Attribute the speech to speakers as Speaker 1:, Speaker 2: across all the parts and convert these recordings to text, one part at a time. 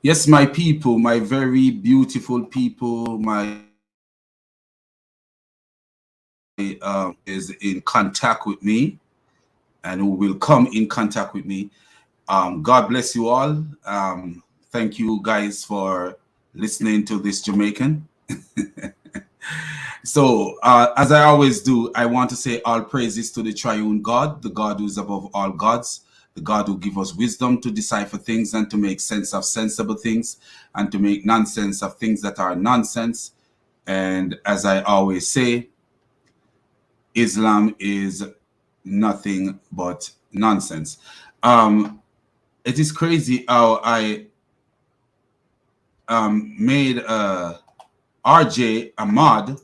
Speaker 1: Yes, my people, my very beautiful people, my is in contact with me and who will come in contact with me. God bless you all. Thank you guys for listening to this Jamaican. So, as I always do, I want to say all praises to the triune God, the God who is above all gods, the God who gives us wisdom to decipher things and to make sense of sensible things and to make nonsense of things that are nonsense. And as I always say, Islam is nothing but nonsense. Um, it is crazy how I made RJ a mod.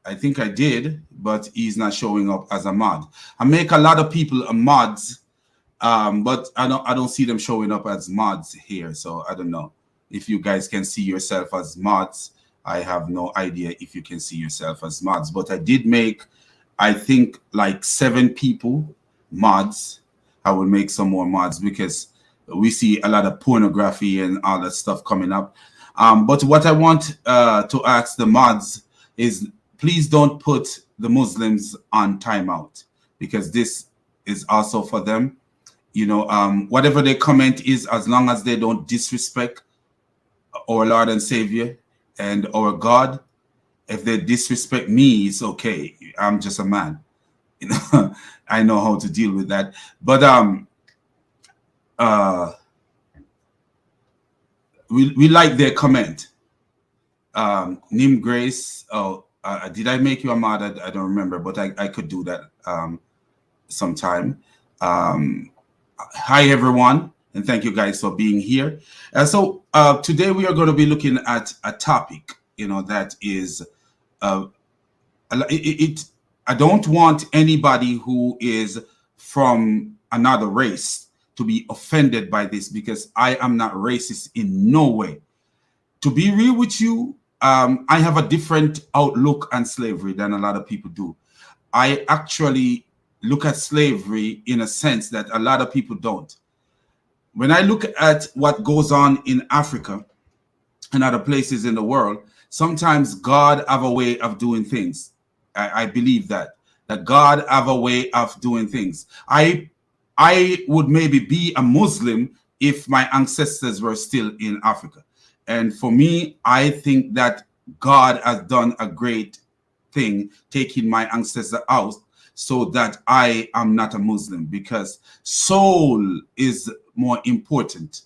Speaker 1: I think I did, but he's not showing up as a mod. I make a lot of people a mods, but I don't see them showing up as mods here. So I don't know if you guys can see yourself as mods. I have no idea if you can see yourself as mods, but I did make, I think, like 7 people mods. I will make some more mods because we see a lot of pornography and all that stuff coming up. But what I want to ask the mods is, please don't put the Muslims on timeout, because this is also for them. Whatever their comment is, as long as they don't disrespect our Lord and Savior and our God. If they disrespect me, it's okay. I'm just a man. I know how to deal with that. But we like their comment. Nim Grace. Oh, did I make you a mod? I don't remember, but I could do that sometime. Hi everyone, and thank you guys for being here. So today we are going to be looking at a topic, that is I don't want anybody who is from another race to be offended by this, because I am not racist in no way. To be real with you, I have a different outlook on slavery than a lot of people do. I actually look at slavery in a sense that a lot of people don't. When I look at what goes on in Africa and other places in the world, sometimes God have a way of doing things. I believe that God have a way of doing things. I would maybe be a Muslim if my ancestors were still in Africa. And for me, I think that God has done a great thing taking my ancestors out so that I am not a Muslim, because soul is more important.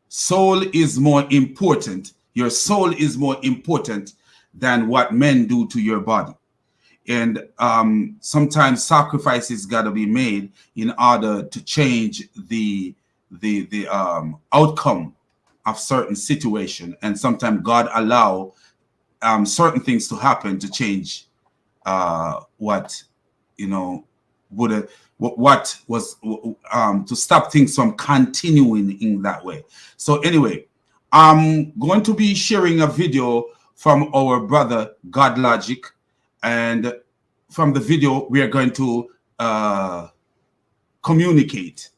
Speaker 1: Soul is more important. Your soul is more important than what men do to your body. And sometimes sacrifices got to be made in order to change the outcome of certain situation. And sometimes God allow certain things to happen to change what would what was to stop things from continuing in that way. So anyway, I'm going to be sharing a video from our brother God Logic, and from the video we are going to communicate.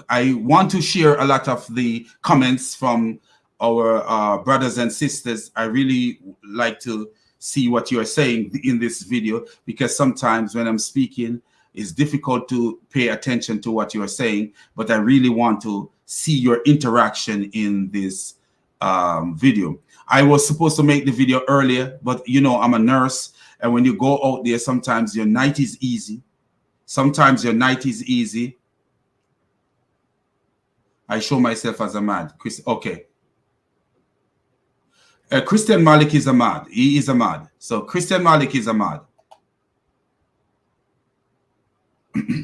Speaker 1: I want to share a lot of the comments from our brothers and sisters. I really like to see what you are saying in this video, because sometimes when I'm speaking, it's difficult to pay attention to what you are saying, but I really want to see your interaction in this video. I was supposed to make the video earlier, but I'm a nurse, and when you go out there, sometimes your night is easy. Sometimes your night is easy. I show myself as a man. Okay. Christian Malik is a mod. He is a mod. So Christian Malik is a mod.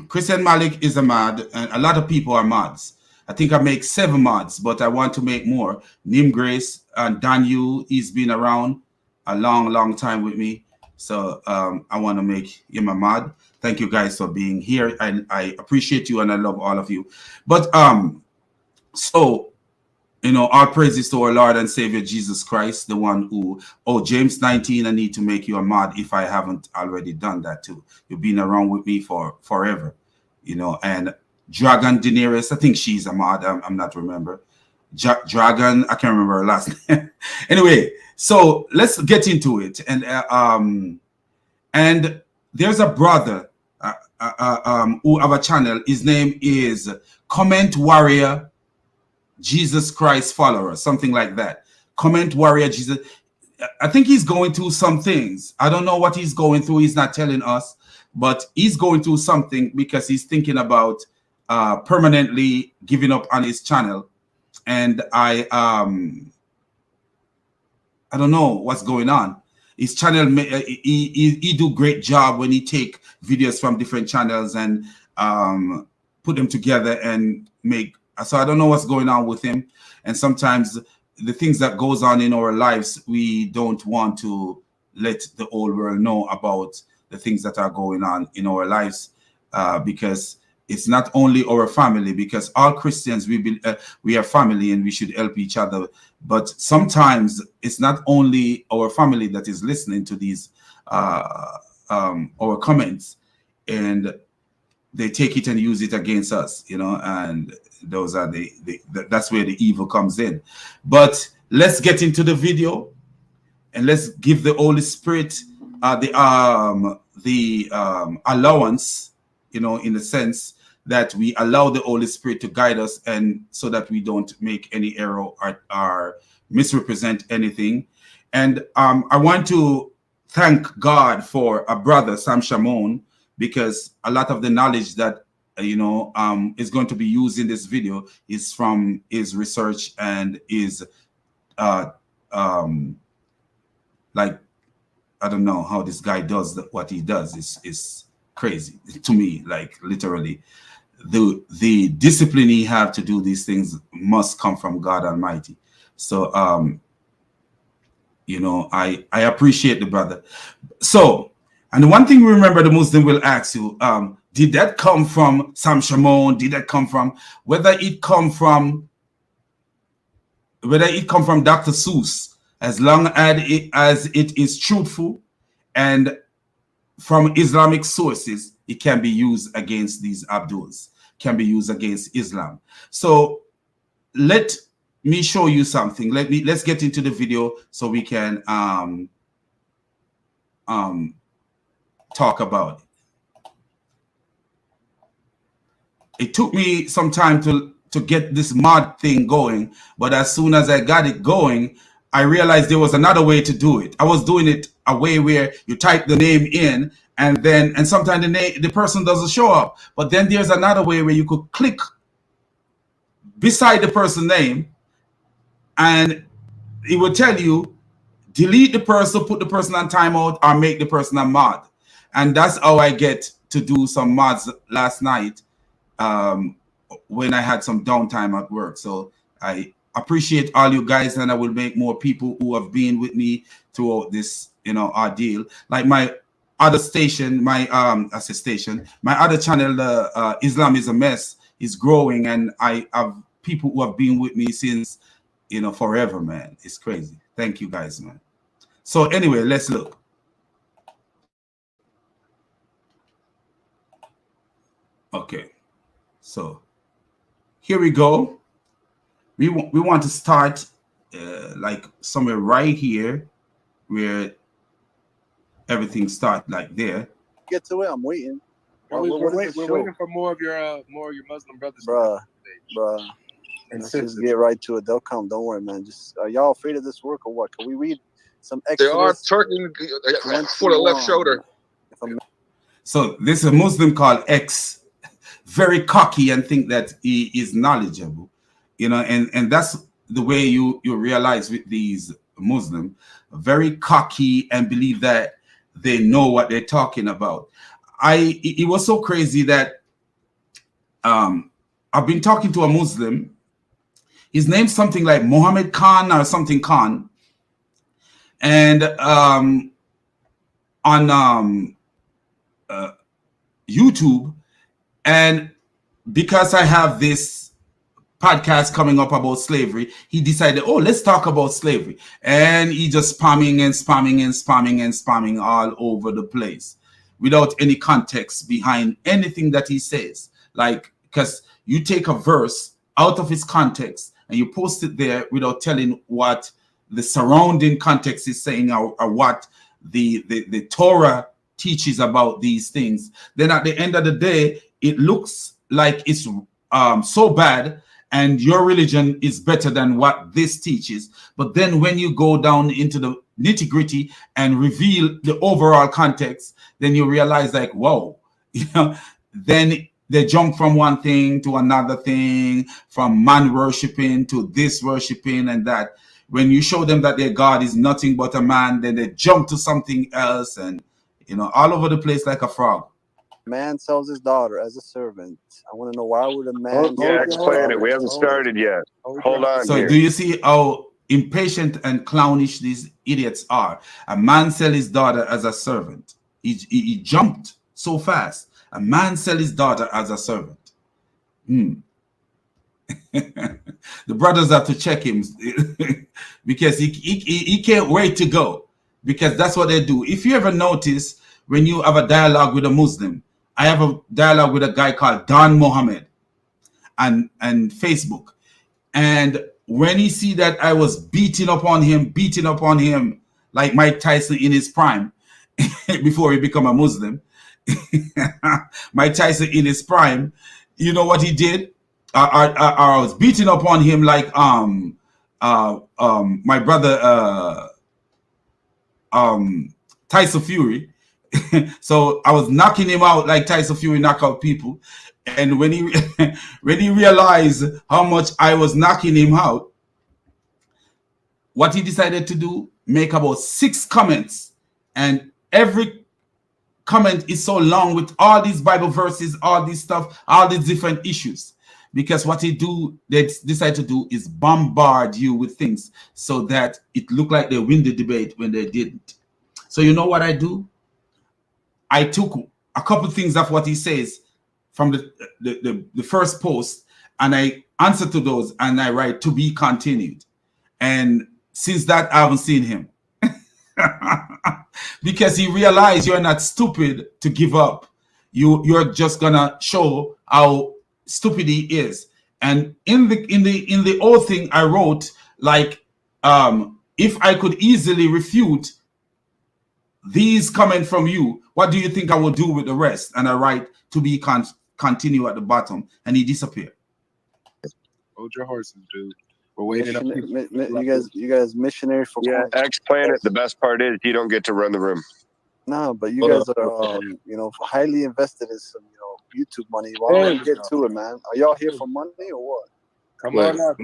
Speaker 1: Christian Malik is a mod, and a lot of people are mods. I think I make 7 mods, but I want to make more. Nim Grace and Daniel, he's been around a long time with me. So I want to make him a mod. Thank you guys for being here. I appreciate you and I love all of you. But so all praises to our Lord and Savior Jesus Christ, the one who, James 19, I need to make you a mod if I haven't already done that too. You've been around with me for forever, and Dragon Daenerys. I think she's a mod. I'm not remember. Dragon. I can't remember her last name. Anyway, so let's get into it. And there's a brother who have a channel. His name is Comment Warrior Jesus Christ Follower, something like that. Comment Warrior Jesus. I think he's going through some things. I don't know what he's going through. He's not telling us, but he's going through something because he's thinking about permanently giving up on his channel. And I don't know what's going on. His channel, he do great job when he take videos from different channels and put them together and make. So I don't know what's going on with him. And sometimes the things that goes on in our lives, we don't want to let the whole world know about the things that are going on in our lives, because it's not only our family, because all Christians, we are family and we should help each other. But sometimes it's not only our family that is listening to these our comments, and they take it and use it against us, and those are that's where the evil comes in. But let's get into the video and let's give the Holy Spirit the allowance, in the sense that we allow the Holy Spirit to guide us, and so that we don't make any error or misrepresent anything. And I want to thank God for a brother, Sam Shamon, because a lot of the knowledge that is going to be used in this video is from his research and his like, I don't know how this guy does what he does is crazy to me. Like, literally, the discipline he have to do these things must come from God Almighty. So I appreciate the brother. So, and the one thing we remember, the Muslim will ask you, did that come from Sam Shamon? Did that come from, whether it come from Dr. Seuss, as long as it is truthful and from Islamic sources, it can be used against these Abduls, can be used against Islam. So let me show you something. Let's get into the video so we can talk about it. It took me some time to get this mod thing going, but as soon as I got it going, I realized there was another way to do it. I was doing it a way where you type the name in, and sometimes the person doesn't show up. But then there's another way where you could click beside the person's name, and it will tell you delete the person, put the person on timeout, or make the person a mod. And that's how I get to do some mods last night when I had some downtime at work. So I appreciate all you guys, and I will make more people who have been with me throughout this, ordeal. Like my other station, my other channel, Islam is a Mess, is growing, and I have people who have been with me since, forever, man. It's crazy. Thank you guys, man. So anyway, let's look. Okay, so here we go. We want to start like somewhere right here where everything starts, like there.
Speaker 2: Get to it. I'm waiting.
Speaker 3: We're waiting for more of your Muslim brothers.
Speaker 2: Bruh. And just get right to it. They'll come. Don't worry, man. Just are y'all afraid of this work or what? Can we read some Exodus?
Speaker 3: They are turkey for the left shoulder.
Speaker 1: So this is a Muslim called X, very cocky and think that he is knowledgeable, and that's the way you realize with these Muslims, very cocky and believe that they know what they're talking about. It was so crazy that I've been talking to a Muslim. His name's something like Mohammed Khan or something Khan, and on YouTube. And because I have this podcast coming up about slavery, he decided, let's talk about slavery. And he just spamming all over the place without any context behind anything that he says. Like, because you take a verse out of its context and you post it there without telling what the surrounding context is saying, or what the Torah teaches about these things. Then at the end of the day, it looks like it's so bad, and your religion is better than what this teaches. But then when you go down into the nitty-gritty and reveal the overall context, then you realize, like, whoa, then they jump from one thing to another thing, from man worshiping to this worshiping and that. When you show them that their God is nothing but a man, then they jump to something else, and all over the place like a frog.
Speaker 2: Man sells his daughter as a servant. I want to know, why would a man?
Speaker 4: Yeah, explain it. We haven't started yet. Hold on.
Speaker 1: So
Speaker 4: here.
Speaker 1: do you see how impatient and clownish these idiots are? A man sell his daughter as a servant. He jumped so fast. A man sell his daughter as a servant. The brothers have to check him because he can't wait to go, because that's what they do. If you ever notice, when you have a dialogue with a Muslim, I have a dialogue with a guy called Don Mohammed and Facebook, and when he see that I was beating up on him like Mike Tyson in his prime before he become a Muslim, Mike Tyson in his prime, you know what he did? I was beating up on him like my brother Tyson Fury. So I was knocking him out like Tyson Fury knock out people. And when he when he realized how much I was knocking him out, what he decided to do, make about 6 comments, and every comment is so long with all these Bible verses, all this stuff, all these different issues. Because what they decide to do is bombard you with things so that it looked like they win the debate when they didn't. So you know what I do? I took a couple of things of what he says from the first post, and I answer to those, and I write "to be continued." And since that, I haven't seen him. Because he realized you're not stupid to give up. You're just gonna show how stupid he is. And in the old thing I wrote, like, if I could easily refute these coming from you, what do you think I will do with the rest? And I write "to be continue" at the bottom, and he disappeared.
Speaker 3: Hold your horses, dude. We're waiting up.
Speaker 2: You guys missionary for
Speaker 4: Explain it. The best part is you don't get to run the room.
Speaker 2: No, but you guys are highly invested in some YouTube money. Why don't you get to it, man? Are y'all here for money or what?
Speaker 3: Come on now.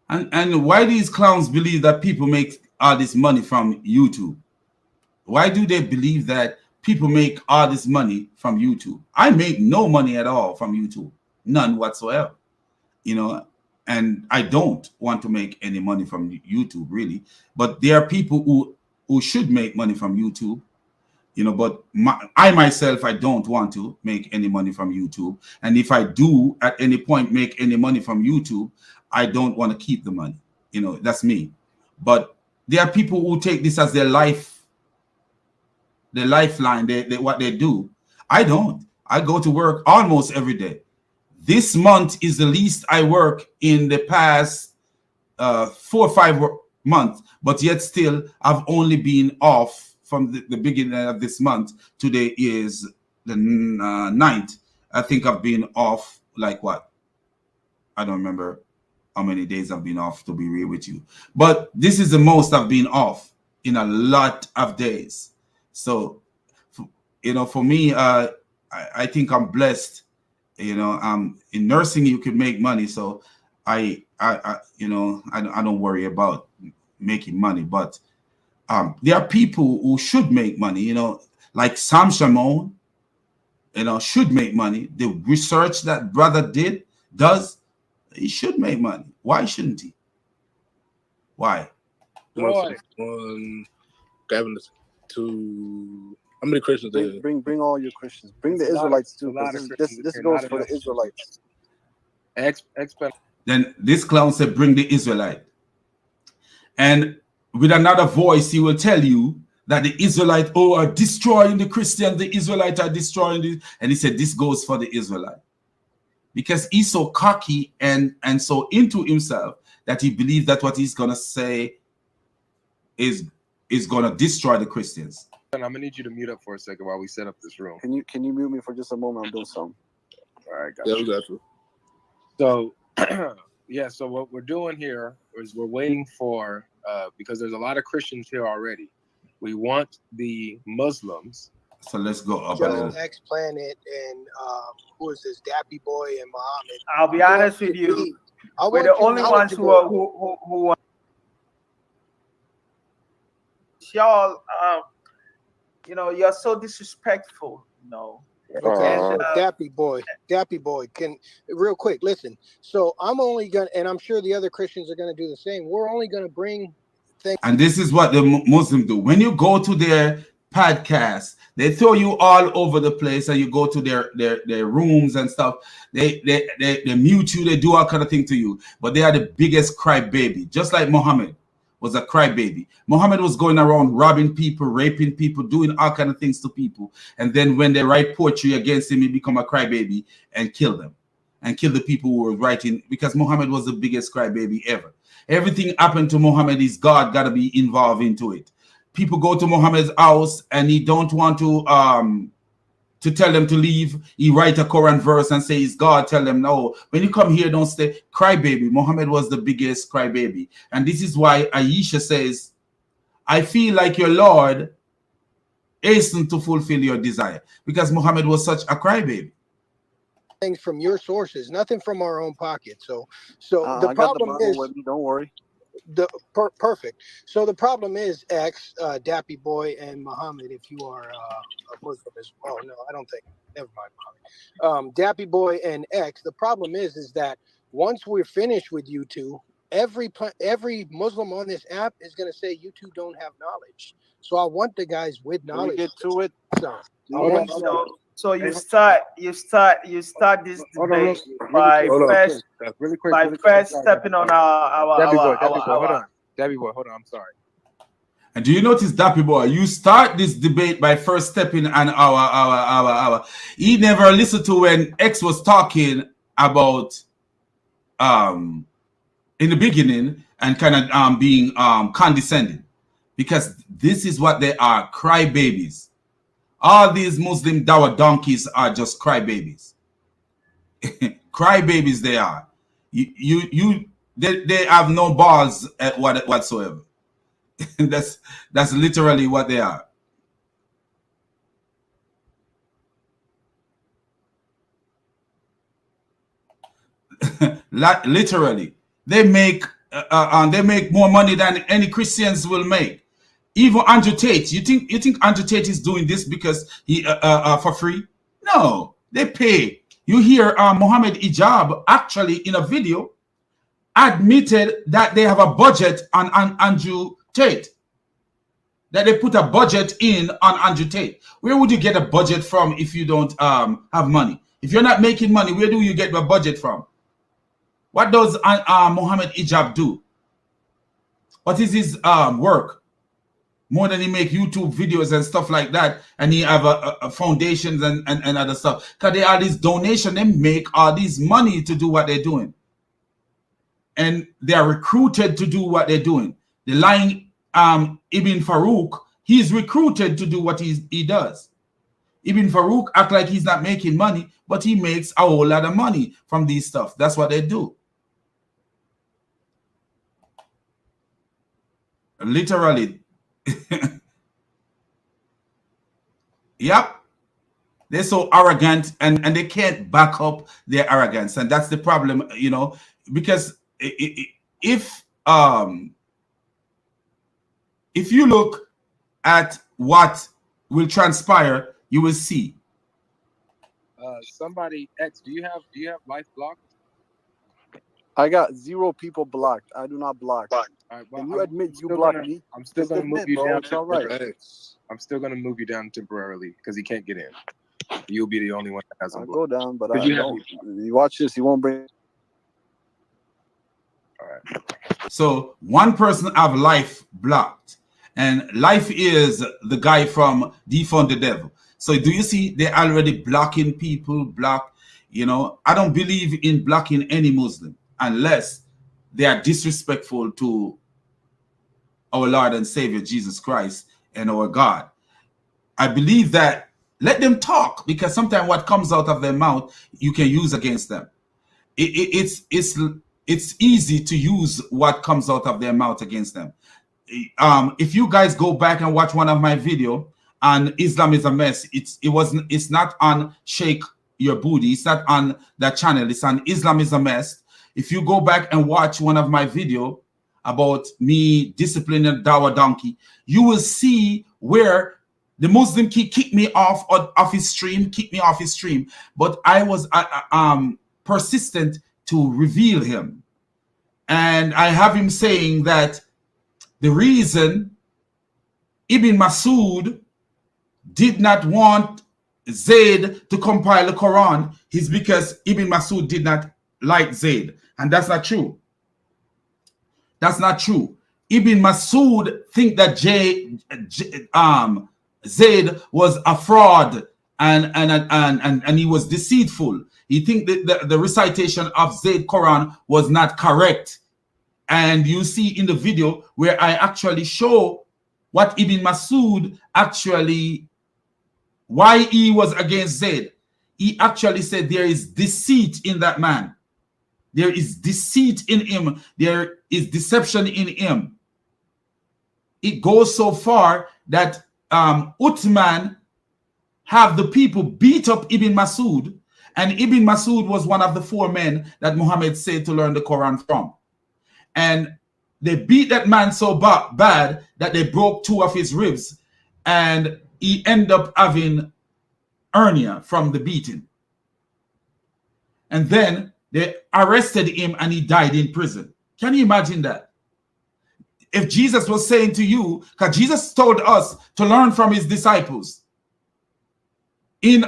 Speaker 1: And why these clowns believe that people make all this money from YouTube? Why do they believe that people make all this money from YouTube? I make no money at all from YouTube, none whatsoever. And I don't want to make any money from YouTube, really. But there are people who should make money from YouTube, but I myself, I don't want to make any money from YouTube. And if I do at any point make any money from YouTube, I don't want to keep the money. That's me. But there are people who take this as their lifeline, what they do. I don't. I go to work almost every day. This month is the least I work in the past 4 or 5 months, but yet still I've only been off from the beginning of this month. Today is the 9th. I think I've been off like what? I don't remember how many days I've been off, to be real with you. But this is the most I've been off in a lot of days. So, for me, I think I'm blessed. In nursing, you can make money. So I don't worry about making money. But there are people who should make money, like Sam Shimon, should make money. The research that brother does, he should make money. Why shouldn't he? Why?
Speaker 5: Gavin, to how many Christians?
Speaker 2: Bring all your Christians. Bring the Israelites too. This goes for the Israelites.
Speaker 1: Then this clown said, "Bring the Israelite." And with another voice, he will tell you that the Israelites are destroying the Christians. The Israelites are destroying this. And he said, this goes for the Israelite. because he's so cocky and so into himself that he believes that what he's gonna say is gonna destroy the Christians.
Speaker 3: And I'm gonna need you to mute up for a second while we set up this room.
Speaker 2: Can you mute me for just a moment? I'm doing something.
Speaker 3: All right,
Speaker 5: Yeah, we got you.
Speaker 3: So, yeah. So what we're doing here is we're waiting for because there's a lot of Christians here already. We want the Muslims.
Speaker 1: So let's go up a
Speaker 6: Joe,
Speaker 1: little.
Speaker 6: X Planet, and who is this? Dappy Boy and Muhammad.
Speaker 7: I'll be honest with you. We're the only ones who want y'all. You know, you're so disrespectful. You know.
Speaker 6: Okay, so Dappy Boy, can real quick listen. So I'm only gonna, and I'm sure the other Christians are gonna do the same. We're only gonna bring things.
Speaker 1: And this is what the Muslims do. When you go to their podcast, they throw you all over the place, and you go to their rooms and stuff. They mute you. They do all kind of thing to you. But they are the biggest crybaby, just like Muhammad was a crybaby. Muhammad was going around robbing people, raping people, doing all kind of things to people. And then when they write poetry against him, he become a crybaby and kill them, and kill the people who were writing, because Muhammad was the biggest crybaby ever. Everything happened to Muhammad is God got to be involved into it. People go to Muhammad's house and he don't want to tell them to leave. He write a Quran verse and say it's God. Tell them no. When you come here, don't stay. Crybaby. Muhammad was the biggest crybaby, and this is why Aisha says, "I feel like your Lord hasten to fulfill your desire," because Muhammad was such a crybaby.
Speaker 6: Things from your sources, nothing from our own pocket. So the
Speaker 2: I got the
Speaker 6: problem
Speaker 2: Bible
Speaker 6: is,
Speaker 2: with me, don't worry.
Speaker 6: perfect. So the problem is, X, Dappy Boy, and Muhammad, if you are a Muslim as well. No, I don't think. Never mind, Muhammad. Dappy Boy and X. The problem is that once we're finished with you two, every Muslim on this app is going to say you two don't have knowledge. So I want the guys with knowledge.
Speaker 2: Can we get to it?
Speaker 7: So you start this debate by first stepping on our
Speaker 3: Dappy Boy, hold on. I'm sorry.
Speaker 1: And do you notice, Dappy Boy, you start this debate by first stepping on our. He never listened to when X was talking about in the beginning and kind of being condescending, because this is what they are, crybabies. All these Muslim Dawa donkeys are just crybabies. Crybabies they are. They have no balls whatsoever. That's literally what they are. Literally, they make more money than any Christians will make. Even Andrew Tate, you think Andrew Tate is doing this because he for free? No, they pay. You hear Mohammed Ijab actually in a video admitted that they have a budget on Andrew Tate. That they put a budget in on Andrew Tate. Where would you get a budget from if you don't have money? If you're not making money, where do you get a budget from? What does Mohammed Ijab do? What is his work? More than he make YouTube videos and stuff like that, and he have a foundations and other stuff. Because they are this donation, they make all this money to do what they're doing. And they are recruited to do what they're doing. The lying Ibn Farouk, he's recruited to do what he does. Ibn Farouk act like he's not making money, but he makes a whole lot of money from these stuff. That's what they do. Literally. Yep. They're so arrogant and they can't back up their arrogance. And that's the problem, you know, because if you look at what will transpire, you will see.
Speaker 3: Somebody, X, do you have life blocked?
Speaker 2: I got 0 people blocked. I do not block.
Speaker 3: Right, well,
Speaker 2: Can you admit you blocked me?
Speaker 3: I'm still gonna move you down.
Speaker 2: It's all right.
Speaker 3: I'm still gonna move you down temporarily because he can't get in. You'll be the only one that has a
Speaker 2: I'll
Speaker 3: block.
Speaker 2: go down, but I don't. You watch this, you won't bring.
Speaker 3: All right.
Speaker 1: So one person have life blocked, and life is the guy from Defund the Devil. So do you see they're already blocking people? You know, I don't believe in blocking any Muslim unless they are disrespectful to our Lord and Savior Jesus Christ and our God. I believe that let them talk, because sometimes what comes out of their mouth you can use against them. It's easy to use what comes out of their mouth against them. If you guys go back and watch one of my video on Islam is a Mess, it's not on Shake Your Booty, it's not on that channel, it's on Islam is a Mess. If you go back and watch one of my video about me disciplining Dawa Donkey, you will see where the Muslim kicked me off his stream, but I was persistent to reveal him. And I have him saying that the reason Ibn Masud did not want Zayd to compile the Quran is because Ibn Masud did not like Zayd. And that's not true. That's not true. Ibn Masud think that Zayd was a fraud and he was deceitful. He think that the recitation of Zayd Quran was not correct. And you see in the video where I actually show what Ibn Masud actually, why he was against Zayd. He actually said there is deceit in that man. There is deceit in him. There is deception in him. It goes so far that Uthman have the people beat up Ibn Masud, and Ibn Masud was one of the 4 men that Muhammad said to learn the Quran from. And they beat that man so bad that they broke 2 of his ribs, and he ended up having hernia from the beating. And then they arrested him and he died in prison. Can you imagine that? If Jesus was saying to you, because Jesus told us to learn from his disciples. In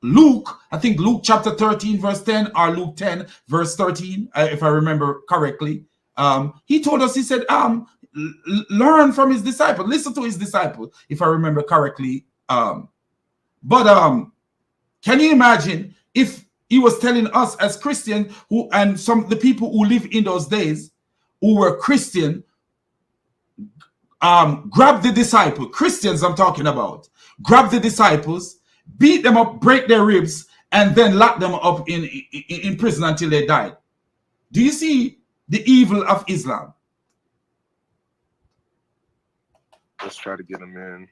Speaker 1: Luke, I think Luke chapter 13 verse 10 or Luke 10 verse 13, if I remember correctly, he told us, he said, learn from his disciples, listen to his disciples, if I remember correctly. But can you imagine if he was telling us as Christians and the people who live in those days who were Christian, grab the disciple, Christians I'm talking about, grab the disciples, beat them up, break their ribs, and then lock them up in prison until they died. Do you see the evil of Islam?
Speaker 3: Let's try to get him in.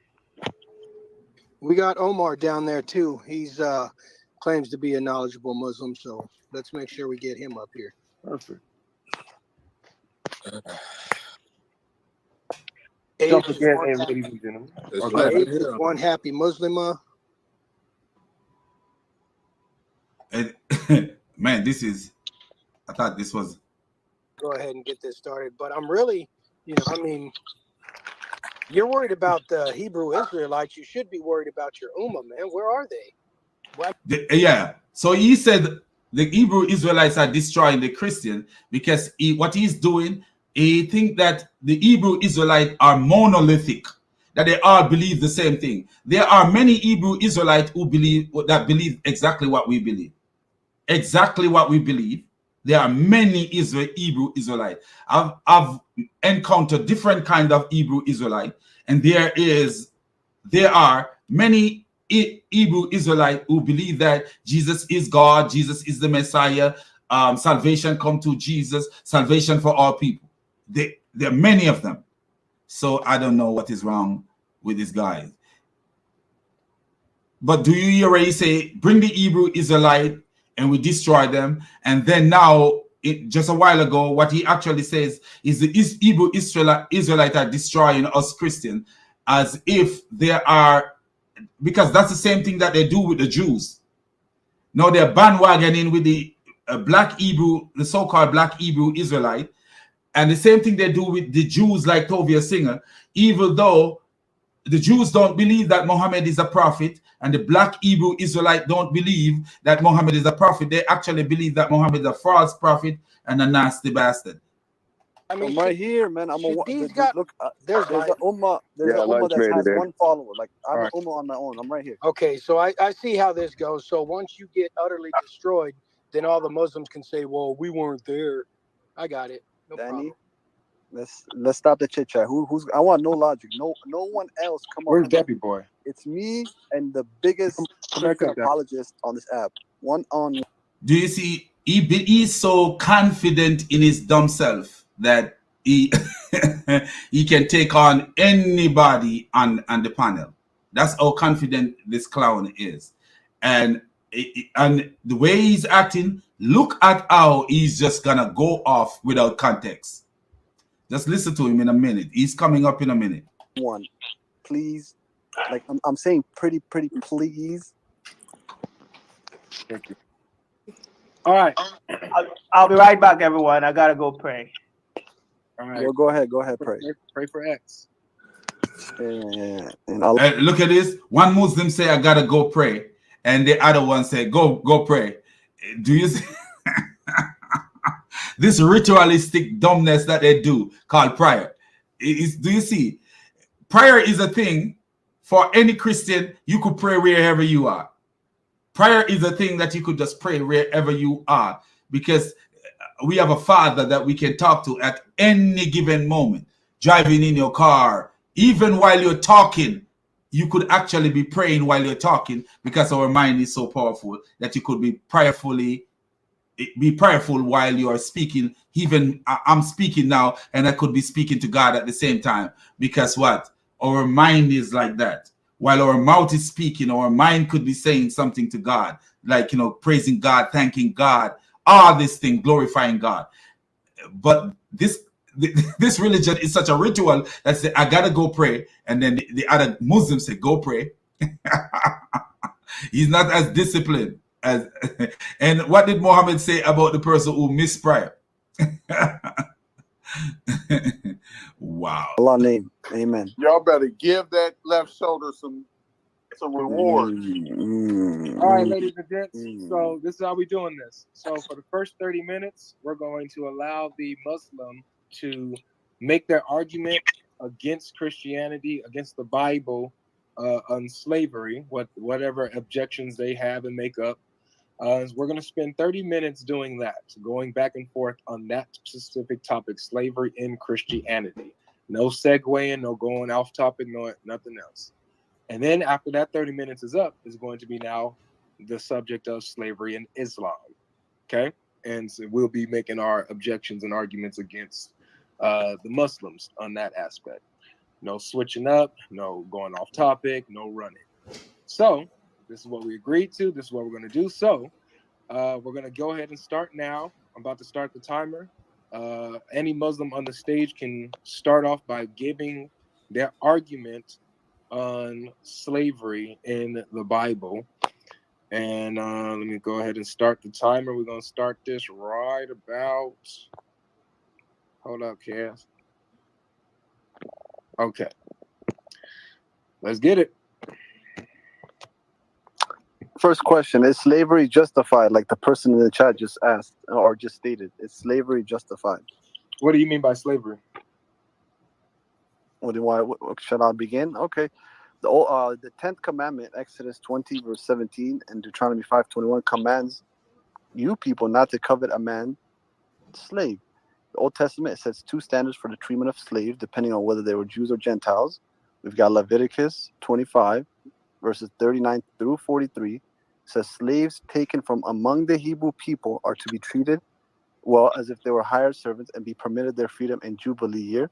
Speaker 6: We got Omar down there too. He's claims to be a knowledgeable Muslim, so let's make sure we get him up here.
Speaker 3: Perfect.
Speaker 6: Don't
Speaker 3: forget, ladies and gentlemen.
Speaker 6: One happy Muslim.
Speaker 1: Man, this is, I thought this was.
Speaker 6: Go ahead and get this started. But I'm really, I mean, you're worried about the Hebrew Israelites. You should be worried about your Ummah, man. Where are they?
Speaker 1: Yeah. So he said the Hebrew Israelites are destroying the Christian because what he's doing, he think that the Hebrew Israelites are monolithic, that they all believe the same thing. There are many Hebrew Israelites who believe exactly what we believe. Exactly what we believe. There are many Hebrew Israelites. I've encountered different kind of Hebrew Israelite, and there are many Hebrew Israelites who believe that Jesus is God, Jesus is the Messiah, salvation come to Jesus, salvation for all people. There are many of them. So I don't know what is wrong with this guy. But do you hear where he say, bring the Hebrew Israelite and we destroy them? And then now, just a while ago, what he actually says is the Hebrew Israelites are destroying us Christians, as if they are, because that's the same thing that they do with the Jews. Now they're bandwagoning with the black Hebrew, the so-called black Hebrew Israelite, and the same thing they do with the Jews like Tovia Singer, even though the Jews don't believe that Muhammad is a prophet, and the black Hebrew Israelite don't believe that Muhammad is a prophet. They actually believe that Muhammad is a false prophet and a nasty bastard.
Speaker 6: I mean,
Speaker 2: I'm right here, man.
Speaker 6: these got
Speaker 2: look.
Speaker 6: there's
Speaker 2: There's
Speaker 6: my
Speaker 2: an ummah. There's
Speaker 4: Yeah,
Speaker 2: an ummah
Speaker 4: Lunch
Speaker 2: that
Speaker 4: made
Speaker 2: has
Speaker 4: it in.
Speaker 2: one follower. Like I have
Speaker 3: All
Speaker 2: an
Speaker 3: right.
Speaker 2: ummah on my own. I'm right here.
Speaker 6: okay. So I see how this goes. So once you get utterly destroyed, then all the Muslims can say, "Well, we weren't there." I got it. No
Speaker 2: Danny,
Speaker 6: problem.
Speaker 2: let's stop the chit chat. Who's? I want no logic. No one else come up.
Speaker 3: Where's Deppy Boy?
Speaker 2: It's me and the biggest
Speaker 3: Come back
Speaker 2: Christian
Speaker 3: up, Deppy.
Speaker 2: apologist on this app. One on.
Speaker 1: Do you see? He's so confident in his dumb self that he he can take on anybody on the panel. That's how confident this clown is, and and the way he's acting. Look at how he's just gonna go off without context. Just listen to him in a minute. He's coming up in a minute.
Speaker 2: One, please. Like I'm saying, pretty please.
Speaker 3: Thank you. All right.
Speaker 7: I'll be right back, everyone. I gotta go pray.
Speaker 3: All right.
Speaker 2: Well, go ahead, pray.
Speaker 3: Pray for X.
Speaker 2: Yeah. And I'll
Speaker 1: Look at this. One Muslim say, "I gotta go pray," and the other one say, "Go pray." Do you see this ritualistic dumbness that they do called prayer? Do you see? Prayer is a thing for any Christian. You could pray wherever you are. Prayer is a thing that you could just pray wherever you are, because we have a Father that we can talk to at any given moment. Driving in your car, even while you're talking, you could actually be praying while you're talking, because our mind is so powerful that you could be prayerful while you are speaking. Even I'm speaking now, and I could be speaking to God at the same time, because what? Our mind is like that. While our mouth is speaking, our mind could be saying something to God, like, praising God, thanking God, all this thing, glorifying God. But this religion is such a ritual that say, "I gotta go pray," and then the other Muslims say, "Go pray." He's not as disciplined as. And what did Muhammad say about the person who missed prayer? Wow.
Speaker 2: Allah name. Amen.
Speaker 8: Y'all better give that left shoulder some reward.
Speaker 3: All right, ladies and gents. So this is how we're doing this. So for the first 30 minutes, we're going to allow the Muslim to make their argument against Christianity, against the Bible, on slavery, whatever objections they have and make up. We're going to spend 30 minutes doing that, going back and forth on that specific topic, slavery in Christianity. No segueing, no going off topic, no nothing else. And then after that 30 minutes is up, is going to be now the subject of slavery in Islam. Okay? And so we'll be making our objections and arguments against the Muslims on that aspect. No switching up, no going off topic, no running. So this is what we agreed to. This is what we're going to do. So we're going to go ahead and start now. I'm about to start the timer. Any Muslim on the stage can start off by giving their argument on slavery in the Bible. And let me go ahead and start the timer. We're going to start this right about... Hold up, Cass. Okay. Let's get it.
Speaker 2: First question, is slavery justified, like the person in the chat just asked or just stated? Is slavery justified?
Speaker 3: What do you mean by slavery?
Speaker 2: Shall I begin? Okay. The 10th commandment, Exodus 20, verse 17, and Deuteronomy 5:21 commands you people not to covet a man's slave. The Old Testament sets two standards for the treatment of slaves, depending on whether they were Jews or Gentiles. We've got Leviticus 25, verses 39 through 43. Says slaves taken from among the Hebrew people are to be treated well as if they were hired servants and be permitted their freedom in Jubilee year.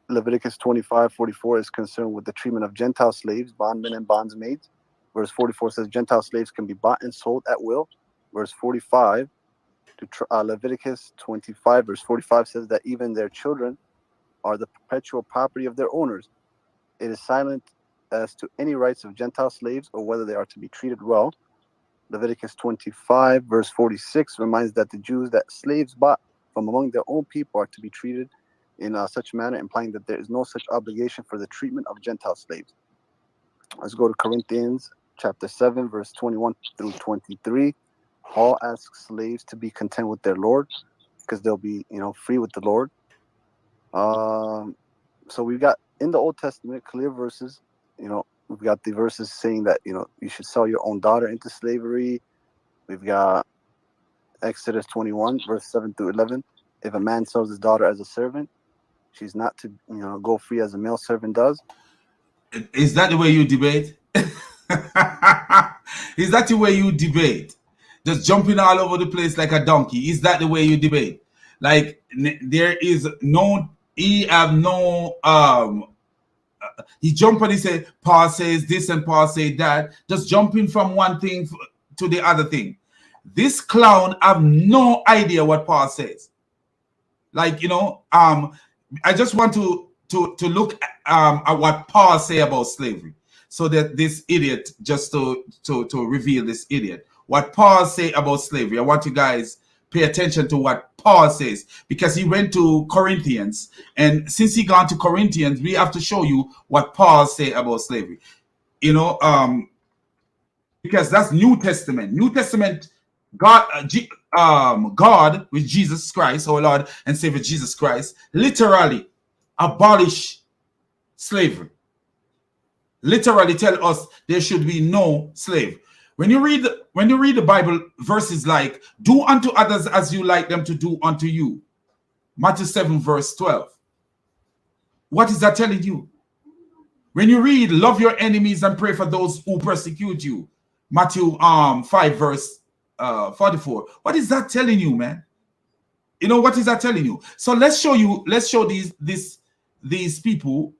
Speaker 2: Leviticus 25:44 is concerned with the treatment of Gentile slaves, bondmen and bondsmaids. Verse 44 says Gentile slaves can be bought and sold at will. Verse 45 Leviticus 25 verse 45 says that even their children are the perpetual property of their owners. It is silent as to any rights of Gentile slaves or whether they are to be treated well. Leviticus 25 verse 46 reminds that the Jews that slaves bought from among their own people are to be treated in such manner, implying that there is no such obligation for the treatment of Gentile slaves. Let's go to Corinthians chapter 7 verse 21 through 23. Paul asks slaves to be content with their Lord because they'll be, free with the Lord. So we've got in the Old Testament clear verses. You know, we've got the verses saying that, you know, you should sell your own daughter into slavery. We've got Exodus 21, verse 7 through 11. If a man sells his daughter as a servant, she's not to, you know, go free as a male servant does.
Speaker 1: Is that the way you debate? Is that the way you debate? Just jumping all over the place like a donkey. Is that the way you debate? Like there is no, he have no, he jump and he say, Paul says this and Paul say that. Just jumping from one thing to the other thing. This clown have no idea what Paul says. Like, you know, I just want to look at what Paul say about slavery. So that this idiot, just to reveal this idiot, what Paul say about slavery. I want you guys pay attention to what Paul says, because he went to Corinthians, and since he gone to Corinthians, we have to show you what Paul say about slavery. You know, because that's New Testament. New Testament, God, God with Jesus Christ, our Lord and Savior Jesus Christ, literally abolish slavery. Literally tell us there should be no slave. When you read the Bible, verses like, do unto others as you like them to do unto you. Matthew 7, verse 12. What is that telling you? When you read, love your enemies and pray for those who persecute you. Matthew 5, verse 44. What is that telling you, man? You know, what is that telling you? So let's show these people,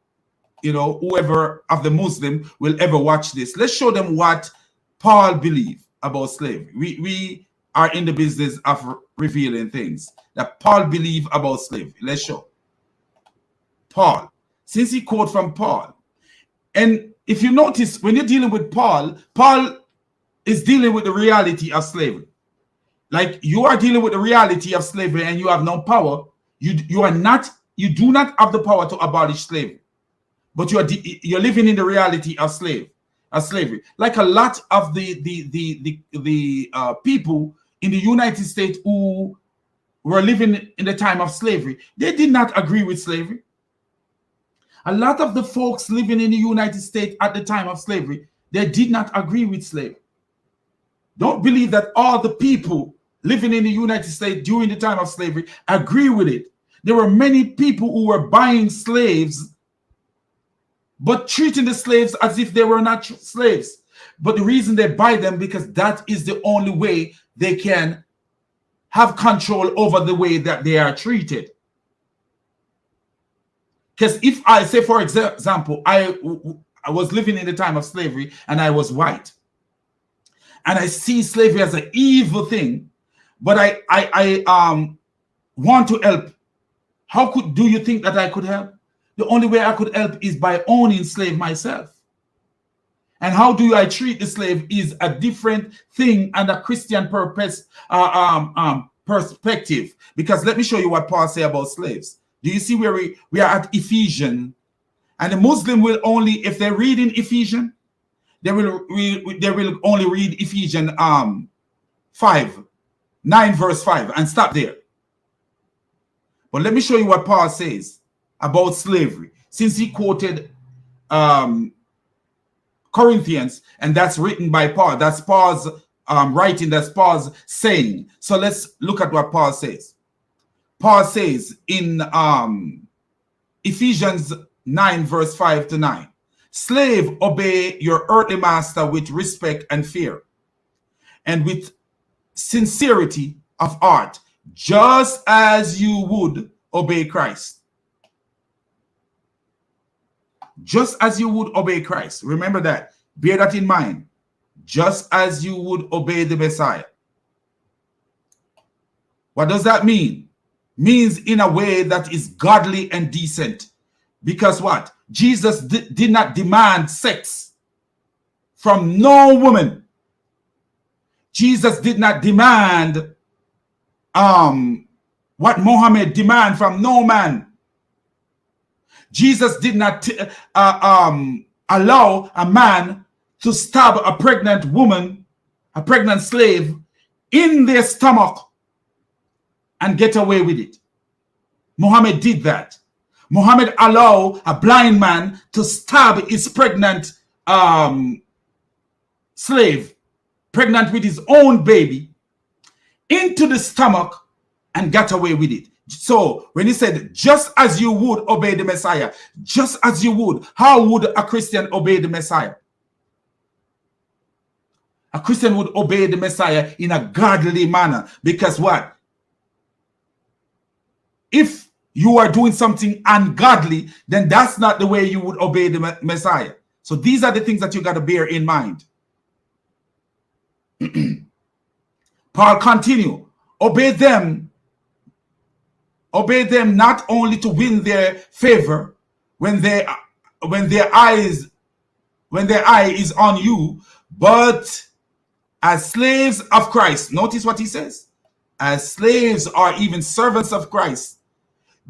Speaker 1: you know, whoever of the Muslim will ever watch this. Let's show them what Paul believed about slavery. We are in the business of revealing things that Paul believed about slavery. Let's show. Paul, since he quote from Paul. And if you notice, when you're dealing with Paul, Paul is dealing with the reality of slavery. Like, you are dealing with the reality of slavery and you have no power. You do not have the power to abolish slavery. But you're living in the reality of slavery. Like a lot of the people in the United States who were living in the time of slavery, they did not agree with slavery. A lot of the folks living in the United States at the time of slavery, they did not agree with slavery. Don't believe that all the people living in the United States during the time of slavery agree with it. There were many people who were buying slaves but treating the slaves as if they were not slaves. But the reason they buy them, because that is the only way they can have control over the way that they are treated. Because if I say, for example, I was living in the time of slavery and I was white, and I see slavery as an evil thing, but I want to help. How do you think that I could help? The only way I could help is by owning slave myself. And how do I treat the slave is a different thing and a Christian perspective. Because let me show you what Paul said about slaves. Do you see where we are at Ephesians? And the Muslim will only, if they read in Ephesians, they will only read Ephesians 9 verse 5 and stop there. But let me show you what Paul says about slavery, since he quoted Corinthians, and that's written by Paul. That's Paul's writing, that's Paul's saying. So let's look at what Paul says. Paul says in Ephesians 9 verse 5 to 9, slave, obey your earthly master with respect and fear, and with sincerity of heart, just as you would obey Christ. Just as you would obey Christ. Remember that. Bear that in mind. Just as you would obey the Messiah. What does that mean? Means in a way that is godly and decent. Because what? Jesus did not demand sex from no woman. Jesus did not demand what Muhammad demand from no man. Jesus did not allow a man to stab a pregnant woman, a pregnant slave, in their stomach and get away with it. Muhammad did that. Muhammad allowed a blind man to stab his pregnant slave, pregnant with his own baby, into the stomach and got away with it. So when he said, just as you would obey the Messiah, just as you would, how would a Christian obey the Messiah? A Christian would obey the Messiah in a godly manner. Because what? If you are doing something ungodly, then that's not the way you would obey the Messiah. So these are the things that you got to bear in mind. Paul continue, obey them not only to win their favor when their eye is on you, but as slaves of Christ. Notice what he says. As slaves or even servants of Christ,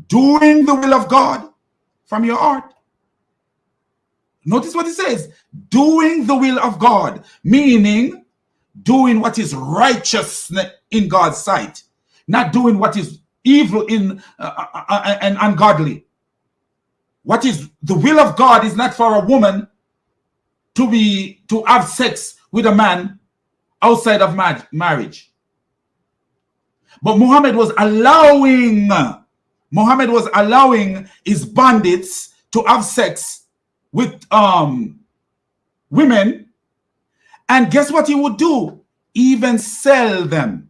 Speaker 1: doing the will of God from your heart. Notice what he says. Doing the will of God, meaning doing what is righteous in God's sight, not doing what is evil and ungodly. What is the will of God is not for a woman to have sex with a man outside of marriage. But Muhammad was allowing his bandits to have sex with women, and guess what he would do? Even sell them.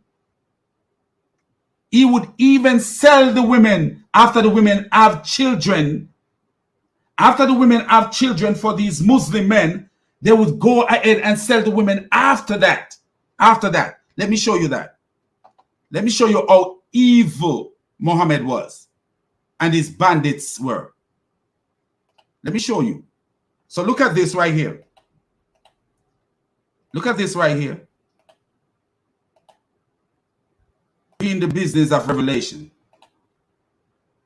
Speaker 1: He would even sell the women after the women have children. After the women have children for these Muslim men, they would go ahead and sell the women after that. After that. Let me show you that. Let me show you how evil Muhammad was and his bandits were. Let me show you. So look at this right here. Look at this right here. In the business of revelation.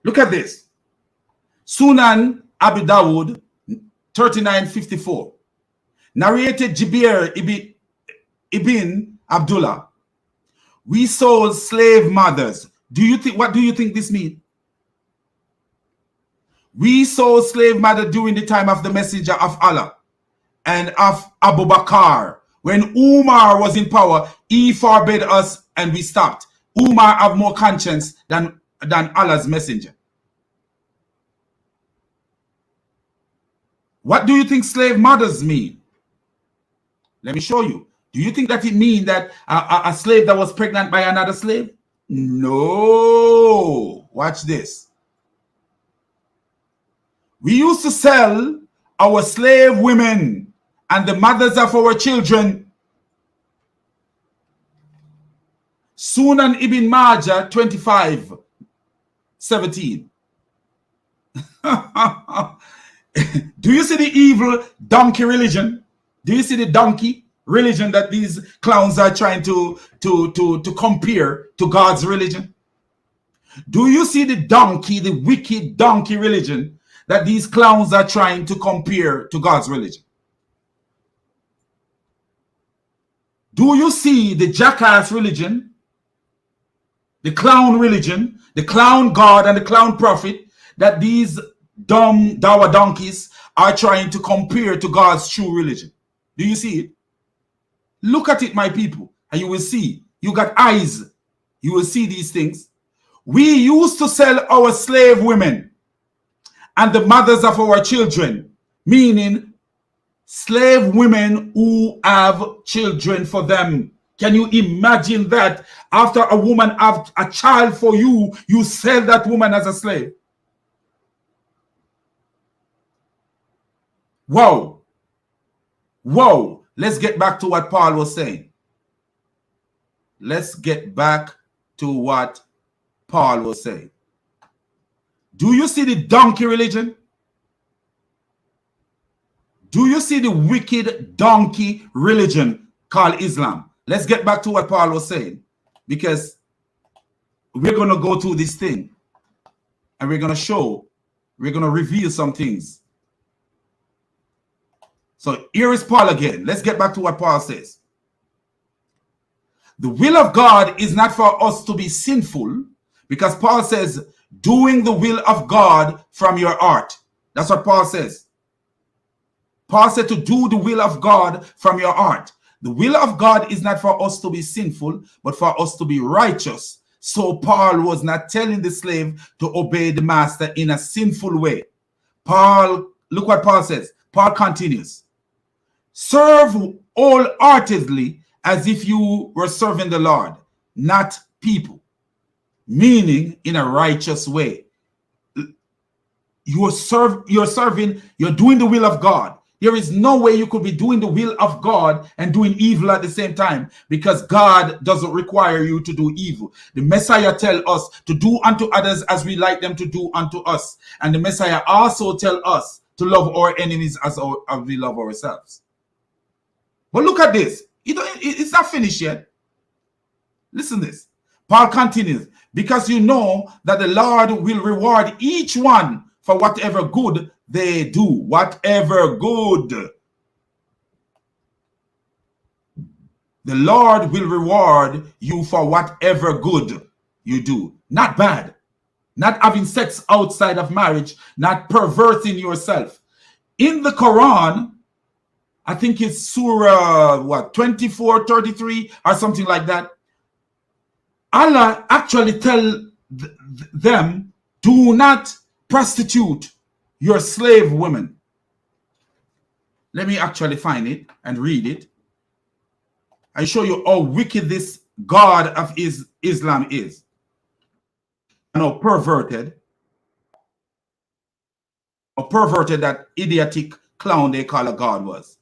Speaker 1: Look at this. Sunan Abu Dawud 3954. Narrated Jibir ibn Abdullah. We sold slave mothers. What do you think this means? We sold slave mother during the time of the messenger of Allah and of Abu Bakr. When Umar was in power, he forbade us and we stopped. Umar have more conscience than Allah's messenger. What do you think slave mothers mean? Let me show you. Do you think that it means that a slave that was pregnant by another slave? No. Watch this. We used to sell our slave women and the mothers of our children. Sunan ibn Majah 25:17. Do you see the evil donkey religion? Do you see the donkey religion that these clowns are trying to compare to God's religion? Do you see the donkey, the wicked donkey religion that these clowns are trying to compare to God's religion? Do you see the jackass religion, the clown religion, the clown God and the clown prophet that these dumb dawa donkeys are trying to compare to God's true religion? Do you see it? Look at it, my people, and you will see. You got eyes. You will see these things. We used to sell our slave women and the mothers of our children, meaning slave women who have children for them. Can you imagine that? After a woman have a child for you, you sell that woman as a slave. Whoa. Whoa. Let's get back to what Paul was saying. Let's get back to what Paul was saying. Do you see the donkey religion? Do you see the wicked donkey religion called Islam? Let's get back to what Paul was saying, because we're going to go through this thing and we're going to reveal some things. So here is Paul again. Let's get back to what Paul says. The will of God is not for us to be sinful, because Paul says doing the will of God from your heart. That's what Paul says. Paul said to do the will of God from your heart. The will of God is not for us to be sinful, but for us to be righteous. So Paul was not telling the slave to obey the master in a sinful way. Paul, look what Paul says. Paul continues. Serve wholeheartedly as if you were serving the Lord, not people. Meaning in a righteous way. You're doing the will of God. There is no way you could be doing the will of God and doing evil at the same time, because God doesn't require you to do evil. The Messiah tells us to do unto others as we like them to do unto us. And the Messiah also tells us to love our enemies as we love ourselves. But look at this. It's not finished yet. Listen to this. Paul continues, because you know that the Lord will reward each one for whatever good they do. Whatever good. The Lord will reward you for whatever good you do. Not bad. Not having sex outside of marriage. Not perverting yourself. In the Quran, I think it's Surah 24:33 or something like that. Allah actually tell them, do not prostitute your slave women. Let me actually find it and read it. I show you how wicked this God of Islam is. Perverted. Or perverted, that idiotic clown they call a God was.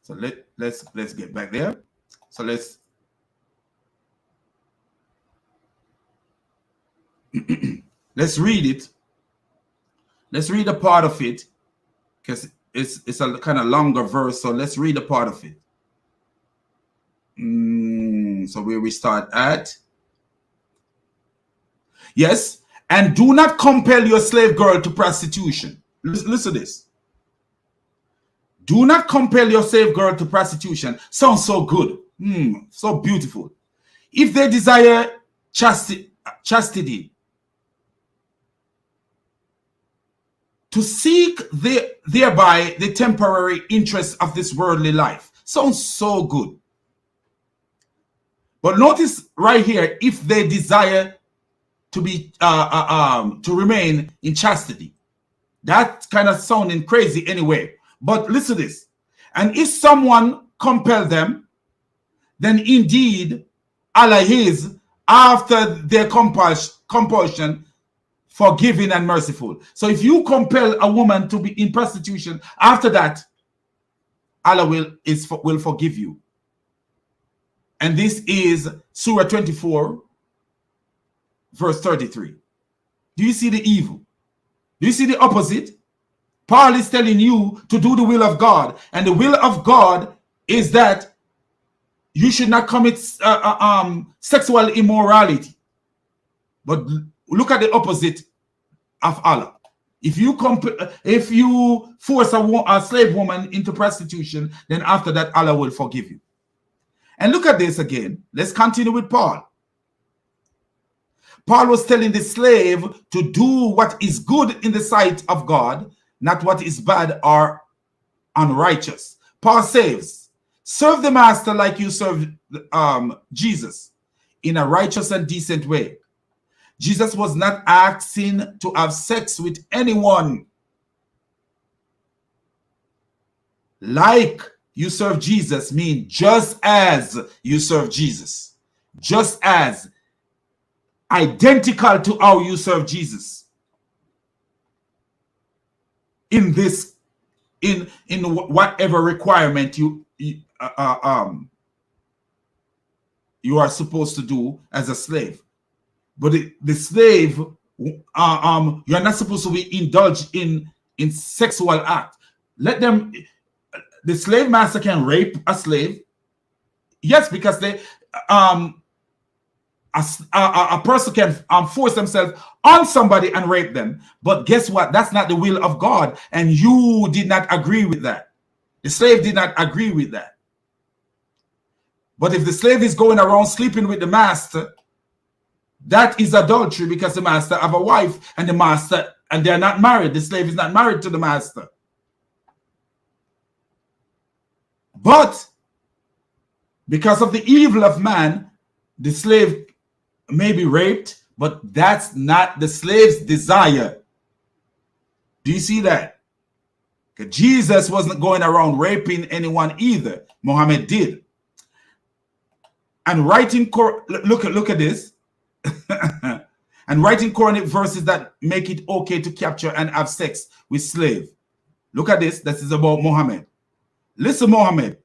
Speaker 1: So let's get back there. So let's read it. Let's read a part of it, because it's a kind of longer verse. So let's read a part of it. So where we start at. Yes, and do not compel your slave girl to prostitution. Listen to this. Do not compel your slave girl to prostitution. Sounds so good. So beautiful. If they desire chastity, to seek thereby the temporary interest of this worldly life. Sounds so good. But notice right here, if they desire to be to remain in chastity. That kind of sounding crazy anyway. But listen to this. And if someone compel them, then indeed Allah is, after their compulsion, forgiving and merciful. So if you compel a woman to be in prostitution, after that, Allah will forgive you. And this is Surah 24, verse 33. Do you see the evil? Do you see the opposite? Paul is telling you to do the will of God. And the will of God is that you should not commit sexual immorality. But look at the opposite of Allah. If you force a slave woman into prostitution, then after that Allah will forgive you. And look at this again. Let's continue with Paul. Paul was telling the slave to do what is good in the sight of God, not what is bad or unrighteous. Paul says, serve the master like you serve Jesus, in a righteous and decent way. Jesus was not asking to have sex with anyone. Like you serve Jesus means just as you serve Jesus. Just as. Identical to how you serve Jesus. In whatever requirement you are supposed to do as a slave. But the slave, you're not supposed to be indulged in sexual act. Let them. The slave master can rape a slave. Yes, because they a person can force themselves on somebody and rape them. But guess what? That's not the will of God. And you did not agree with that. The slave did not agree with that. But if the slave is going around sleeping with the master, that is adultery, because the master have a wife and the master, and they're not married. The slave is not married to the master. But because of the evil of man, the slave may be raped, but that's not the slave's desire. Do you see that? Jesus wasn't going around raping anyone either. Muhammad did. And writing, look at this. And writing Quranic verses that make it okay to capture and have sex with slave. Look at this. This is about Muhammad. Listen, Muhammad.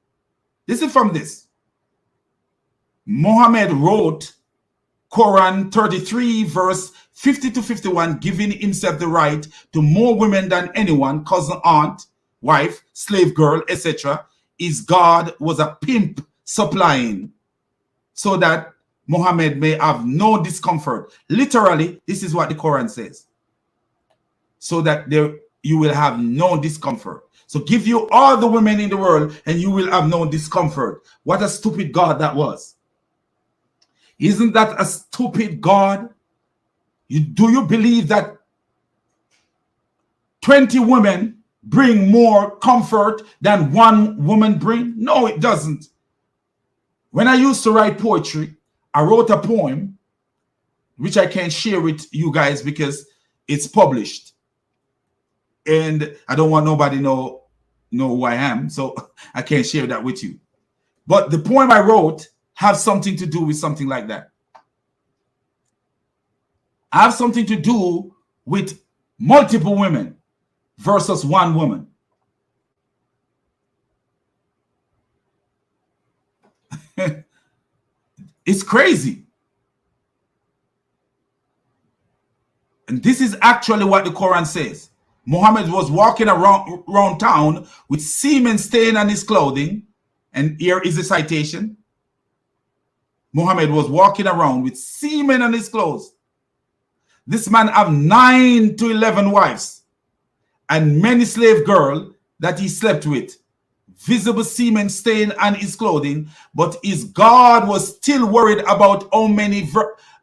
Speaker 1: Listen from this. Muhammad wrote Quran 33 verse 50 to 51, giving himself the right to more women than anyone, cousin, aunt, wife, slave girl, etc. His God was a pimp supplying, so that Muhammad may have no discomfort. Literally, this is what the Quran says. So that you will have no discomfort. So give you all the women in the world and you will have no discomfort. What a stupid God that was. Isn't that a stupid God? Do you believe that 20 women bring more comfort than one woman bring? No, it doesn't. When I used to write poetry, I wrote a poem, which I can't share with you guys because it's published. And I don't want nobody to know who I am, so I can't share that with you. But the poem I wrote has something to do with something like that. I have something to do with multiple women versus one woman. It's crazy. And this is actually what the Quran says. Muhammad was walking around town with semen stain on his clothing. And here is the citation. Muhammad was walking around with semen on his clothes. This man have 9 to 11 wives and many slave girls that he slept with. Visible semen stain on his clothing, but his God was still worried about how many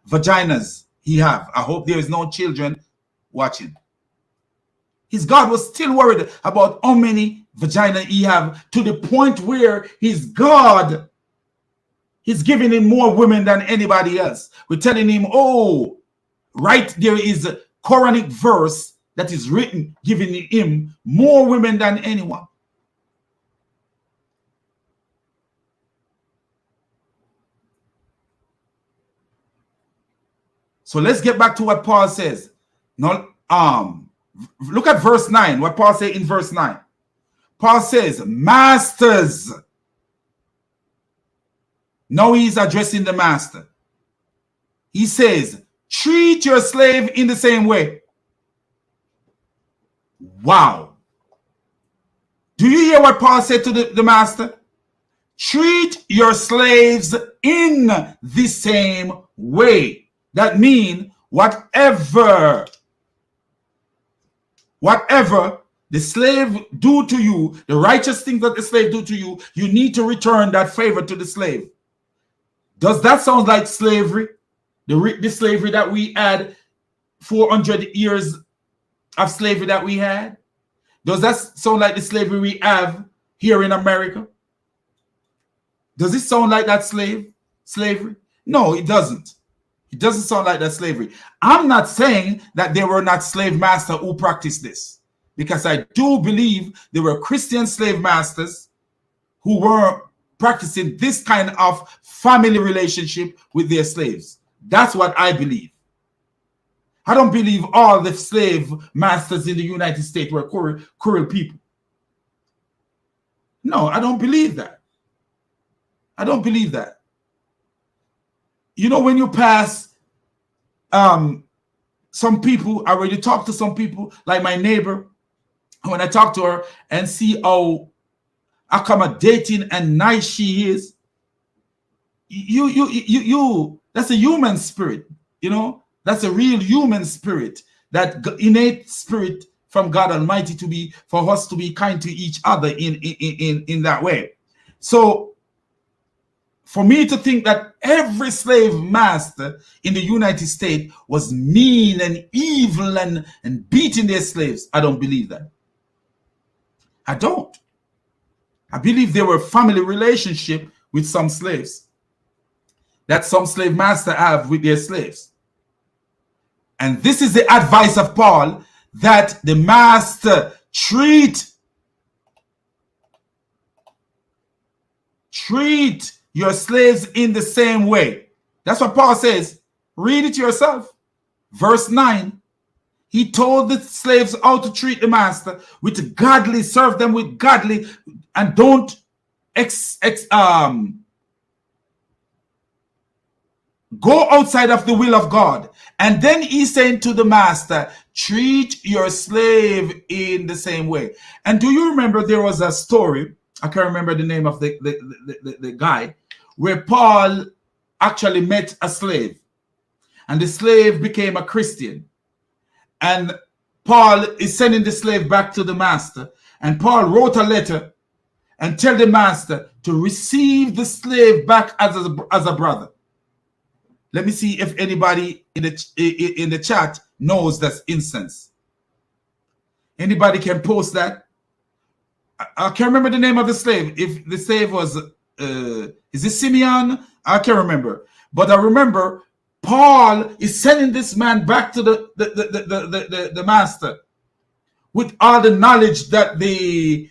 Speaker 1: vaginas he have. I hope there is no children watching. His God was still worried about how many vaginas he have, to the point where his God is giving him more women than anybody else. We're telling him, oh, right there is a Quranic verse that is written, giving him more women than anyone. So let's get back to what Paul says. Now, look at verse 9, what Paul says in verse 9. Paul says, masters. Now he's addressing the master. He says, treat your slave in the same way. Wow. Do you hear what Paul said to the master? Treat your slaves in the same way. That means whatever the slave do to you, the righteous thing that the slave do to you, you need to return that favor to the slave. Does that sound like slavery? The slavery that we had, 400 years of slavery that we had? Does that sound like the slavery we have here in America? Does it sound like that slavery? No, it doesn't. It doesn't sound like that slavery. I'm not saying that there were not slave masters who practiced this, because I do believe there were Christian slave masters who were practicing this kind of family relationship with their slaves. That's what I believe. I don't believe all the slave masters in the United States were cruel people. No, I don't believe that. I don't believe that. You know, when you pass some people, I already talked to some people, like my neighbor, when I talk to her and see how accommodating and nice she is, that's a human spirit, you know, that's a real human spirit, that innate spirit from God Almighty for us to be kind to each other in that way. So for me to think that every slave master in the United States was mean and evil and beating their slaves, I don't believe that. I don't. I believe there were family relationship with some slaves that some slave master have with their slaves. And this is the advice of Paul, that the master treat your slaves in the same way. That's what Paul says. Read it yourself. Verse 9. He told the slaves how to treat the master with godly, serve them with godly, and don't go outside of the will of God. And then he's saying to the master, treat your slave in the same way. And do you remember there was a story, I can't remember the name of the guy, where Paul actually met a slave, and the slave became a Christian. And Paul is sending the slave back to the master, and Paul wrote a letter and tell the master to receive the slave back as a brother. Let me see if anybody in the chat knows that instance. Anybody can post that. I can't remember the name of the slave. If the slave was, is it Simeon? I can't remember. But I remember Paul is sending this man back to the master with all the knowledge that the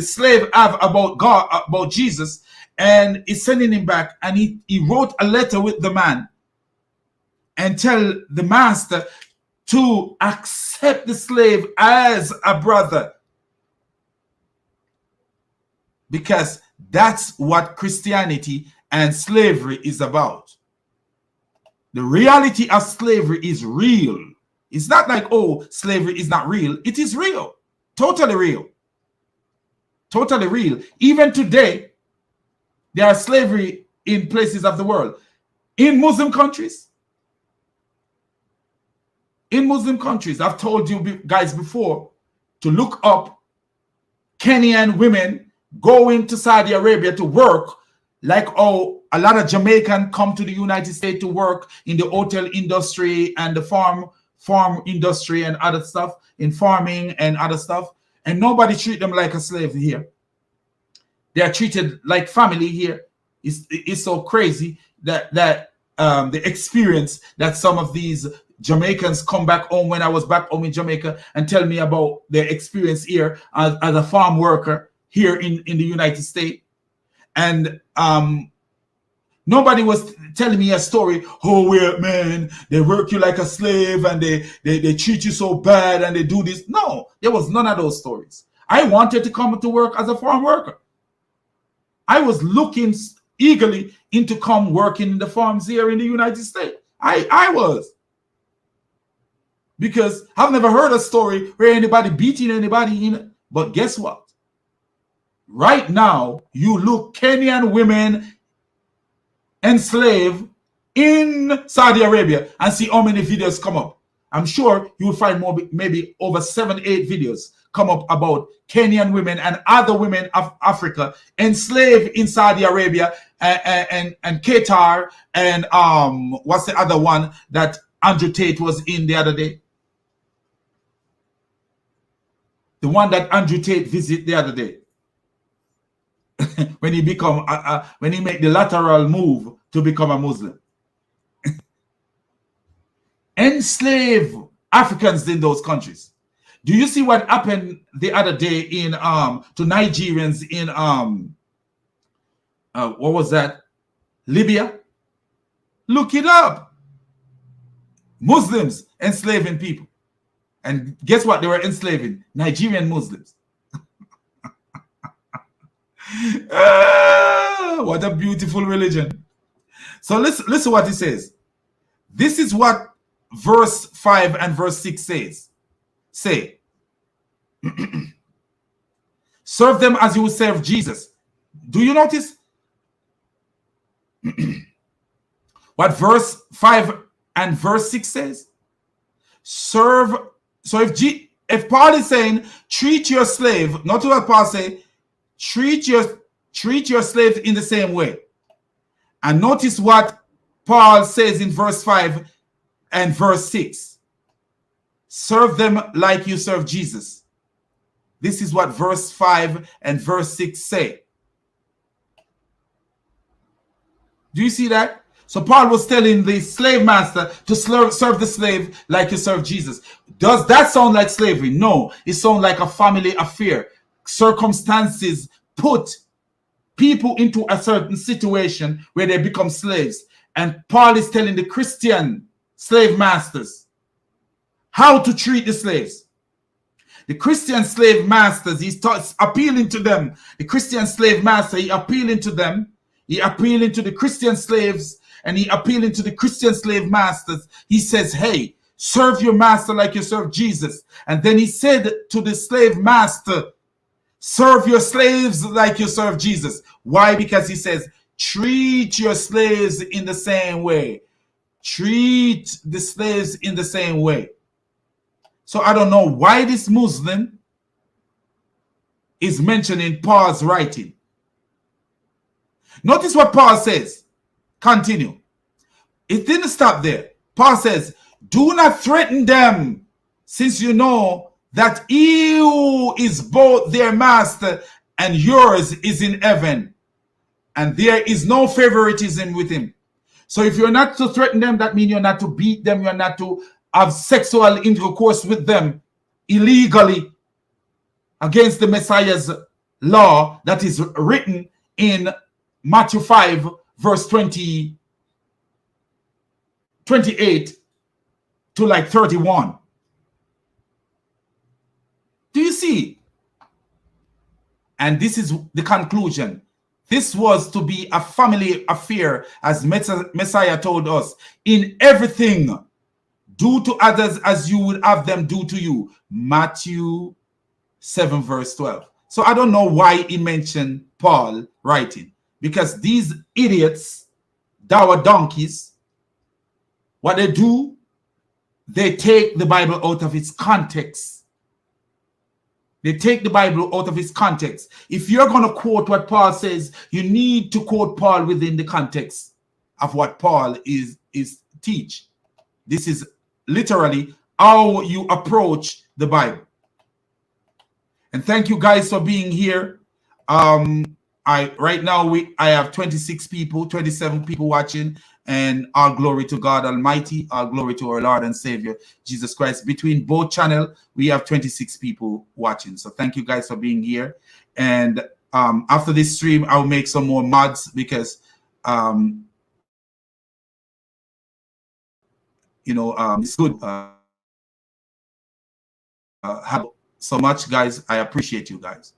Speaker 1: slave have about God, about Jesus, and he's sending him back. And he wrote a letter with the man and tell the master to accept the slave as a brother, because that's what Christianity and slavery is about. The reality of slavery is real. It's not like, oh, slavery is not real. It is real. Totally real. Totally real. Even today, there are slavery in places of the world. In Muslim countries. In Muslim countries, I've told you guys before to look up Kenyan women going to Saudi Arabia to work, like a lot of Jamaicans come to the United States to work in the hotel industry and the farm industry and other stuff, in farming and other stuff, and nobody treat them like a slave here. They are treated like family here. It's so crazy that the experience that some of these Jamaicans come back home, when I was back home in Jamaica, and tell me about their experience here as a farm worker here in the United States. And nobody was telling me a story, oh, well, man, they work you like a slave and they treat you so bad and they do this. No, there was none of those stories. I wanted to come to work as a farm worker. I was looking eagerly into come working in the farms here in the United States. I was. Because I've never heard a story where anybody beating anybody in. But guess what? Right now, you look Kenyan women enslaved in Saudi Arabia and see how many videos come up. I'm sure you'll find more, maybe over 7-8 videos come up about Kenyan women and other women of Africa enslaved in Saudi Arabia and Qatar and what's the other one that Andrew Tate was in the other day? The one that Andrew Tate visited the other day. When he become when he made the lateral move to become a Muslim. Enslave Africans in those countries. Do you see what happened the other day in to Nigerians in what was that? Libya? Look it up. Muslims enslaving people. And guess what they were enslaving? Nigerian Muslims. What a beautiful religion. So listen what it says. This is what verse 5 and verse 6 says. Say, serve them as you would serve Jesus. Do you notice what verse 5 and verse 6 says? Serve. So if Paul is saying treat your slave, not what Paul say, treat your slave in the same way. And notice what Paul says in verse 5 and verse 6. Serve them like you serve Jesus. This is what verse 5 and verse 6 say. Do you see that? So Paul was telling the slave master to serve the slave like you serve Jesus. Does that sound like slavery? No, it sounds like a family affair. Circumstances put people into a certain situation where they become slaves. And Paul is telling the Christian slave masters how to treat the slaves. The Christian slave masters, he's appealing to them. The Christian slave master, he appealing to them. He appealing to the Christian slaves, and he appealing to the Christian slave masters. He says, hey, serve your master like you serve Jesus. And then he said to the slave master, serve your slaves like you serve Jesus. Why? Because he says, treat your slaves in the same way. Treat the slaves in the same way. So I don't know why this Muslim is mentioning Paul's writing. Notice what Paul says. Continue. It didn't stop there. Paul says, do not threaten them, since you know that he who is both their master and yours is in heaven, and there is no favoritism with him. So if you're not to threaten them, that means you're not to beat them, you're not to have sexual intercourse with them illegally against the Messiah's law that is written in Matthew 5, verse 28 to like 31. Do you see? And this is the conclusion. This was to be a family affair, as Messiah told us. In everything, do to others as you would have them do to you. Matthew 7, verse 12. So I don't know why he mentioned Paul writing. Because these idiots, dour donkeys, what they do, they take the Bible out of its context. They take the Bible out of its context. If you're going to quote what Paul says, you need to quote Paul within the context of what Paul is teach. This is literally how you approach the Bible. And thank you guys for being here. Right now I have 26 people, 27 people watching, and all glory to God Almighty, all glory to our Lord and Savior Jesus Christ. Between both channels, we have 26 people watching. So thank you guys for being here. And after this stream, I'll make some more mods because it's good. Have so much, guys. I appreciate you guys.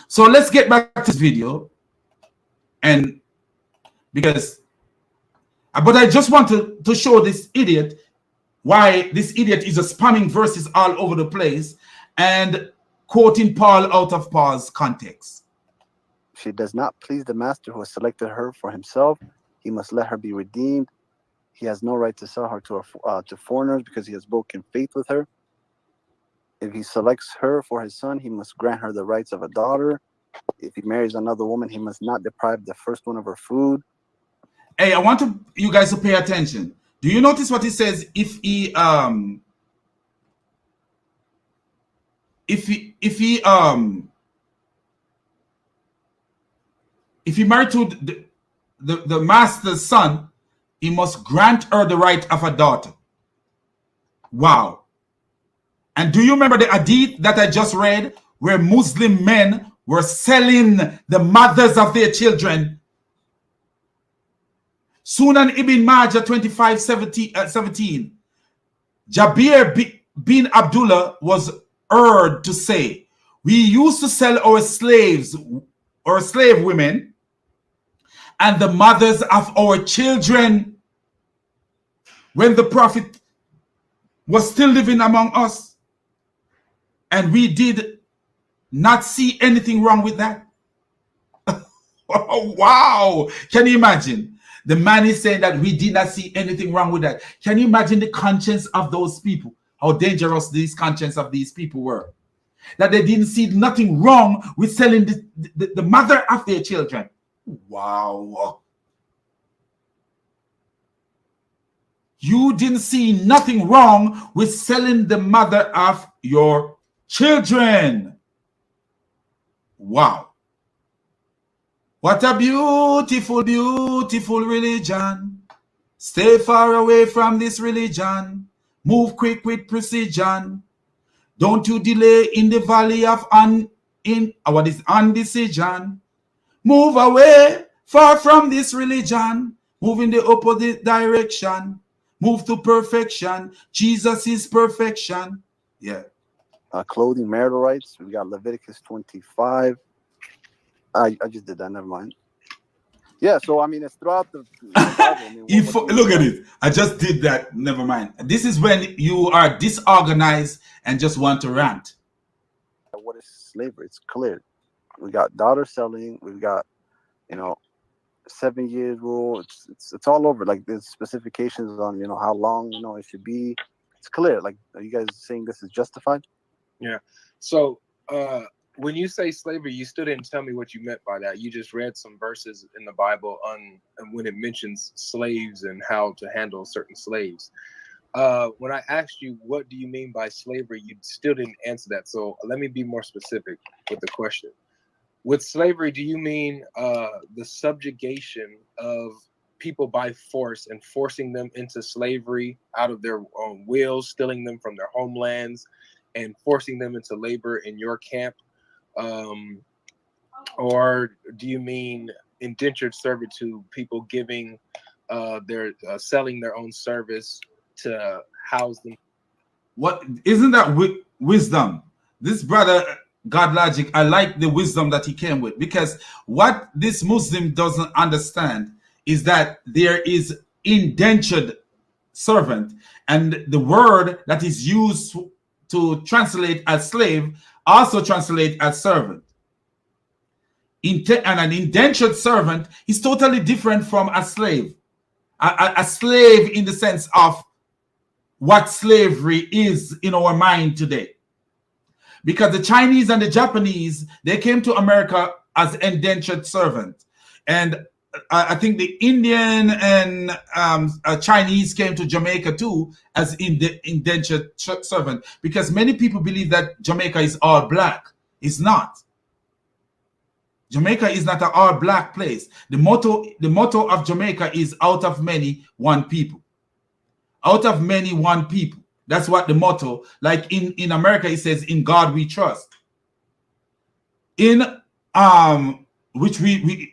Speaker 1: So let's get back to this video, and but I just want to show this idiot why this idiot is spamming verses all over the place and quoting Paul out of Paul's context.
Speaker 2: She does not please the master who has selected her for himself. He must let her be redeemed. He has no right to sell her to foreigners because he has broken faith with her. If he selects her for his son, he must grant her the rights of a daughter. If he marries another woman, he must not deprive the first one of her food.
Speaker 1: Hey, I want you guys to pay attention. Do you notice what he says? If he married to the master's son, he must grant her the right of a daughter. Wow. And do you remember the hadith that I just read where Muslim men were selling the mothers of their children? Sunan ibn Majah 25:17. Jabir bin Abdullah was heard to say, we used to sell our slaves or slave women and the mothers of our children when the Prophet was still living among us. And we did not see anything wrong with that. Oh, wow. Can you imagine? The man is saying that we did not see anything wrong with that. Can you imagine the conscience of those people? How dangerous these conscience of these people were. That they didn't see nothing wrong with selling the mother of their children. Wow. You didn't see nothing wrong with selling the mother of your children. Wow. What a beautiful, beautiful religion. Stay far away from this religion. Move quick with precision. Don't you delay in the valley of undecision. Move away far from this religion. Move in the opposite direction. Move to perfection. Jesus is perfection. Yeah.
Speaker 2: Clothing, marital rights. We got Leviticus 25. I just did that. Never mind. Yeah, so I mean, it's throughout the Bible. I mean,
Speaker 1: Look at it. I just did that. Never mind. This is when you are disorganized and just want to rant.
Speaker 2: What is slavery? It's clear. We got daughter selling. We've got, 7 years rule. It's all over. Like there's specifications on how long it should be. It's clear. Like, are you guys saying this is justified?
Speaker 3: Yeah. So when you say slavery, you still didn't tell me what you meant by that. You just read some verses in the Bible on when it mentions slaves and how to handle certain slaves. When I asked you, what do you mean by slavery, you still didn't answer that. So let me be more specific with the question. With slavery, do you mean the subjugation of people by force and forcing them into slavery out of their own will, stealing them from their homelands and forcing them into labor in your camp? Or do you mean indentured servitude, people giving selling their own service to house them?
Speaker 1: What isn't that wisdom? This brother God Logic, I like the wisdom that he came with, because what this Muslim doesn't understand is that there is indentured servant, and the word that is used to translate as slave also translate as servant. And an indentured servant is totally different from a slave. A slave in the sense of what slavery is in our mind today. Because the Chinese and the Japanese, they came to America as indentured servants. And I think the Indian and Chinese came to Jamaica too as indentured servant. Because many people believe that Jamaica is all black. It's not. Jamaica is not an all black place. The motto of Jamaica is out of many, one people. Out of many, one people. That's what the motto, like in America, it says, in God we trust. In which we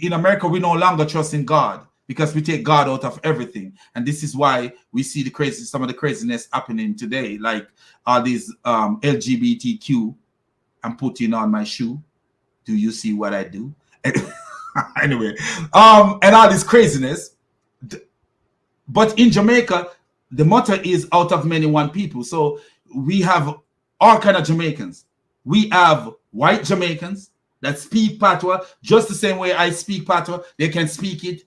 Speaker 1: in America, we no longer trust in God because we take God out of everything. And this is why we see some of the craziness happening today, like all these LGBTQ. I'm putting on my shoe. Do you see what I do? Anyway, and all this craziness. But in Jamaica, the motto is out of many, one people. So we have all kind of Jamaicans. We have white Jamaicans that speak patois just the same way I speak patois. They can speak it.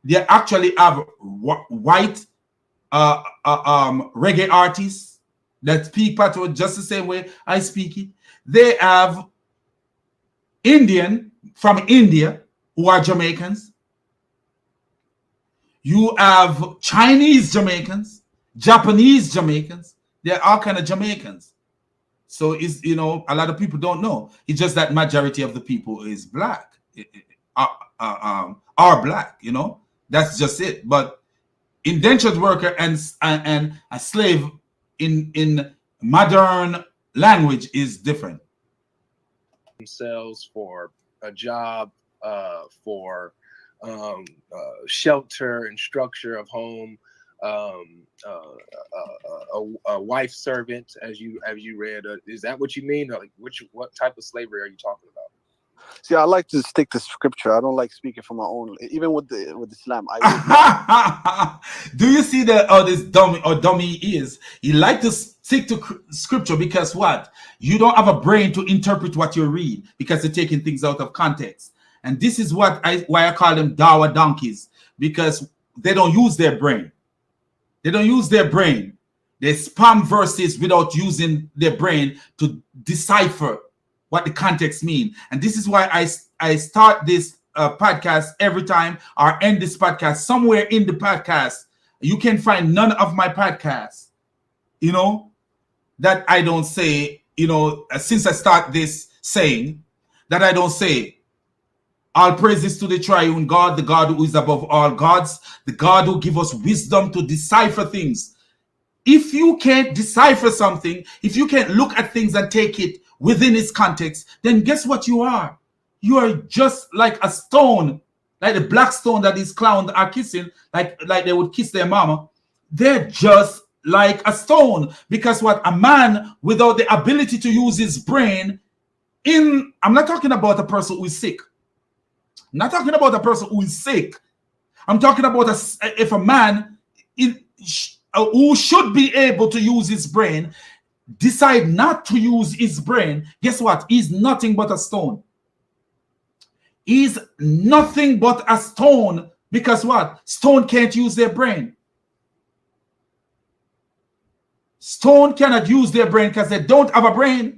Speaker 1: They actually have white reggae artists that speak patois just the same way I speak it. They have Indian from India who are Jamaicans. You have Chinese Jamaicans, Japanese Jamaicans. They're all kind of Jamaicans. So it's, a lot of people don't know. It's just that majority of the people is black, are black. That's just it. But indentured worker and a slave in modern language is different.
Speaker 3: Themselves for a job, for shelter and structure of home, a wife servant, as you read. Is that what you mean? Like, what type of slavery are you talking about?
Speaker 2: See, I like to stick to scripture. I don't like speaking for my own. Even with Islam,
Speaker 1: do you see that? This dummy is. He like to stick to scripture because what? You don't have a brain to interpret what you read because you're taking things out of context. And this is why I call them Dawa donkeys, because they don't use their brain. They don't use their brain. They spam verses without using their brain to decipher what the context mean. And this is why I start this podcast every time, or end this podcast somewhere in the podcast. You can find none of my podcasts, you know, that I don't say, you know, since I start this saying, that I don't say, all praises to the triune God, the God who is above all gods, the God who gives us wisdom to decipher things. If you can't decipher something, if you can't look at things and take it within its context, then guess what you are? You are just like a stone, like the black stone that these clowns are kissing, like they would kiss their mama. They're just like a stone. Because what? A man without the ability to use his brain I'm not talking about a person who is sick. I'm not talking about a person who is sick. I'm talking about if a man who should be able to use his brain decide not to use his brain, guess what? He's nothing but a stone. He's nothing but a stone, because what? Stone can't use their brain. Stone cannot use their brain because they don't have a brain.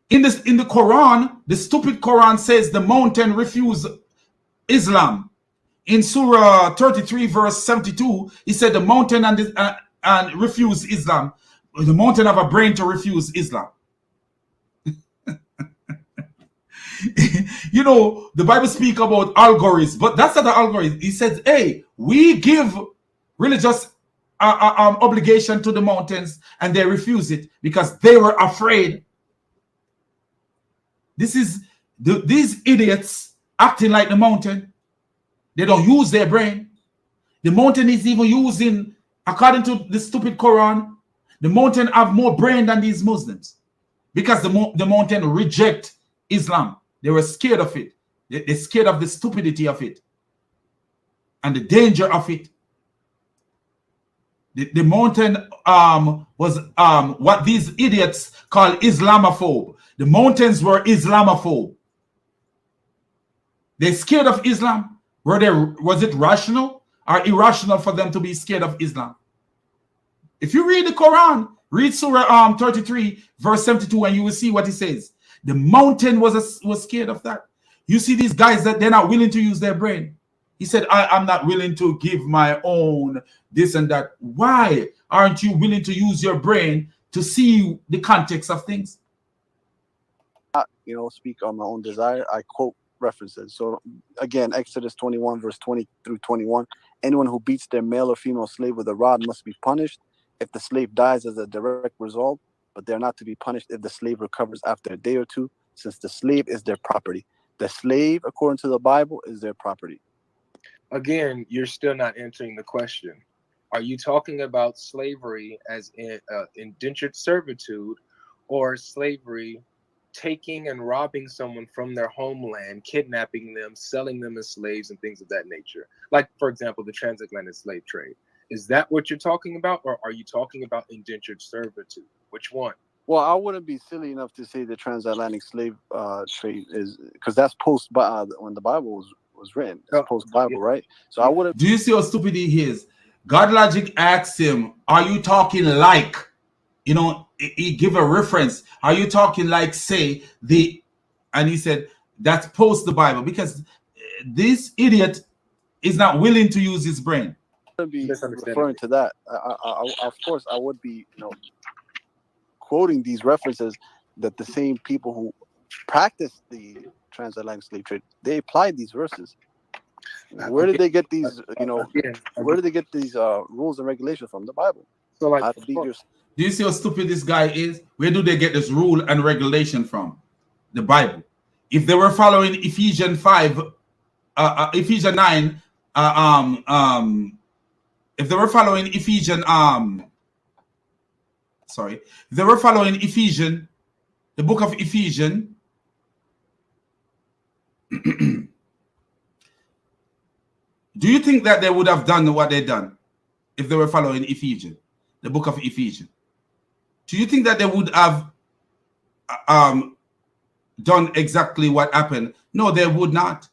Speaker 1: In the Quran, the stupid Quran says the mountain refused Islam. In Surah 33, verse 72, he said the mountain and refuse Islam. The mountain have a brain to refuse Islam. You know, the Bible speaks about algorithms, but that's not the algorithm. He says, hey, we give religious obligation to the mountains, and they refuse it because they were afraid. This is these idiots acting like the mountain. They don't use their brain. The mountain is even using, according to the stupid Quran, the mountain have more brain than these Muslims, because the mountain reject Islam. They were scared of it. They're scared of the stupidity of it and the danger of it. The mountain was what these idiots call Islamophobe. The mountains were Islamophobe. They're scared of Islam. Was it rational or irrational for them to be scared of Islam? If you read the Quran, read Surah 33, verse 72, and you will see what it says. The mountain was scared of that. You see these guys that they're not willing to use their brain. He said, I'm not willing to give my own this and that. Why aren't you willing to use your brain to see the context of things?
Speaker 2: You know, speak on my own desire. I quote references. So again, Exodus 21, verse 20 through 21. Anyone who beats their male or female slave with a rod must be punished if the slave dies as a direct result, but they're not to be punished if the slave recovers after a day or two, since the slave is their property. The slave, according to the Bible, is their property.
Speaker 3: Again, you're still not answering the question. Are you talking about slavery as in indentured servitude, or slavery taking and robbing someone from their homeland, kidnapping them, selling them as slaves, and things of that nature? Like, for example, the transatlantic slave trade. Is that what you're talking about, or are you talking about indentured servitude? Which one?
Speaker 2: Well, I wouldn't be silly enough to say the transatlantic slave trade is, because that's post when the Bible was written. It's post Bible, right? So I wouldn't.
Speaker 1: Do you see how stupid he is? God Logic asked him, "Are you talking like?" You know, he give a reference. Are you talking like, say, the? And he said that's post the Bible, because this idiot is not willing to use his brain.
Speaker 2: Be referring to that. Of course, I would be, quoting these references that the same people who practice the transatlantic slave trade, they applied these verses. Where did they get these? Where did they get these rules and regulations from? The Bible.
Speaker 3: So, like,
Speaker 1: do you see how stupid this guy is? Where do they get this rule and regulation from? The Bible. If they were following Ephesians 5, Ephesians 9, if they were following Ephesians, if they were following Ephesians, the book of Ephesians, do you think that they would have done what they done if they were following Ephesians, the book of Ephesians? Do you think that they would have done exactly what happened? No, they would not.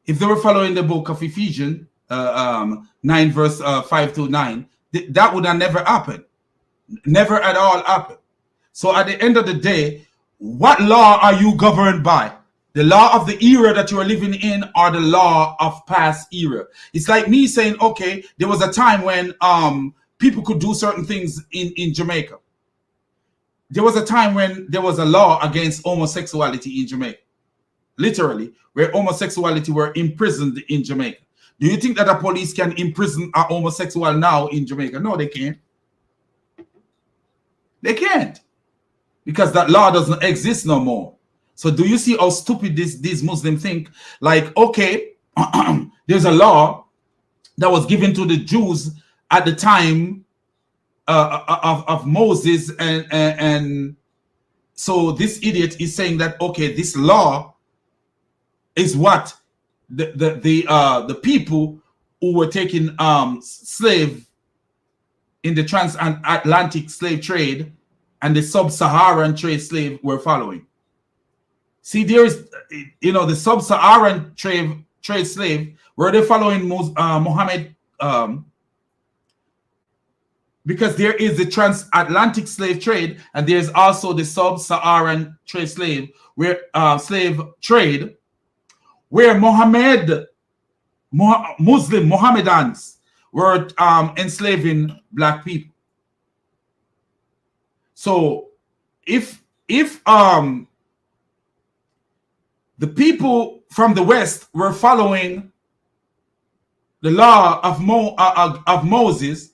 Speaker 1: If they were following the book of Ephesians, 9 verse 5 to 9, that would have never happened. Never at all happened. So at the end of the day, what law are you governed by? The law of the era that you are living in are the law of past era. It's like me saying, okay, there was a time when people could do certain things in Jamaica. There was a time when there was a law against homosexuality in Jamaica. Literally, where homosexuality were imprisoned in Jamaica. Do you think that the police can imprison a homosexual now in Jamaica? No, they can't. They can't. Because that law doesn't exist no more. So do you see how stupid these Muslims think? Like, okay, there's a law that was given to the Jews at the time of Moses, and so this idiot is saying that, okay, this law is what the people who were taking slave in the transatlantic slave trade and the sub-Saharan trade slave were following. See, there is, the sub-Saharan trade slave, were they following Muhammad? Because there is the transatlantic slave trade, and there's also the sub-Saharan trade slave, where where Mohammedans were enslaving black people. So if the people from the West were following the law of Moses,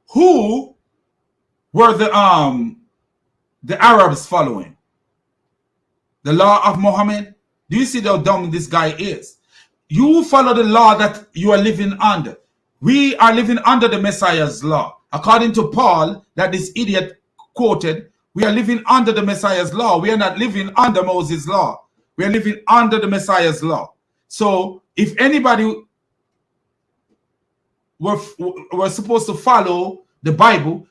Speaker 1: who were the Arabs following? The law of Muhammad? Do you see how dumb this guy is? You follow the law that you are living under. We are living under the Messiah's law. According to Paul, that this idiot quoted, we are living under the Messiah's law. We are not living under Moses' law. We are living under the Messiah's law. So if anybody were supposed to follow the Bible,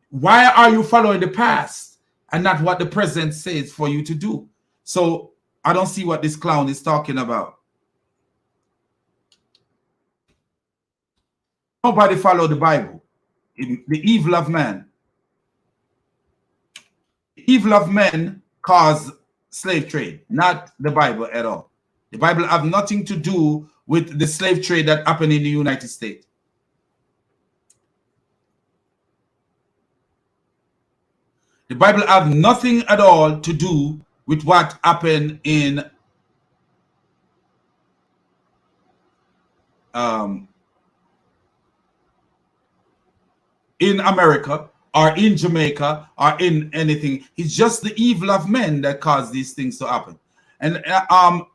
Speaker 1: why are you following the past and not what the present says for you to do? So I don't see what this clown is talking about. Nobody follow the Bible. The evil of man. The evil of men cause slave trade, not the Bible at all. The Bible have nothing to do with the slave trade that happened in the United States. The Bible have nothing at all to do with what happened in America or in Jamaica or in anything. It's just the evil of men that cause these things to happen. And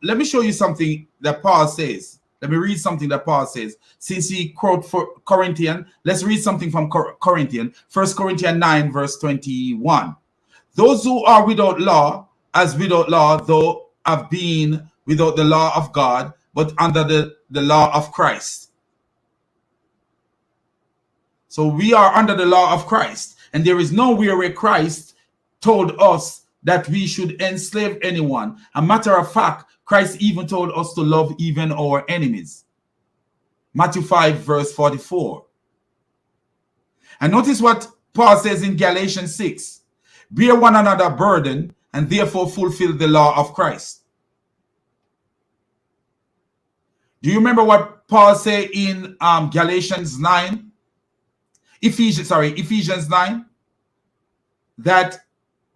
Speaker 1: let me show you something that Paul says. Let me read something that Paul says. Since he quote for Corinthians, let's read something from Corinthians. 1 Corinthians 9, verse 21. Those who are without law, as without law, though have been without the law of God, but under the law of Christ. So we are under the law of Christ. And there is nowhere where Christ told us that we should enslave anyone. A matter of fact, Christ even told us to love even our enemies. Matthew 5, verse 44. And notice what Paul says in Galatians 6. Bear one another burden, and therefore fulfill the law of Christ. Do you remember what Paul said in Galatians 9? Ephesians 9? That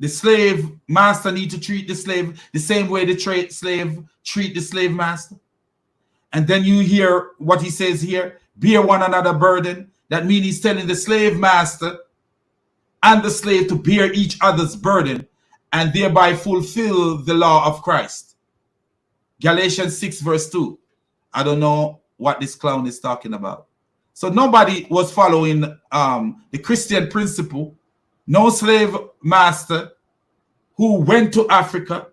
Speaker 1: the slave master need to treat the slave the same way the slave treat the slave master. And then you hear what he says here, bear one another burden. That means he's telling the slave master and the slave to bear each other's burden and thereby fulfill the law of Christ. Galatians 6, verse 2. I don't know what this clown is talking about. So nobody was following the Christian principle. No slave master who went to Africa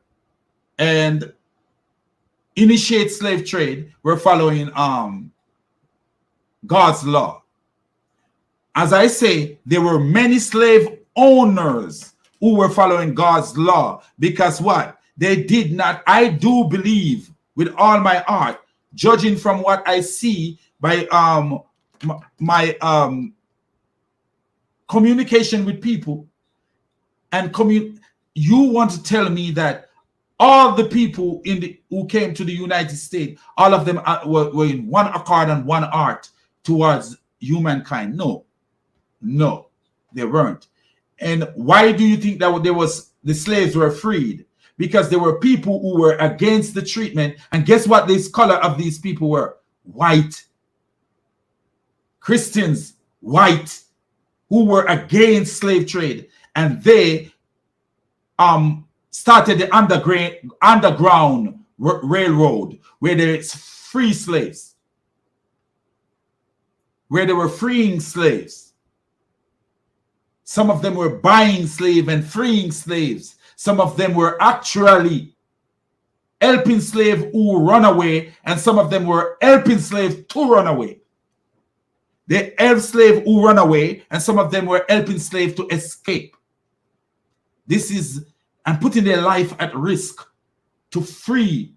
Speaker 1: and initiate slave trade were following God's law. As I say, there were many slave owners who were following God's law, because what? They did not, I do believe with all my heart, judging from what I see by my communication with people, and you want to tell me that all the people who came to the United States, all of them were in one accord and one heart towards humankind. No, they weren't. And why do you think that the slaves were freed? Because there were people who were against the treatment. And guess what this color of these people were? White. Christians, white, who were against slave trade. And they started the underground railroad where there's free slaves, where they were freeing slaves. Some of them were buying slaves and freeing slaves. Some of them were actually helping slaves who run away, and some of them were helping slaves to run away. They helped slaves who run away, and some of them were helping slaves to escape. This is, and putting their life at risk to free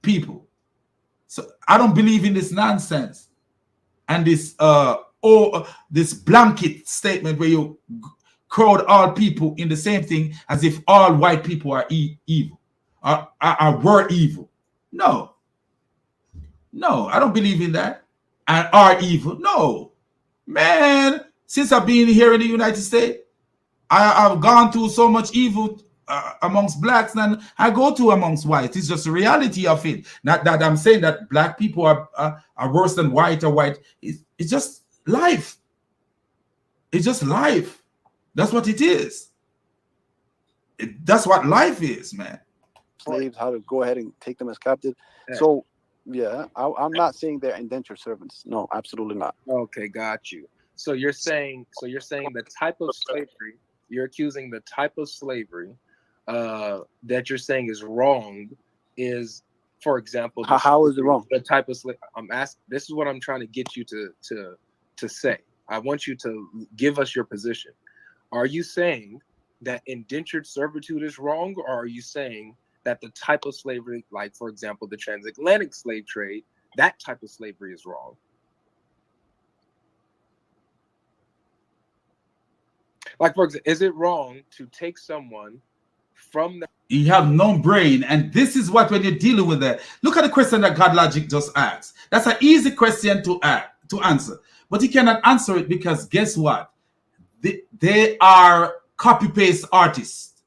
Speaker 1: people. So I don't believe in this nonsense and this this blanket statement where you crowd all people in the same thing as if all white people are evil, were evil. No, I don't believe in that. And are evil. No, man. Since I've been here in the United States, I've gone through so much evil amongst blacks than I go to amongst whites. It's just the reality of it. Not that I'm saying that black people are worse than white or white. It's just life. It's just life. That's what it is. That's what life is, man.
Speaker 2: Slaves, how to go ahead and take them as captive. Yeah. So, yeah, I'm not saying they're indentured servants. No, absolutely not.
Speaker 3: Okay, got you. So you're saying the type of slavery, you're accusing the type of slavery that you're saying is wrong is, for example,
Speaker 2: how is it wrong?
Speaker 3: The type of slave I'm asking. This is what I'm trying to get you to say. I want you to give us your position. Are you saying that indentured servitude is wrong, or are you saying that the type of slavery, like for example the transatlantic slave trade, that type of slavery is wrong? Like, for example, is it wrong to take someone from the...
Speaker 1: You have no brain, and this is what, when you're dealing with that, look at the question that God Logic just asked. That's an easy question to answer, but he cannot answer it because guess what? They are copy-paste artists.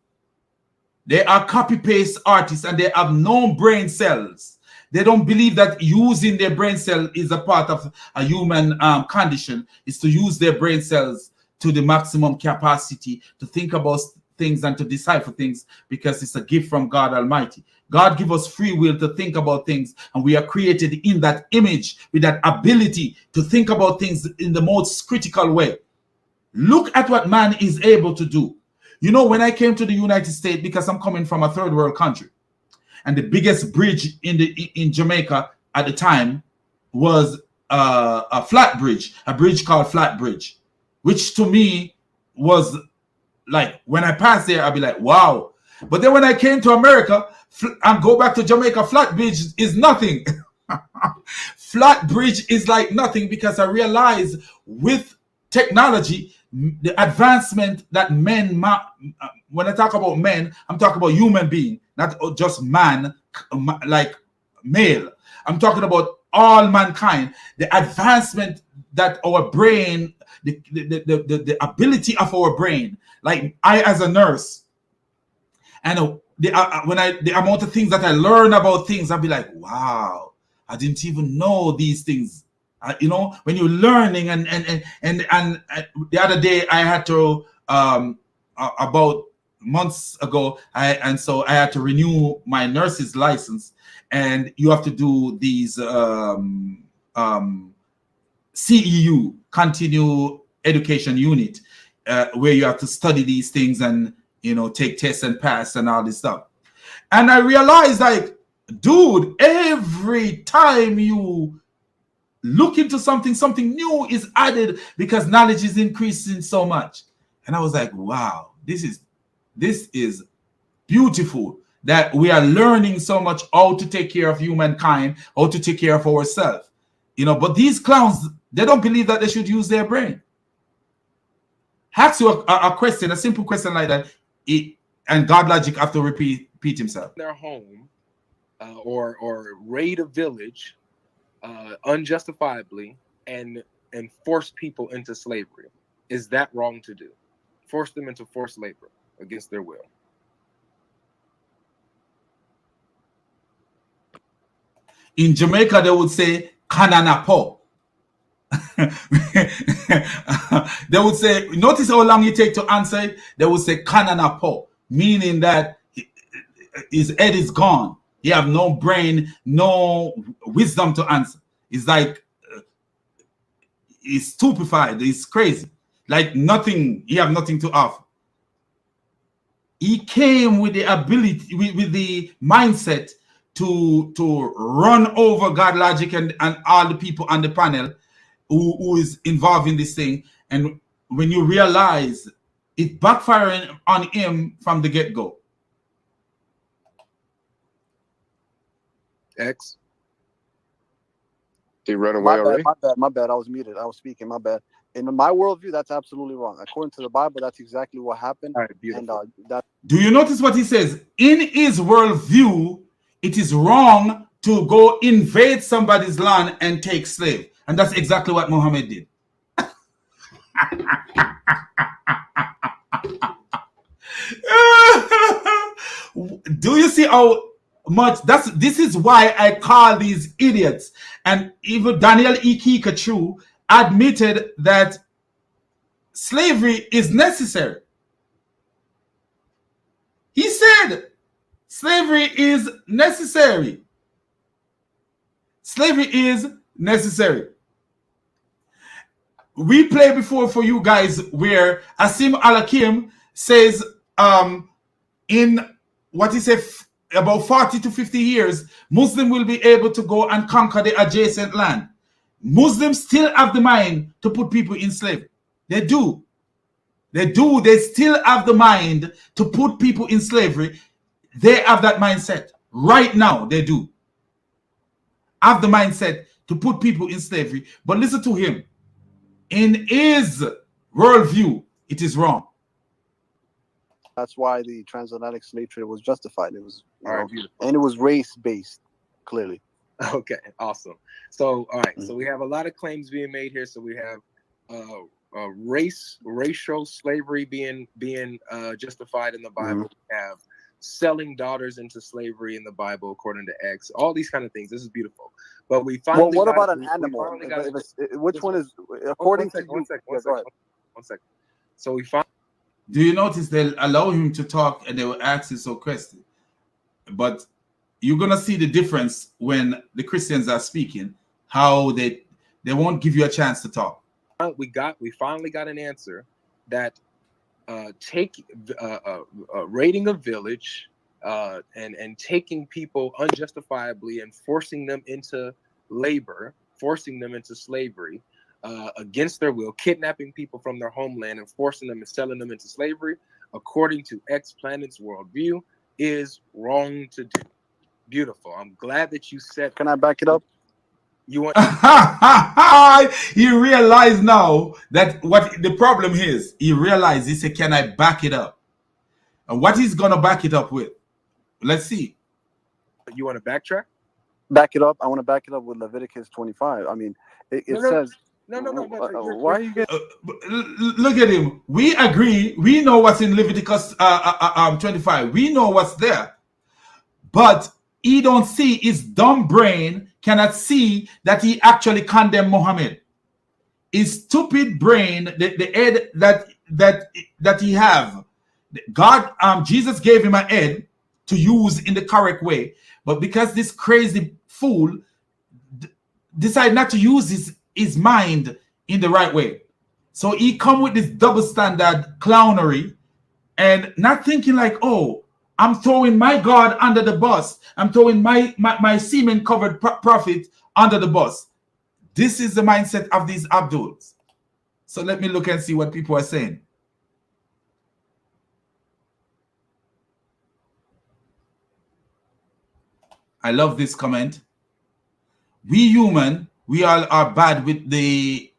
Speaker 1: They are copy-paste artists, and they have no brain cells. They don't believe that using their brain cell is a part of a human condition. Is to use their brain cells to the maximum capacity to think about things and to decipher things, because it's a gift from God Almighty. God gives us free will to think about things, and we are created in that image with that ability to think about things in the most critical way. Look at what man is able to do. You know, when I came to the United States, because I'm coming from a third world country, and the biggest bridge in Jamaica at the time was a flat bridge, a bridge called Flat Bridge, which to me was like, when I passed there, I'd be like, wow. But then when I came to America and go back to Jamaica, Flat Bridge is nothing. Flat Bridge is like nothing, because I realized with technology, the advancement that men, when I talk about men, I'm talking about human being, not just man, like male. I'm talking about all mankind. The advancement that our brain, the ability of our brain, like I as a nurse, and the amount of things that I learn about things, I'll be like, wow, I didn't even know these things. You know, when you're learning, and the other day I had to about months ago, so I had to renew my nurse's license, and you have to do these CEU, continue education unit, where you have to study these things and, you know, take tests and pass and all this stuff. And I realized, like, dude, every time you look into something new is added, because knowledge is increasing so much. And I was like, wow, this is beautiful that we are learning so much how to take care of humankind, how to take care of ourselves. You know, but these clowns, they don't believe that they should use their brain. Ask you a question, a simple question like that, and God Logic have to repeat repeat himself.
Speaker 3: Their home or raid a village unjustifiably and force people into slavery. Is that wrong to do? Force them into forced labor against their will.
Speaker 1: In Jamaica, they would say kananapo. They would say, notice how long you take to answer it. They would say kananapo, meaning that his head is gone. He have no brain, no wisdom to answer. It's like he's stupefied. He's crazy. Like nothing. He have nothing to offer. He came with the ability, with the mindset to run over God Logic and all the people on the panel who is involved in this thing. And when you realize it backfiring on him from the get-go.
Speaker 3: X.
Speaker 4: Did he run away already?
Speaker 2: My bad. I was muted. I was speaking. My bad. In my worldview, that's absolutely wrong. According to the Bible, that's exactly what happened.
Speaker 3: All right, beautiful.
Speaker 2: And
Speaker 1: do you notice what he says? In his worldview, it is wrong to go invade somebody's land and take slave. And that's exactly what Muhammad did. Do you see how much this is why I call these idiots? And even Daniel Ikikachu admitted that slavery is necessary. He said slavery is necessary. Slavery is necessary. We played before for you guys where Asim Al-Hakim says in what he said about 40 to 50 years, Muslim will be able to go and conquer the adjacent land. Muslims still have the mind to put people in slavery. They do. They do. They still have the mind to put people in slavery. They have that mindset. Right now, they do. Have the mindset to put people in slavery. But listen to him. In his worldview, it is wrong.
Speaker 2: that's why the transatlantic slave trade was justified. It was,
Speaker 3: beautiful.
Speaker 2: And it was race-based, clearly.
Speaker 3: Okay, awesome. So, all right. So we have a lot of claims being made here. So we have racial slavery being justified in the Bible. We have selling daughters into slavery in the Bible, according to X. All these kind of things. This is beautiful. But we finally.
Speaker 2: Well, what about an animal? Which one is according to you?
Speaker 3: One second. So we find.
Speaker 1: Do you notice they'll allow him to talk and they will ask him some questions? But you're gonna see the difference when the Christians are speaking, how they won't give you a chance to talk.
Speaker 3: We finally got an answer that raiding a village and taking people unjustifiably and forcing them into labor, forcing them into slavery against their will, kidnapping people from their homeland and forcing them and selling them into slavery, according to X Planet's worldview, is wrong to do. Beautiful. I'm glad that you said.
Speaker 2: Can I back it up?
Speaker 3: You want?
Speaker 1: He realized now that what the problem is. He realized, he said, "Can I back it up?" And what he's gonna back it up with? Let's see.
Speaker 3: You want to backtrack?
Speaker 2: Back it up. I want to back it up with Leviticus 25. I mean, it says.
Speaker 3: No.
Speaker 2: Why are you getting?
Speaker 1: Look at him. We agree. We know what's in Leviticus 25. We know what's there, but he don't see, his dumb brain cannot see that he actually condemned Muhammad. His stupid brain, the head that he have, God, Jesus gave him a head to use in the correct way, but because this crazy fool decided not to use his mind in the right way, so he come with this double standard clownery and not thinking like, oh, I'm throwing my God under the bus. I'm throwing my semen covered prophet under the bus. This is the mindset of these Abduls. So let me look and see what people are saying. I love this comment. We human, we all are bad with the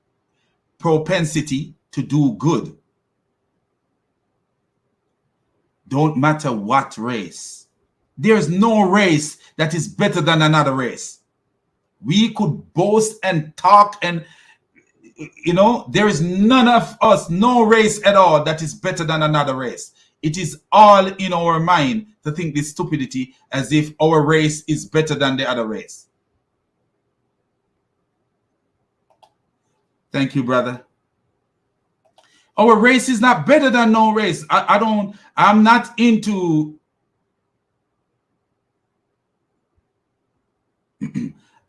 Speaker 1: propensity to do good. Don't matter what race. There's no race that is better than another race. We could boast and talk and, you know, there is none of us, no race at all that is better than another race. It is all in our mind to think this stupidity as if our race is better than the other race. Thank you, brother. Our race is not better than no race. I'm not into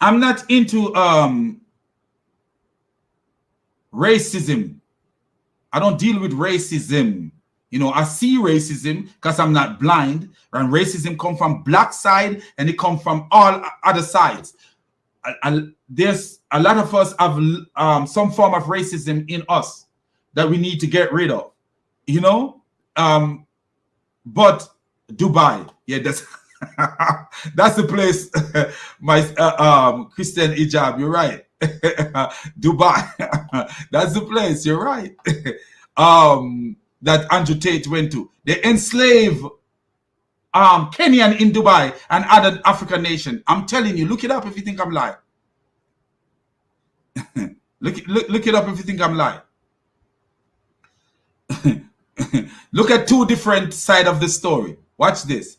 Speaker 1: I'm not into racism. I don't deal with racism. You know, I see racism because I'm not blind, and racism come from black side and it come from all other sides. There's a lot of us have some form of racism in us that we need to get rid of, you know. But Dubai, yeah, that's that's the place. My Christian hijab, you're right. Dubai, that's the place. You're right. That Andrew Tate went to. They enslave Kenyan in Dubai and other African nation. I'm telling you, look it up if you think I'm lying. look it up if you think I'm lying. Look at two different sides of the story. Watch this.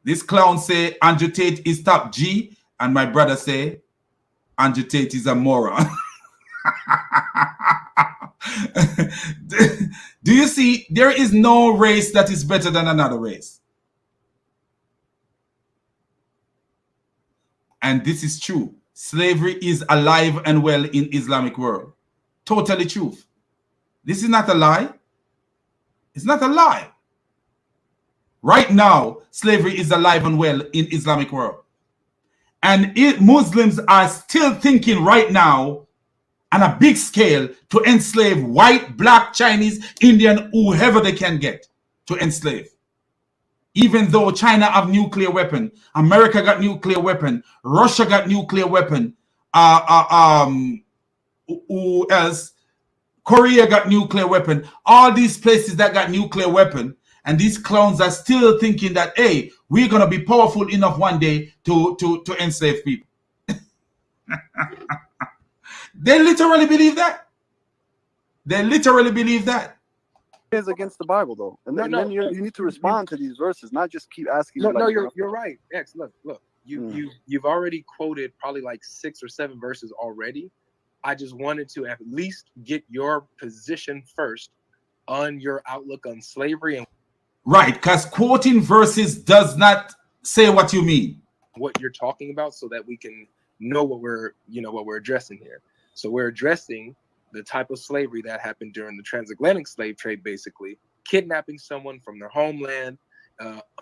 Speaker 1: This clown say Andrew Tate is top G, and my brother say Andrew Tate is a moron. Do you see? There is no race that is better than another race. And this is true. Slavery is alive and well in Islamic world. Totally truth. This is not a lie. It's not a lie. Right now, slavery is alive and well in Islamic world. And Muslims are still thinking right now on a big scale to enslave white, black, Chinese, Indian, whoever they can get to enslave. Even though China have nuclear weapon, America got nuclear weapon, Russia got nuclear weapon, who else? Korea got nuclear weapon. All these places that got nuclear weapon, and these clowns are still thinking that, hey, we're gonna be powerful enough one day to enslave people. They literally believe that. They literally believe that.
Speaker 2: It is against the Bible, though, and then you need to respond to these verses, not just keep asking.
Speaker 3: You're right. X, look, you've already quoted probably like 6 or 7 verses already. I just wanted to at least get your position first on your outlook on slavery and
Speaker 1: right, because quoting verses does not say what you mean,
Speaker 3: what you're talking about, so that we can know what we're addressing here. So we're addressing the type of slavery that happened during the transatlantic slave trade, basically kidnapping someone from their homeland,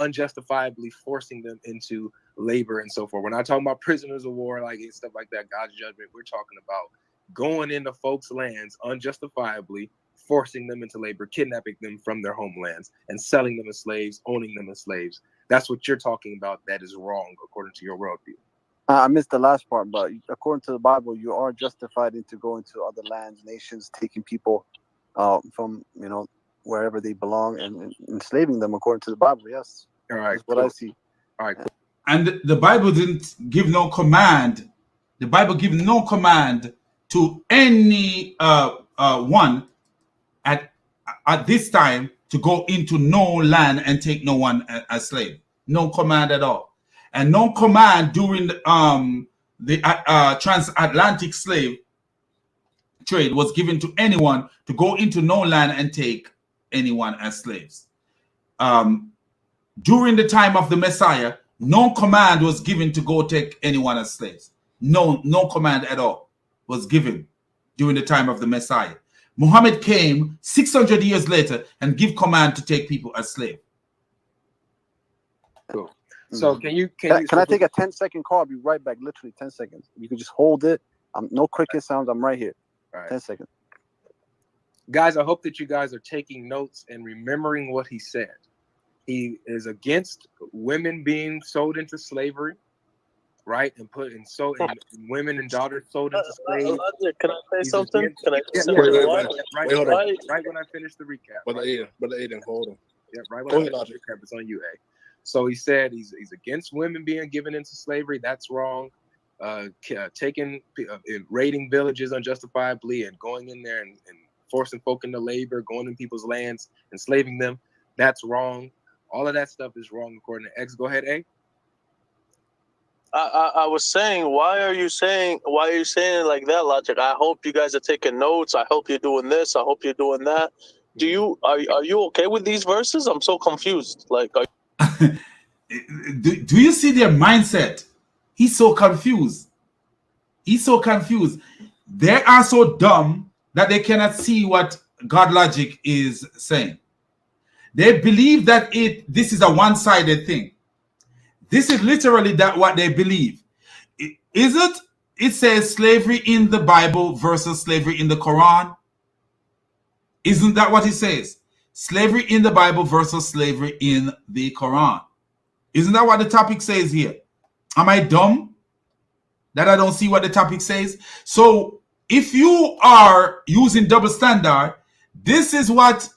Speaker 3: unjustifiably forcing them into labor and so forth. We're not talking about prisoners of war, like stuff like that, God's judgment. We're talking about going into folks' lands unjustifiably, forcing them into labor, kidnapping them from their homelands, and selling them as slaves, owning them as slaves. That's what you're talking about. That is wrong according to your worldview.
Speaker 2: I missed the last part, but according to the Bible, you are justified into going to other lands, nations, taking people from wherever they belong and enslaving them according to the Bible. Yes,
Speaker 3: all right,
Speaker 2: that's what I see.
Speaker 3: All right, cool.
Speaker 1: And the Bible didn't give no command. The Bible gives no command to any one at this time to go into no land and take no one as slave. No command at all. And no command during the transatlantic slave trade was given to anyone to go into no land and take anyone as slaves. During the time of the Messiah, no command was given to go take anyone as slaves. No command at all was given during the time of the Messiah. Muhammad came 600 years later and give command to take people as slaves.
Speaker 3: Cool. So can
Speaker 2: I take a 10-second call? I'll be right back. Literally 10 seconds. You can just hold it. No cricket sounds. I'm right here.
Speaker 3: All right.
Speaker 2: 10 seconds.
Speaker 3: Guys, I hope that you guys are taking notes and remembering what he said. He is against women being sold into slavery, right? And women and daughters sold into slavery.
Speaker 5: Can I say something? Can I say
Speaker 3: something? Right when I finish the recap.
Speaker 5: Brother Aiden, hold on.
Speaker 3: Yeah, right when I finish the recap, it's on you, A. So he said he's against women being given into slavery. That's wrong. Raiding villages unjustifiably and going in there and forcing folk into labor, going in people's lands, enslaving them. That's wrong. All of that stuff is wrong according to X. Go ahead, A.
Speaker 9: I was saying, why are you saying it like that, Logic? I hope you guys are taking notes. I hope you're doing this. I hope you're doing that. Are you okay with these verses? I'm so confused. Like,
Speaker 1: do you see their mindset? He's so confused. He's so confused. They are so dumb that they cannot see what God logic is saying. They believe that this is a one-sided thing. This is literally what they believe. Is it? It says slavery in the Bible versus slavery in the Quran. Isn't that what it says? Slavery in the Bible versus slavery in the Quran. Isn't that what the topic says here? Am I dumb that I don't see what the topic says? So if you are using double standard, this is what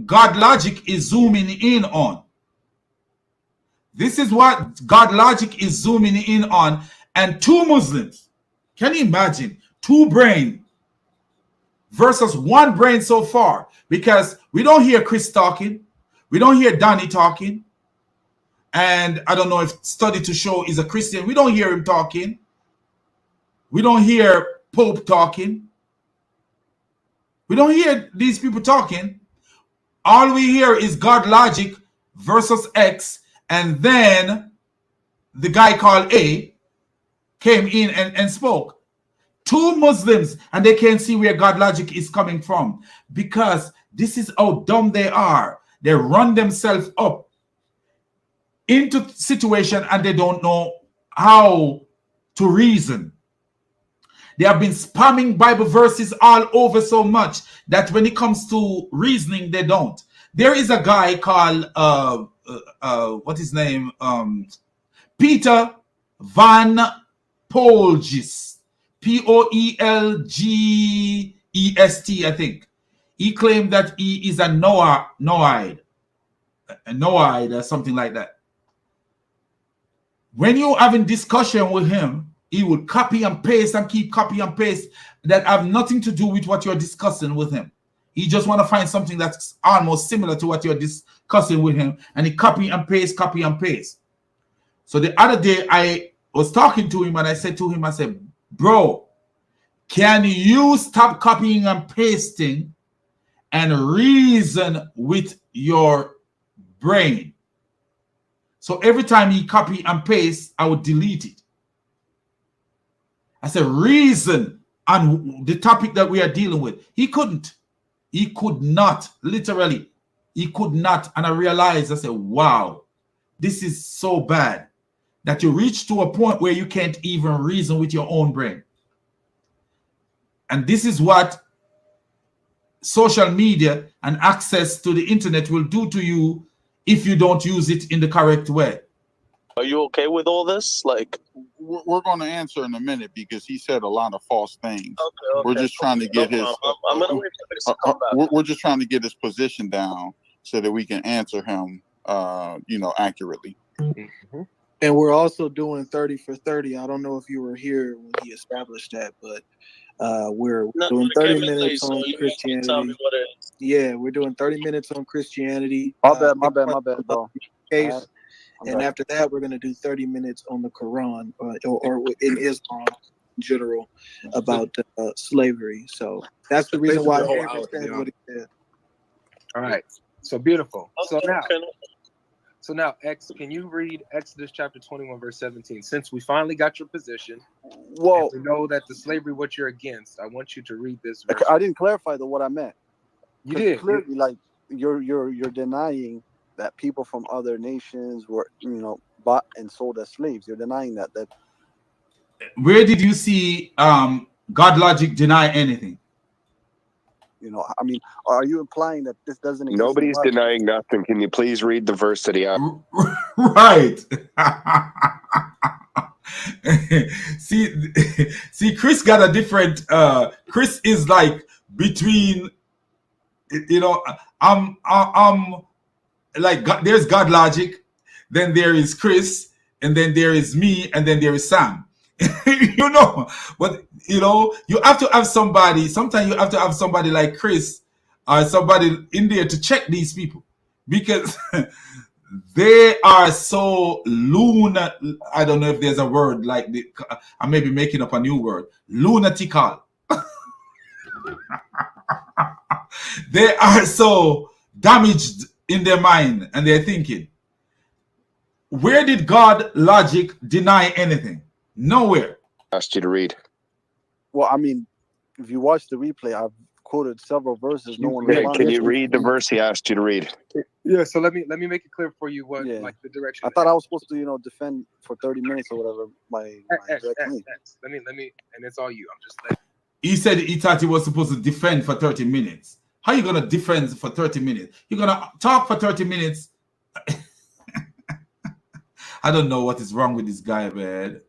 Speaker 1: God logic is zooming in on. This is what God logic is zooming in on. And two Muslims, can you imagine? Two brain versus one brain so far. Because we don't hear Chris talking. We don't hear Donnie talking. And I don't know if Study to Show is a Christian. We don't hear him talking. We don't hear Pope talking. We don't hear these people talking. All we hear is God logic versus X. And then the guy called A came in and spoke. Two Muslims, and they can't see where God logic is coming from, because this is how dumb they are. They run themselves up into situation and they don't know how to reason. They have been spamming Bible verses all over so much that when it comes to reasoning, they don't. There is a guy called what's his name? Peter Van Polgis. Poelgest, I think. He claimed that he is a Noahide or something like that. When you're having discussion with him, he will copy and paste and keep copy and paste that have nothing to do with what you're discussing with him. He just want to find something that's almost similar to what you're discussing with him, and he copy and paste. So the other day I was talking to him and I said to him, I said, bro, can you stop copying and pasting and reason with your brain? So every time he copy and paste, I would delete it. I said, reason on the topic that we are dealing with. He couldn't. He could not, literally. He could not. And I realized, I said, wow, this is so bad that you reach to a point where you can't even reason with your own brain. And this is what social media and access to the internet will do to you if you don't use it in the correct way.
Speaker 9: Are you okay with all this? Like,
Speaker 8: we're going to answer in a minute because he said a lot of false things.
Speaker 9: Okay.
Speaker 8: We're just trying to get his.
Speaker 9: I'm going to wait for this to come back.
Speaker 8: We're just trying to get his position down so that we can answer him, accurately.
Speaker 6: Mm-hmm. And we're also doing 30 for 30. I don't know if you were here when he established that, but we're doing 30 minutes on Christianity. Yeah, we're doing 30 minutes on Christianity.
Speaker 2: My bad, bro.
Speaker 6: Case. And after that, we're going to do 30 minutes on the Quran or in Islam in general about slavery. So that's the reason why I said what he said.
Speaker 3: All right. So beautiful. So now, X, can you read Exodus chapter 21, verse 17? Since we finally got your position,
Speaker 2: well,
Speaker 3: we know that the slavery, what you're against, I want you to read this verse.
Speaker 2: I didn't clarify what I meant.
Speaker 3: You did.
Speaker 2: Clearly, like you're denying that people from other nations were, bought and sold as slaves. You're denying that.
Speaker 1: Where did you see God logic deny anything?
Speaker 2: Are you implying that this doesn't exist?
Speaker 4: Nobody's denying nothing. Can you please read the verse that he asked?
Speaker 1: Right. see, Chris got a different. Chris is like between. I'm like there's God logic, then there is Chris, and then there is me, and then there is Sam. You know, but you know, you have to have somebody. Sometimes you have to have somebody like Chris or somebody in there to check these people, because they are so I don't know if there's a word like the, I may be making up a new word. Lunatical. They are so damaged in their mind and their thinking. Where did God logic deny anything? Nowhere.
Speaker 4: Asked you to read.
Speaker 2: Well, I mean, if you watch the replay, I've quoted several verses. No one
Speaker 4: Okay,
Speaker 2: responded.
Speaker 4: can you read the verse he asked you to read?
Speaker 3: Yeah, so let me make it clear for you what
Speaker 2: Yeah.
Speaker 3: like the direction.
Speaker 2: I thought I was supposed to, you know, defend for 30 minutes or whatever. My direct claim.
Speaker 3: Let me, and it's all you. I'm just letting.
Speaker 1: He said he thought he was supposed to defend for 30 minutes. How are you going to defend for 30 minutes? You're going to talk for 30 minutes. I don't know what is wrong with this guy, man.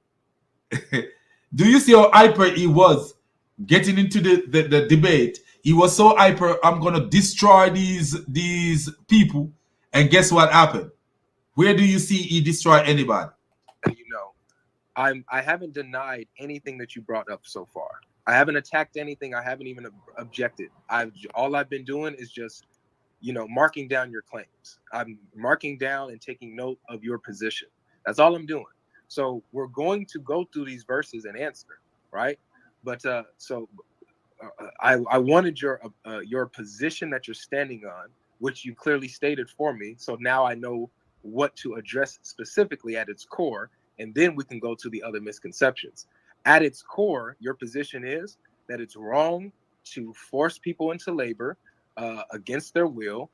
Speaker 1: Do you see how hyper he was getting into the debate? He was so hyper, I'm going to destroy these people. And guess what happened? Where do you see he destroy anybody?
Speaker 3: You know, I haven't denied anything that you brought up so far. I haven't attacked anything. I haven't even objected. All I've been doing is just, you know, marking down your claims. I'm marking down and taking note of your position. That's all I'm doing. So we're going to go through these verses and answer, right? But I wanted your position that you're standing on, which you clearly stated for me. So now I know what to address specifically at its core, and then we can go to the other misconceptions. At its core, your position is that it's wrong to force people into labor against their will,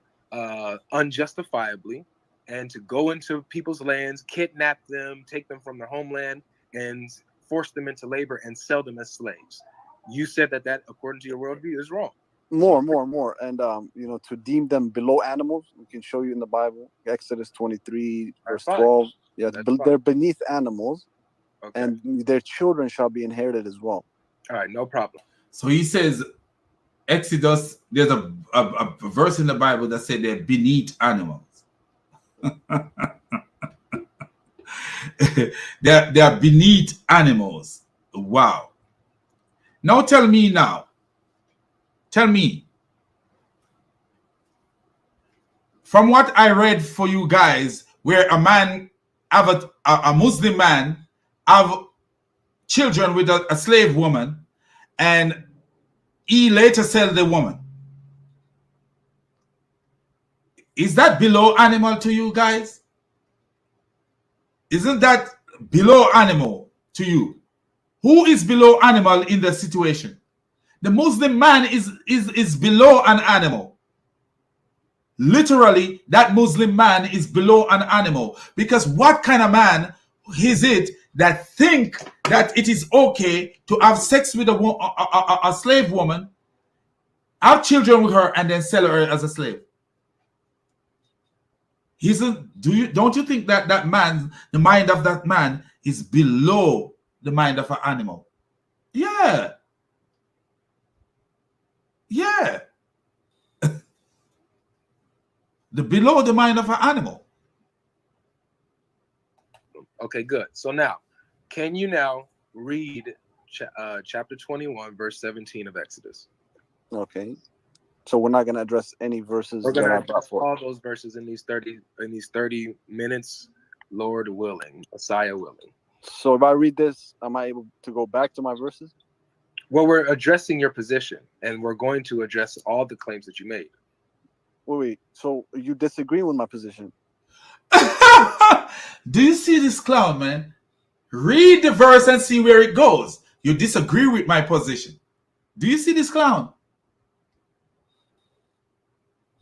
Speaker 3: unjustifiably, and to go into people's lands, kidnap them, take them from their homeland, and force them into labor and sell them as slaves. You said that according to your worldview, is wrong.
Speaker 2: More. And, you know, to deem them below animals, we can show you in the Bible, Exodus 23, verse 12. Yeah, they're beneath animals, okay. And their children shall be inherited as well.
Speaker 3: All right, no problem.
Speaker 1: So he says, Exodus, there's a verse in the Bible that said they're beneath animals. They're beneath animals. Wow. Now tell me, from what I read for you guys, where a man have a Muslim man have children with a slave woman, and he later sell the woman. Is that below animal to you guys? Isn't that below animal to you? Who is below animal in the situation? The Muslim man is below an animal. Literally, that Muslim man is below an animal. Because what kind of man is it that think that it is okay to have sex with a slave woman, have children with her, and then sell her as a slave? Don't you think that man, the mind of that man is below the mind of an animal? Yeah. Below the mind of an animal.
Speaker 3: Okay, good. So now, can you now read chapter 21, verse 17 of Exodus?
Speaker 2: Okay. So we're not going to address any verses.
Speaker 3: We're going to address all those verses in these 30 minutes, Lord willing, Messiah willing.
Speaker 2: So if I read this, am I able to go back to my verses?
Speaker 3: Well, we're addressing your position, and we're going to address all the claims that you made.
Speaker 2: Wait. So you disagree with my position?
Speaker 1: Do you see this clown, man? Read the verse and see where it goes. You disagree with my position. Do you see this clown?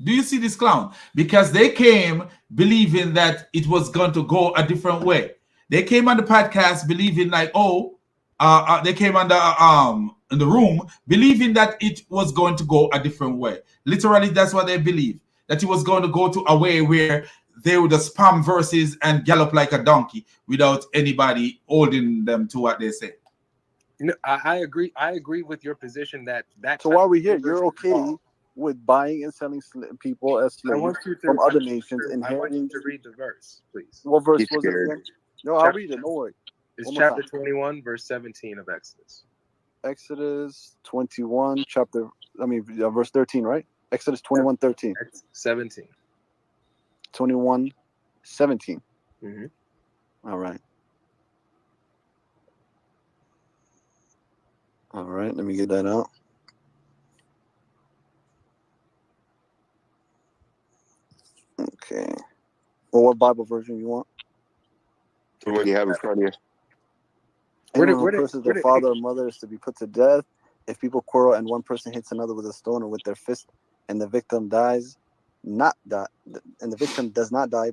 Speaker 1: Do you see this clown? Because they came believing that it was going to go a different way. They came on the podcast believing like, they came on in the room believing that it was going to go a different way. Literally, that's what they believe. That it was going to go to a way where they would spam verses and gallop like a donkey without anybody holding them to what they say.
Speaker 3: No, I agree. I agree with your position that.
Speaker 2: So while we're here, you're okay with buying and selling people as
Speaker 3: I want
Speaker 2: slaves
Speaker 3: you to,
Speaker 2: from other nations,
Speaker 3: I want you
Speaker 2: inheriting.
Speaker 3: to read the verse, please.
Speaker 2: What verse
Speaker 4: He's
Speaker 2: was it
Speaker 4: scared.
Speaker 2: again? No, I'll read it. Don't worry.
Speaker 3: It's
Speaker 2: One more
Speaker 3: chapter
Speaker 2: time.
Speaker 3: 21, verse 17 of Exodus.
Speaker 2: Exodus 21, verse 13, right? Exodus 21, 13.
Speaker 3: 17.
Speaker 2: 21, 17.
Speaker 3: Mhm.
Speaker 2: All right. All right, let me get that out. Okay. Well, what Bible version you want?
Speaker 4: The one you have in front of you.
Speaker 2: Anyone who curses their father or mother is to be put to death. If people quarrel and one person hits another with a stone or with their fist, and the victim does not die,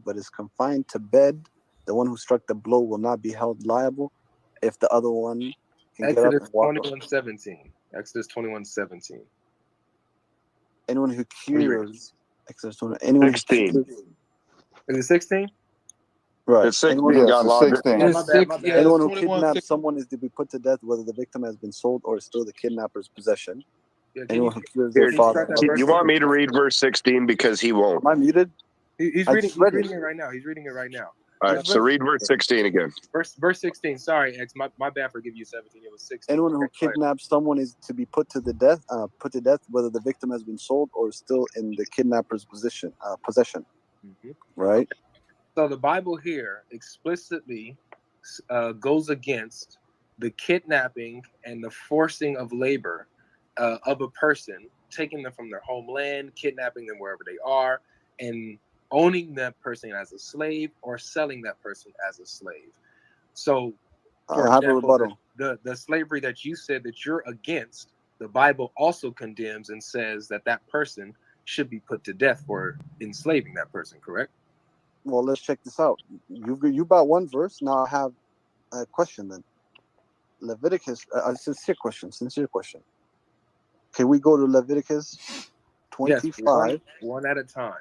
Speaker 2: but is confined to bed, the one who struck the blow will not be held liable if the other one can get up and walk.
Speaker 3: 21:17. Exodus 21:17.
Speaker 2: Anyone who cures Exodus 20. Anyone
Speaker 4: 16.
Speaker 2: Who cures,
Speaker 3: Is it 16?
Speaker 2: right?
Speaker 4: It's 16.
Speaker 2: Anyone,
Speaker 4: Got longer.
Speaker 8: 16.
Speaker 3: Oh, my bad, my bad.
Speaker 2: Anyone who kidnaps someone is to be put to death, whether the victim has been sold or is still the kidnapper's possession.
Speaker 3: Yeah,
Speaker 2: Anyone who cures their father.
Speaker 4: You want me to read verse 16 because he won't.
Speaker 2: Am I muted?
Speaker 3: He's reading it right now. He's reading it right now.
Speaker 4: All right, so read verse 16 again.
Speaker 3: Verse 16. Sorry, X. My bad for giving you 17. It was 16.
Speaker 2: Anyone who kidnaps someone is to be put to death, whether the victim has been sold or is still in the kidnapper's possession.
Speaker 3: Mm-hmm.
Speaker 2: Right?
Speaker 3: So the Bible here explicitly goes against the kidnapping and the forcing of labor of a person, taking them from their homeland, kidnapping them wherever they are, and owning that person as a slave or selling that person as a slave. So, for example, the slavery that you said that you're against, the Bible also condemns and says that that person should be put to death for enslaving that person, correct?
Speaker 2: Well, let's check this out. You brought one verse. Now I have a question then. Leviticus, a sincere question. Can we go to Leviticus 25?
Speaker 3: Yes, one at a time.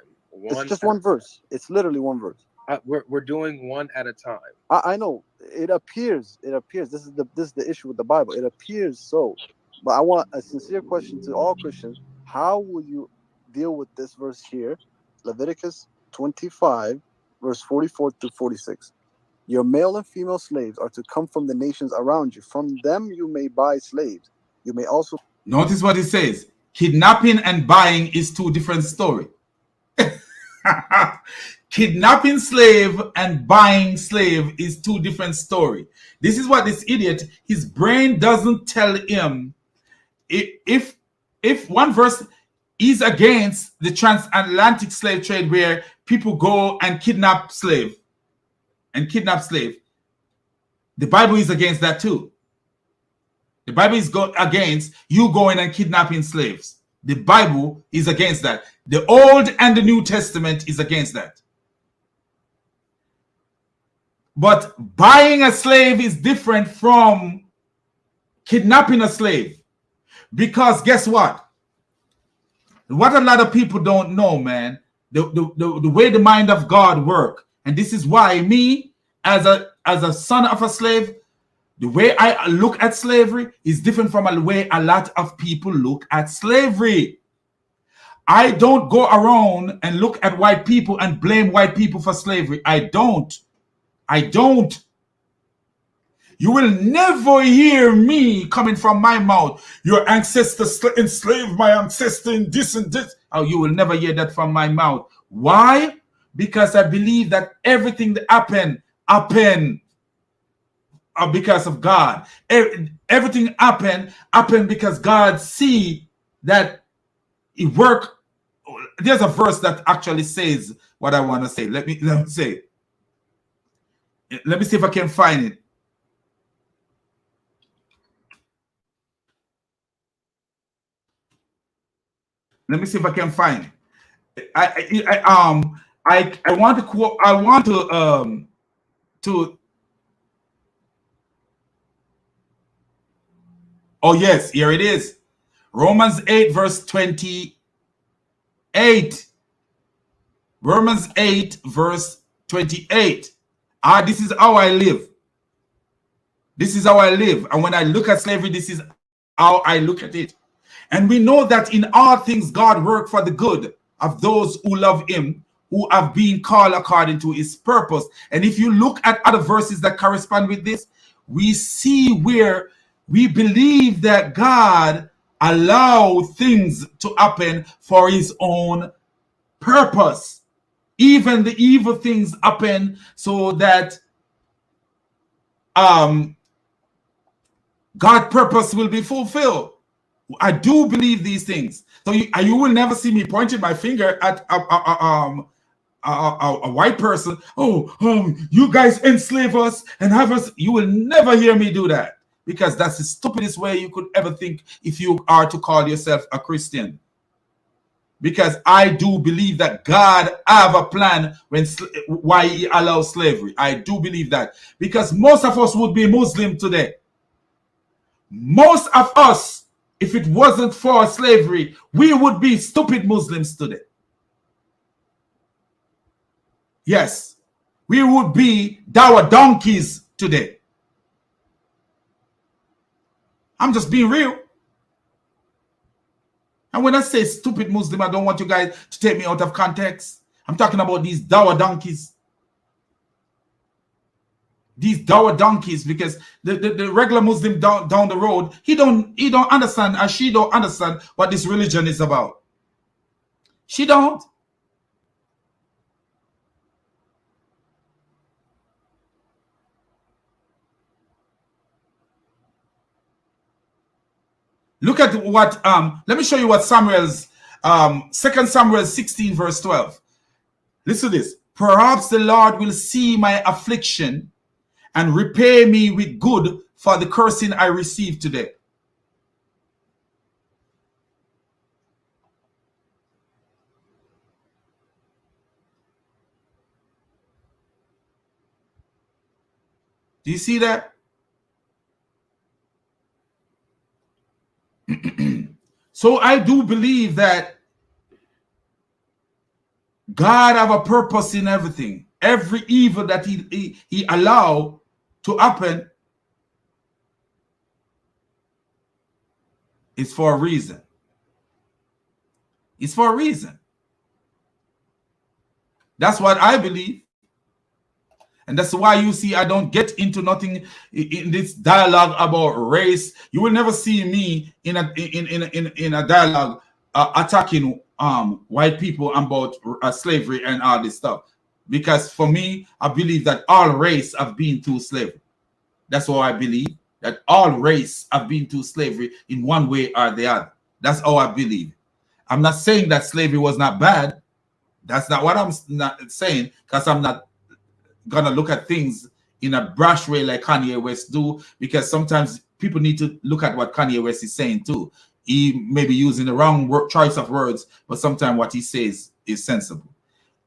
Speaker 2: It's just one verse. It's literally one verse.
Speaker 3: We're doing one at a time.
Speaker 2: I know. It appears. This is the issue with the Bible. It appears so. But I want a sincere question to all Christians. How will you deal with this verse here? Leviticus 25, verse 44 through 46. Your male and female slaves are to come from the nations around you. From them you may buy slaves. You may also...
Speaker 1: Notice what it says. Kidnapping and buying is two different stories. Kidnapping slave and buying slave is two different stories. This is what this idiot, his brain doesn't tell him. If one verse is against the transatlantic slave trade where people go and kidnap slave, the Bible is against that too. The Bible is against you going and kidnapping slaves. The Bible is against that. The Old and the New Testament is against that. But buying a slave is different from kidnapping a slave. Because guess what? What a lot of people don't know, man, the way the mind of God works. And this is why me, as a son of a slave, the way I look at slavery is different from the way a lot of people look at slavery. I don't go around and look at white people and blame white people for slavery. I don't. You will never hear me coming from my mouth. Your ancestors enslaved my ancestor in this and this. Oh, you will never hear that from my mouth. Why? Because I believe that everything that happened because of God. Everything happened because God see that it worked. There's a verse that actually says what I want to say. Let me say. Let me see if I can find it. Let me see if I can find it. I want to quote. I want to. Oh yes, here it is. Romans 8 verse 28. Romans 8 verse 28. This is how I live. This is how I live. And when I look at slavery, this is how I look at it. And we know that in all things God work for the good of those who love him, who have been called according to his purpose. And if you look at other verses that correspond with this, we see where we believe that God allow things to happen for his own purpose. Even the evil things happen so that God's purpose will be fulfilled. I do believe these things. So you will never see me pointing my finger at a white person. Oh, you guys enslave us and have us. You will never hear me do that, because that's the stupidest way you could ever think if you are to call yourself a Christian. Because I do believe that God have a plan why he allows slavery. I do believe that, because most of us would be Muslim today. Most of us, if it wasn't for slavery, we would be stupid Muslims today. Yes, we would be dour donkeys today. I'm just being real. And when I say stupid Muslim, I don't want you guys to take me out of context. I'm talking about these dour donkeys. These dour donkeys, because the regular Muslim down the road, he don't understand, and she don't understand what this religion is about. She don't. Look at what let me show you what Samuel's 2 Samuel 16 verse 12. Listen to this. Perhaps the Lord will see my affliction and repay me with good for the cursing I received today. Do you see that? So I do believe that God have a purpose in everything. Every evil that he allow to happen is for a reason. It's for a reason. That's what I believe. And that's why you see I don't get into nothing in this dialogue about race. You will never see me in a dialogue attacking white people about slavery and all this stuff. Because for me, I believe that all race have been through slavery. That's what I believe, that all race have been through slavery in one way or the other. That's how I believe. I'm not saying that slavery was not bad. That's not what I'm not saying, because I'm not gonna look at things in a brash way like Kanye West do, because sometimes people need to look at what Kanye West is saying too. He may be using the wrong choice of words, but sometimes what he says is sensible.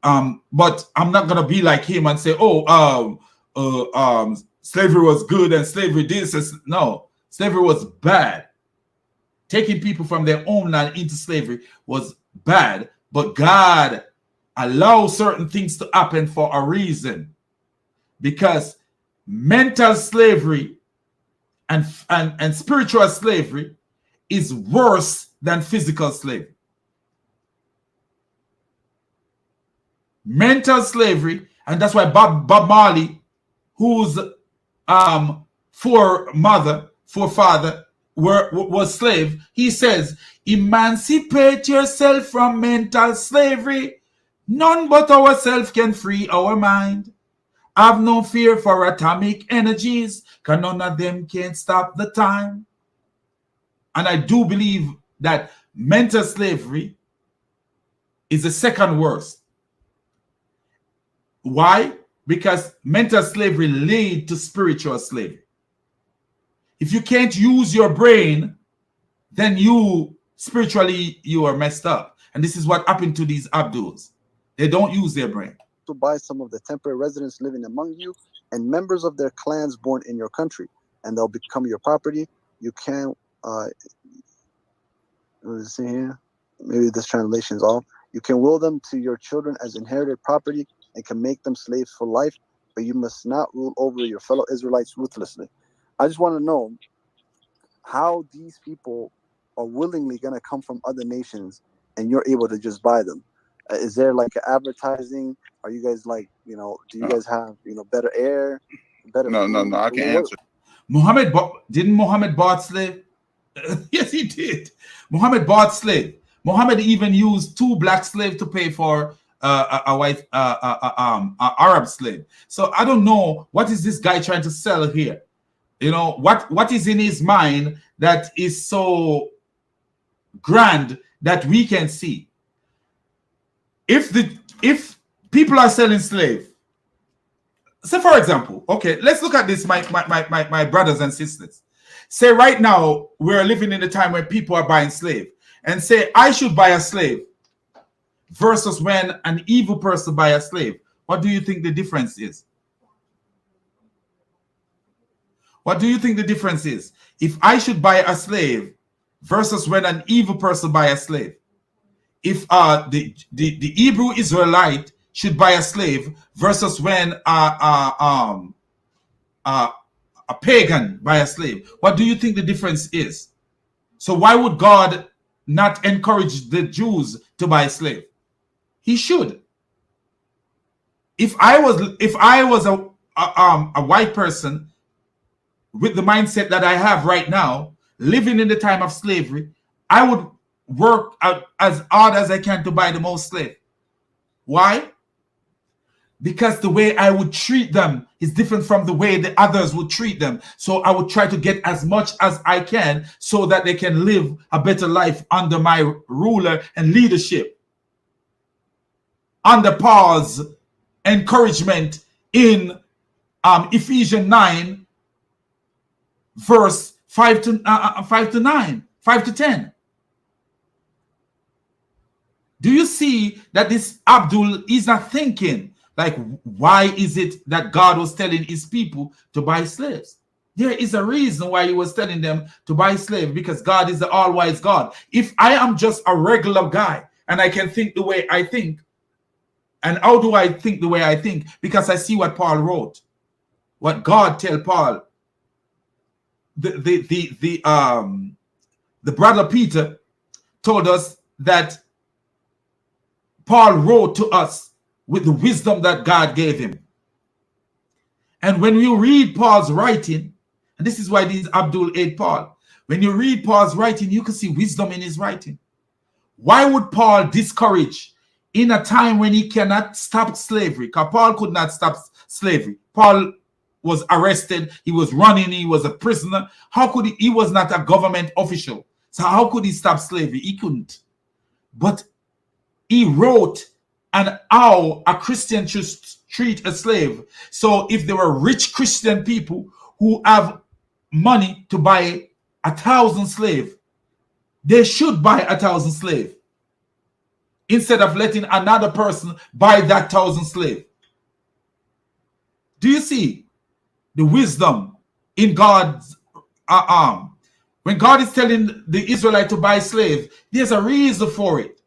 Speaker 1: But I'm not gonna be like him and say, slavery was good and slavery this. No, slavery was bad. Taking people from their homeland into slavery was bad, but God allows certain things to happen for a reason. Because mental slavery and spiritual slavery is worse than physical slavery. Mental slavery, and that's why Bob Marley, whose forefather was slave, he says, emancipate yourself from mental slavery. None but ourselves can free our mind. Have no fear for atomic energies, because none of them can stop the time. And I do believe that mental slavery is the second worst. Why? Because mental slavery leads to spiritual slavery. If you can't use your brain, then spiritually you are messed up. And this is what happened to these Abduls. They don't use their brain.
Speaker 2: To buy some of the temporary residents living among you and members of their clans born in your country, and they'll become your property. You can what does it say here? Maybe this translation is off. You can will them to your children as inherited property and can make them slaves for life, but you must not rule over your fellow Israelites ruthlessly. I just want to know how these people are willingly going to come from other nations, and you're able to just buy them? Is there like advertising? Are you guys like, you know, do you guys have, you know, better air, better
Speaker 8: No,
Speaker 2: food?
Speaker 8: I can answer.
Speaker 1: Didn't Muhammad bought slave? Yes, he did. Muhammad bought slave. Muhammad even used 2 black slaves to pay for a white Arab slave. So I don't know what is this guy trying to sell here. You know, what is in his mind that is so grand that we can see? If people are selling slave, so for example, okay, let's look at this, my brothers and sisters. Say right now we're living in a time when people are buying slave, and say I should buy a slave versus when an evil person buy a slave. What do you think the difference is? What do you think the difference is? If I should buy a slave versus when an evil person buy a slave. If the Hebrew Israelite should buy a slave versus when a pagan buy a slave. What do you think the difference is? So why would God not encourage the Jews to buy a slave? He should. If I was a white person with the mindset that I have right now, living in the time of slavery, I would work out as hard as I can to buy the most slave. Why? Because the way I would treat them is different from the way the others would treat them. So I would try to get as much as I can so that they can live a better life under my ruler and leadership. Under Paul's encouragement in Ephesians 9, verse 5 to 9, 5 to 10. Do you see that this Abdul is not thinking, like, why is it that God was telling his people to buy slaves? There is a reason why he was telling them to buy slaves, because God is the all-wise God. If I am just a regular guy and I can think the way I think, and how do I think the way I think? Because I see what Paul wrote, what God tell Paul. The brother Peter told us that Paul wrote to us with the wisdom that God gave him. And when you read Paul's writing, and this is why these Abdul aid Paul, when you read Paul's writing, you can see wisdom in his writing. Why would Paul discourage in a time when he cannot stop slavery? Because Paul could not stop slavery. Paul was arrested, he was running, he was a prisoner. How could he was not a government official. So how could he stop slavery? He couldn't. But he wrote on how a Christian should treat a slave. So if there were rich Christian people who have money to buy 1,000 slaves, they should buy 1,000 slaves instead of letting another person buy that 1,000 slaves. Do you see the wisdom in God's when God is telling the Israelite to buy slaves, there's a reason for it.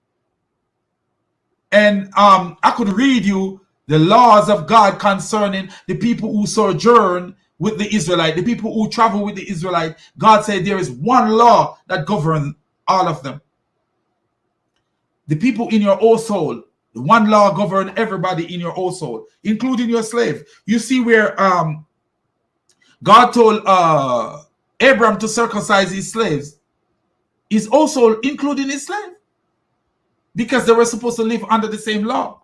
Speaker 1: And I could read you the laws of God concerning the people who sojourn with the Israelite, the people who travel with the Israelite. God said there is one law that governs all of them. The people in your household, the one law governs everybody in your household, including your slave. You see where God told Abraham to circumcise his slaves, is also including his slave, because they were supposed to live under the same law.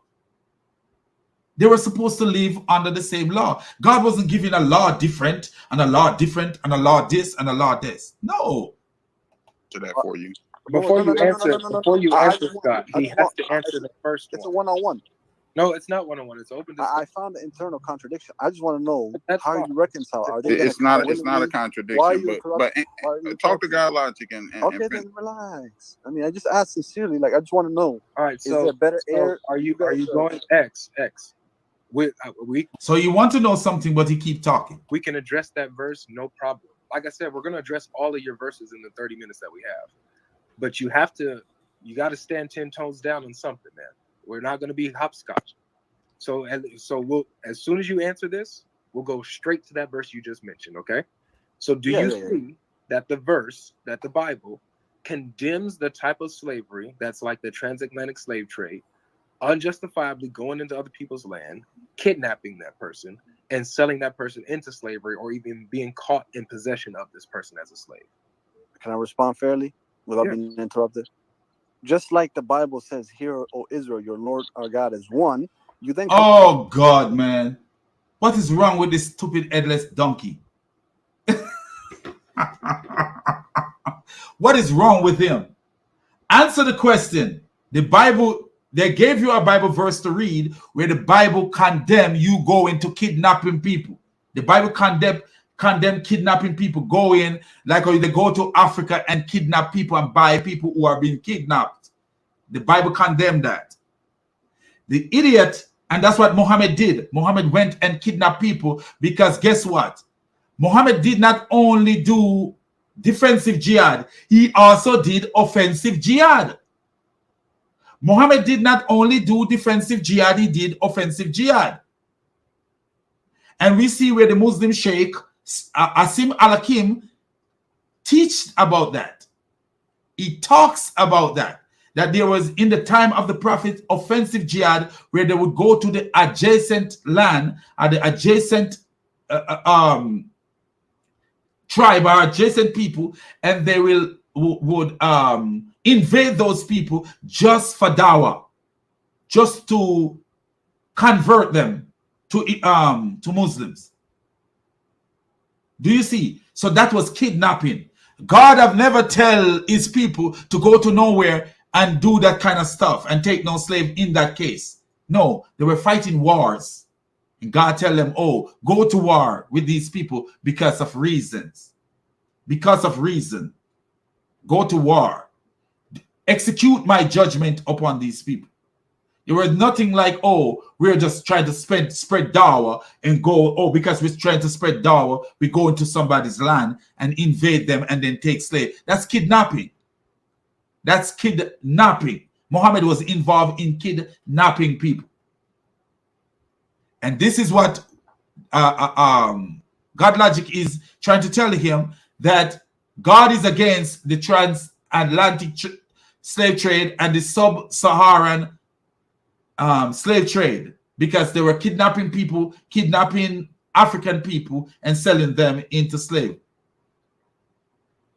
Speaker 1: They were supposed to live under the same law. God wasn't giving a law different and a law different and a law this and a law this. No.
Speaker 8: To that for you.
Speaker 3: Before you answer, Scott, he has to answer the first one.
Speaker 2: It's a one-on-one.
Speaker 3: No, it's not one-on-one. It's open discussion.
Speaker 2: I found the internal contradiction. I just want to know how
Speaker 3: fine.
Speaker 2: You reconcile. Are they
Speaker 8: it's not a contradiction, but talk to God logic and
Speaker 2: okay, then relax. I mean, I just asked sincerely. Like, I just want to know.
Speaker 3: All right, so
Speaker 2: is there better air?
Speaker 3: Are you going X?
Speaker 1: So you want to know something, but you keep talking.
Speaker 3: We can address that verse, no problem. Like I said, we're going to address all of your verses in the 30 minutes that we have. But you got to stand 10 toes down on something, man. We're not going to be hopscotch. So we'll, as soon as you answer this, we'll go straight to that verse you just mentioned, okay? So do you see that the verse, that the Bible condemns the type of slavery that's like the transatlantic slave trade, unjustifiably going into other people's land, kidnapping that person, and selling that person into slavery, or even being caught in possession of this person as a slave.
Speaker 2: Can I respond fairly without being interrupted? Just like the Bible says, "Hear, O Israel, your Lord our God is one." You then.
Speaker 1: Oh God, man, what is wrong with this stupid headless donkey? What is wrong with him? Answer the question. The Bible, they gave you a Bible verse to read where the Bible condemn you going to kidnapping people. The Bible condemn kidnapping people, going like they go to Africa and kidnap people and buy people who are being kidnapped. The Bible condemned that. The idiot, and that's what Muhammad did. Muhammad went and kidnapped people because guess what? Muhammad did not only do defensive jihad, he also did offensive jihad. Muhammad did not only do defensive jihad, he did offensive jihad. And we see where the Muslim Sheikh Asim al-Hakim teaches about that. He talks about that there was in the time of the Prophet offensive jihad where they would go to the adjacent land or the adjacent tribe or adjacent people, and they would invade those people just for dawah, just to convert them to Muslims. Do you see? So that was kidnapping. God have never tell his people to go to nowhere and do that kind of stuff and take no slave in that case. No, they were fighting wars. And God tell them, oh, go to war with these people because of reasons. Because of reason. Go to war. Execute my judgment upon these people. There was nothing like, oh, we're just trying to spread dawah and go, oh, because we're trying to spread dawah, we go into somebody's land and invade them and then take slaves. That's kidnapping. That's kidnapping. Muhammad was involved in kidnapping people. And this is what God Logic is trying to tell him, that God is against the transatlantic slave trade and the sub-Saharan slave trade, because they were kidnapping people, kidnapping African people and selling them into slavery.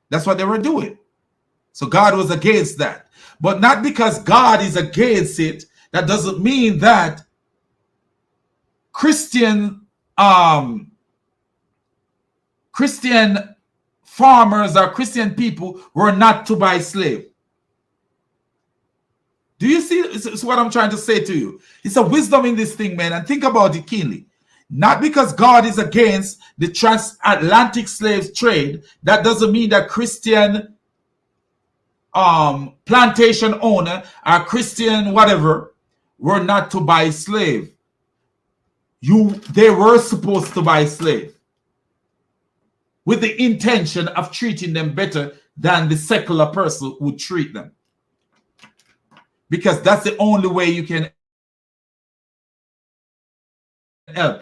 Speaker 1: That's what they were doing. So God was against that. But not because God is against it, that doesn't mean that Christian farmers or Christian people were not to buy slave. Do you see? It's what I'm trying to say to you. It's a wisdom in this thing, man. And think about it keenly. Not because God is against the transatlantic slave trade, that doesn't mean that Christian plantation owner or Christian whatever were not to buy slave. They were supposed to buy slave with the intention of treating them better than the secular person would treat them. Because that's the only way you can help.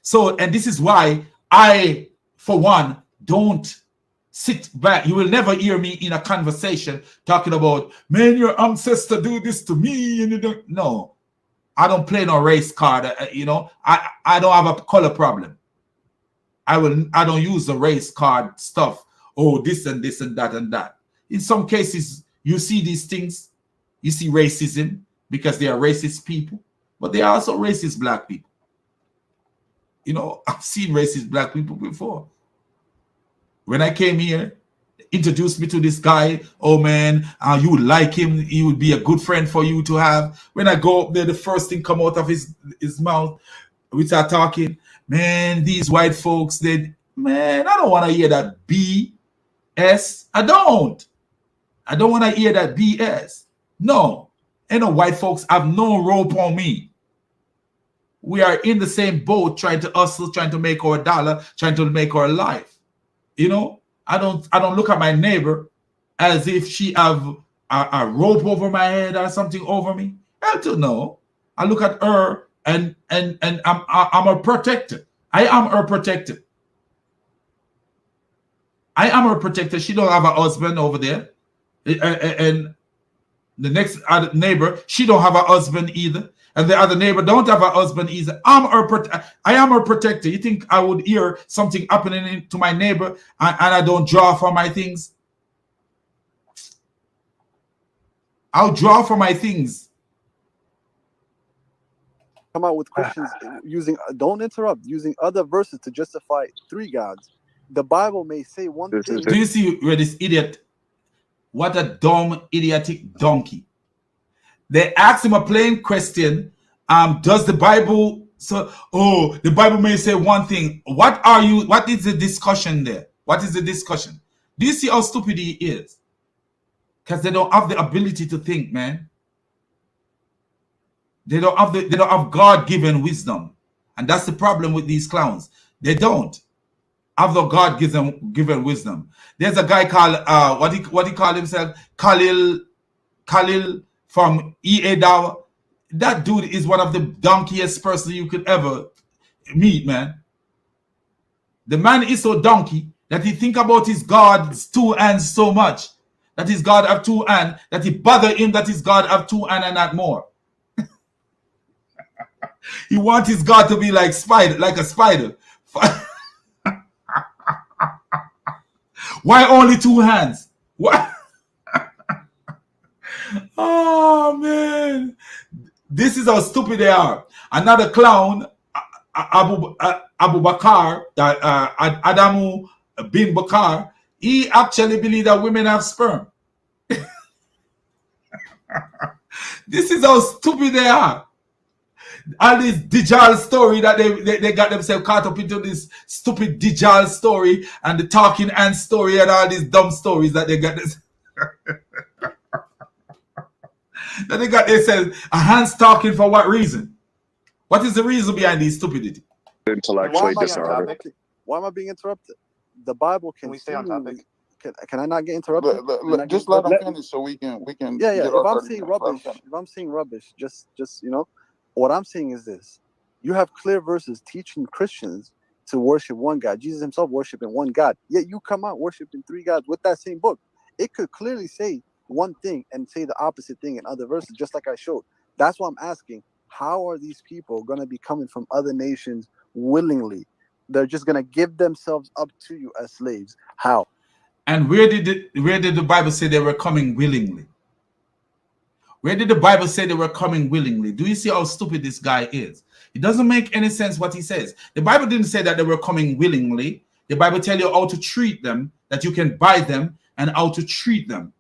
Speaker 1: So, and this is why I, for one, don't sit back. You will never hear me in a conversation talking about, man, your ancestor do this to me. And you don't. No, I don't play no race card. I don't have a color problem. I don't use the race card stuff. Oh, this and this and that and that. In some cases, you see these things. You see racism because they are racist people, but they are also racist black people. I've seen racist black people before. When I came here, introduced me to this guy. Oh man, you would like him. He would be a good friend for you to have. When I go up there, the first thing come out of his mouth, we start talking. Man, these white folks, man, I don't want to hear that BS. I don't want to hear that BS. No, ain't no white folks have no rope on me. We are in the same boat, trying to hustle, trying to make our dollar, trying to make our life. I don't look at my neighbor as if she have a rope over my head or something over me. Hell to no. I look at her and I'm her protector. I am her protector. I am her protector. She don't have a husband over there. And the next other neighbor, she don't have a husband either. And the other neighbor don't have a husband either. I am her protector. You think I would hear something happening to my neighbor and I don't draw for my things? I'll draw for my things.
Speaker 2: Come out with Christians using, don't interrupt, using other verses to justify three gods. The Bible may say one thing.
Speaker 1: Do you see where this idiot, what a dumb, idiotic donkey. They asked him a plain question. Does the Bible, the Bible may say one thing. What is the discussion there? What is the discussion? Do you see how stupid he is? Because they don't have the ability to think, man. They don't have God-given wisdom. And that's the problem with these clowns. They don't have the God-given wisdom. There's a guy called what he call himself? Khalil from EA Dawa. That dude is one of the donkeyiest person you could ever meet, man. The man is so donkey that he think about his God's two hands so much. That his God have two hands, that he bother him that his God have two hands and not more. He wants his God to be like a spider. Why only two hands? What? Oh man, this is how stupid they are. Another clown, Abu Bakr, Adamu bin Bakr, he actually believed that women have sperm. This is how stupid they are. All this Dajjal story that they got themselves caught up into, this stupid Dajjal story and the talking ant story and all these dumb stories that they got this. That they got themselves a hands talking for what reason? What is the reason behind this stupidity?
Speaker 4: Intellectually dishonored.
Speaker 2: Why am I being interrupted? The Bible can we stay on topic? Can I not get interrupted?
Speaker 8: Just let them finish so we can.
Speaker 2: Yeah. If I'm saying rubbish, just you know, what I'm saying is this: you have clear verses teaching Christians to worship one God. Jesus himself worshiping one God. Yet you come out worshiping three gods with that same book. It could clearly say one thing and say the opposite thing in other verses, just like I showed. That's why I'm asking: how are these people going to be coming from other nations willingly? They're just going to give themselves up to you as slaves. How?
Speaker 1: And where did the Bible say they were coming willingly? Where did the Bible say they were coming willingly? Do you see how stupid this guy is? It doesn't make any sense what he says. The Bible didn't say that they were coming willingly. The Bible tells you how to treat them, that you can buy them, and how to treat them.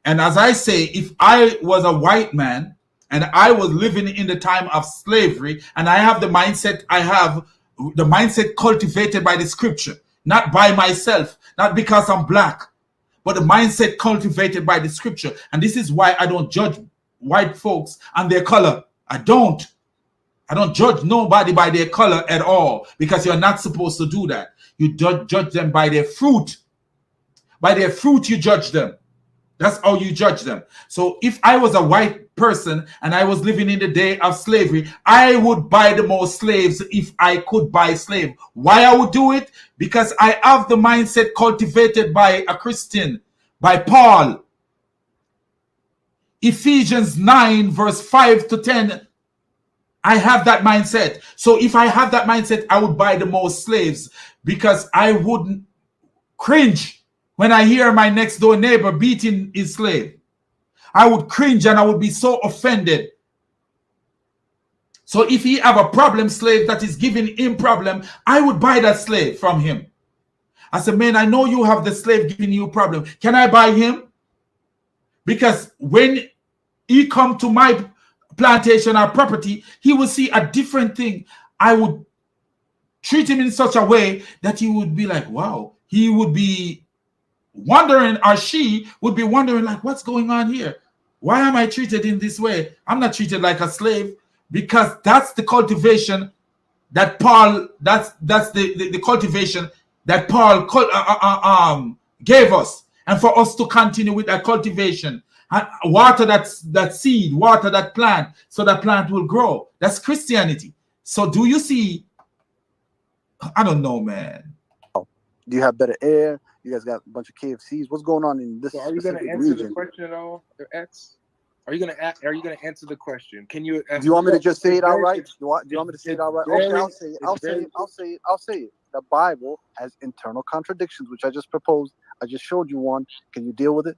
Speaker 1: And as I say, if I was a white man and I was living in the time of slavery and I have the mindset I have, the mindset cultivated by the scripture, not by myself, not because I'm black, but the mindset cultivated by the scripture. And this is why I don't judge white folks and their color. I don't judge nobody by their color at all, because you're not supposed to do that. You judge them by their fruit. By their fruit you judge them. That's how you judge them. So if I was a white person and I was living in the day of slavery, I would buy the most slaves if I could buy slave. Why I would do it? Because I have the mindset cultivated by a Christian, by Paul. Ephesians 9 verse 5 to 10. I have that mindset. So if I have that mindset, I would buy the most slaves, because I wouldn't cringe when I hear my next door neighbor beating his slave. I would cringe and I would be so offended. So if he have a problem slave that is giving him problem, I would buy that slave from him. I said, man, I know you have the slave giving you a problem. Can I buy him? Because when he come to my plantation or property, he will see a different thing. I would treat him in such a way that he would be like, wow. He would be wondering, or she would be wondering, like, what's going on here? Why am I treated in this way? I'm not treated like a slave, because that's the cultivation that Paul, that's the cultivation that Paul gave us. And for us to continue with that cultivation, and water that seed, water that plant, so that plant will grow. That's Christianity. So do you see? I don't know, man.
Speaker 2: Do you have better air? You guys got a bunch of KFCs. What's going on in this
Speaker 3: So are you going to
Speaker 2: specific
Speaker 3: answer
Speaker 2: region?
Speaker 3: the question at all, X? Are you going to answer the question? Can you?
Speaker 2: Do you want me to just say it outright? Do you want me to say it outright? Okay,
Speaker 3: very-
Speaker 2: I'll say it. I'll say it. The Bible has internal contradictions, which I just proposed. I just showed you one. Can you deal with it?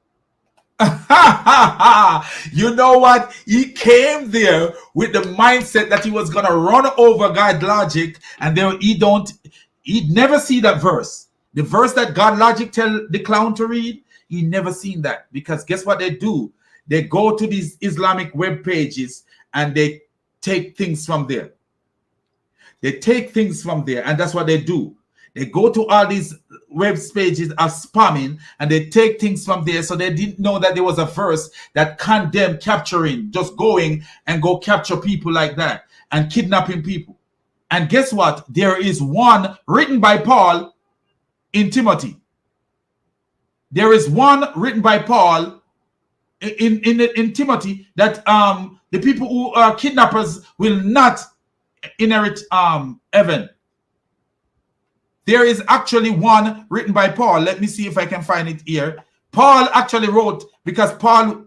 Speaker 1: You know what? He came there with the mindset that he was gonna run over God logic, and then he'd never see that verse. The verse that God logic tell the clown to read, he never seen that. Because guess what they do? They go to these Islamic web pages and they take things from there. They take things from there, and that's what they do. They go to all these web pages of spamming and they take things from there. So they didn't know that there was a verse that condemned capturing, just going and go capture people like that and kidnapping people. And guess what? There is one written by Paul in Timothy. There is one written by Paul in Timothy that the people who are kidnappers will not inherit heaven. There is actually one written by Paul. Let me see if I can find it here. Paul actually wrote, because Paul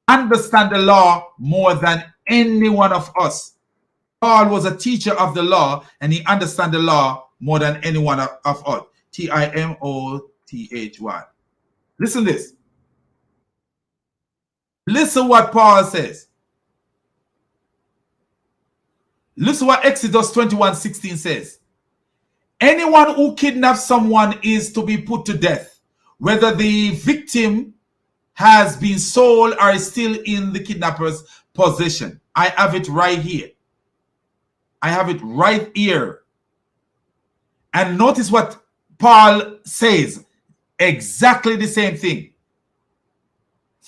Speaker 1: understands the law more than any one of us. Paul was a teacher of the law, and he understands the law more than any one of us. Timothy. Listen to this. Listen what Paul says. Listen what Exodus 21:16 says. Anyone who kidnaps someone is to be put to death, whether the victim has been sold or is still in the kidnapper's possession. I have it right here. I have it right here. And notice what Paul says. Exactly the same thing.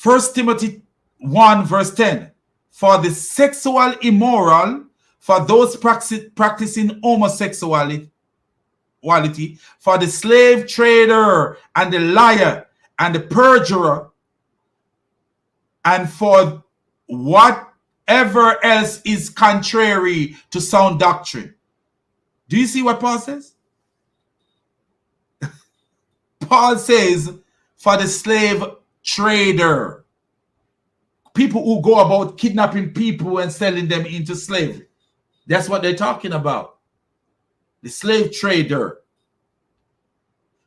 Speaker 1: 1 Timothy 1 verse 10. For the sexual immoral, for those practicing homosexuality, for the slave trader and the liar and the perjurer, and for whatever else is contrary to sound doctrine. Do you see what Paul says? Paul says for the slave trader, people who go about kidnapping people and selling them into slavery. That's what they're talking about. The slave trader.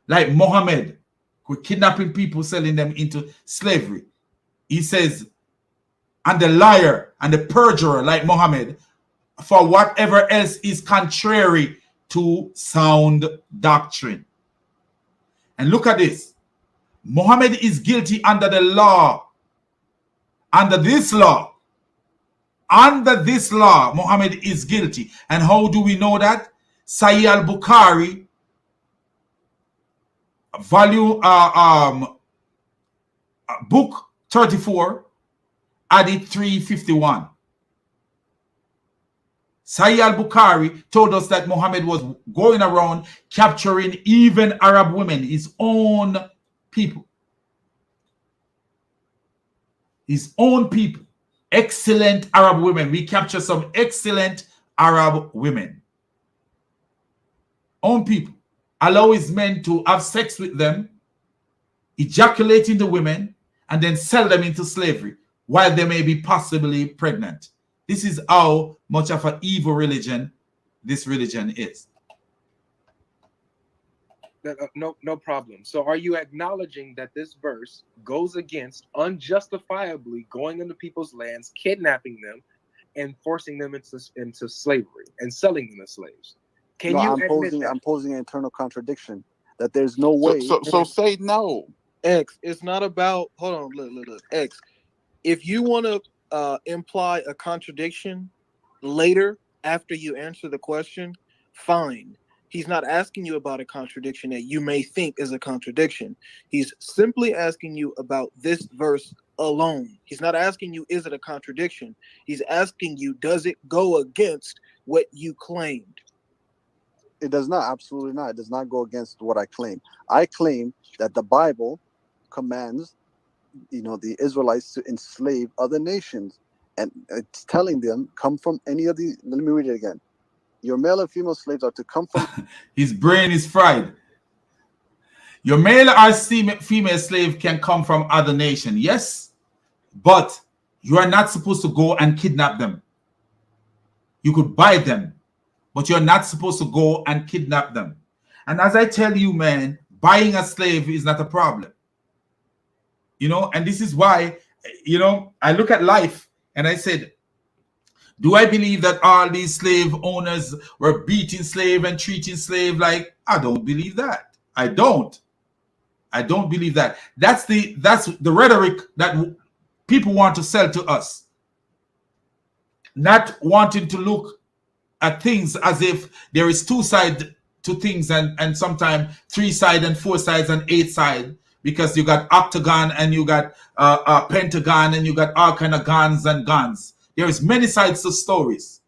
Speaker 1: Like Muhammad, who kidnapping people, selling them into slavery. He says, and the liar and the perjurer like Muhammad, for whatever else is contrary to sound doctrine. And look at this. Muhammad is guilty under the law. Under this law. Under this law, Muhammad is guilty. And how do we know that? Sahih al-Bukhari, book 34, hadith 351. Sahih al-Bukhari told us that Muhammad was going around capturing even Arab women, his own people. His own people. Excellent Arab women. We capture some excellent Arab women. Own people. Allow his men to have sex with them, ejaculating the women, and then sell them into slavery while they may be possibly pregnant. This is how much of an evil religion this religion is.
Speaker 3: No problem. So are you acknowledging that this verse goes against unjustifiably going into people's lands, kidnapping them, and forcing them into slavery and selling them as slaves?
Speaker 2: I'm posing an internal contradiction that there's no way.
Speaker 8: So say no.
Speaker 10: X, it's not about, hold on, look. X, if you want to imply a contradiction later after you answer the question, fine. He's not asking you about a contradiction that you may think is a contradiction. He's simply asking you about this verse alone. He's not asking you, is it a contradiction? He's asking you, does it go against what you claimed?
Speaker 2: It does not. Absolutely not. It does not go against what I claim. I claim that the Bible commands, the Israelites to enslave other nations, and it's telling them, come from any of the. Let me read it again. Your male and female slaves are to come from.
Speaker 1: His brain is fried. Your male or female slave can come from other nation, yes, but you are not supposed to go and kidnap them. You could buy them, but you're not supposed to go and kidnap them. And as I tell you, man, buying a slave is not a problem. You know, and this is why, you know, I look at life and I said, do I believe that all these slave owners were beating slave and treating slave like? I don't believe that. I don't believe that. That's the rhetoric that people want to sell to us. Not wanting to look at things as if there is two sides to things, and sometimes 3 sides and 4 sides and 8 sides, because you got octagon and you got pentagon and you got all kind of guns and guns. There is many sides to stories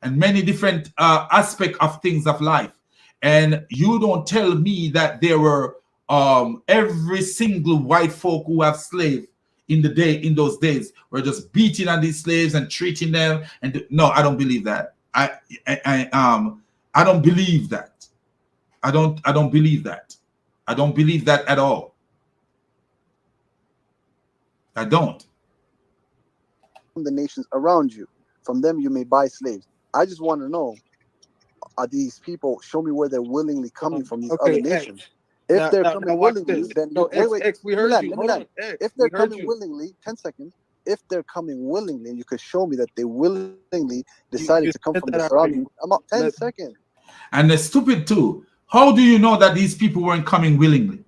Speaker 1: and many different aspects of things of life. And you don't tell me that there were every single white folk who have slaves in those days were just beating on these slaves and treating them. And no, I don't believe that. I don't believe that. I don't believe that. I don't believe that at all. I don't.
Speaker 2: From the nations around you, from them you may buy slaves. I just want to know, are these people, show me where they're willingly coming from, these other nations. If they're coming willingly, then wait,
Speaker 10: we heard you.
Speaker 2: If they're coming willingly, 10 seconds. If they're coming willingly, and you could show me that they willingly decided to come from the surrounding. I'm up 10 seconds.
Speaker 1: And they're stupid too. How do you know that these people weren't coming willingly?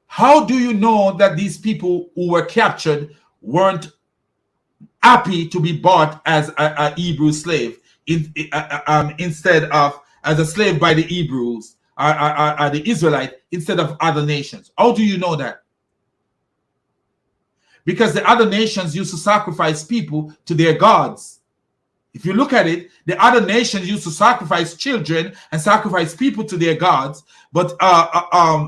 Speaker 1: How do you know that these people who were captured weren't happy to be bought as a Hebrew slave instead of as a slave by the Hebrews or the Israelite instead of other nations? How do you know that? Because the other nations used to sacrifice people to their gods. If you look at it, the other nations used to sacrifice children and sacrifice people to their gods, but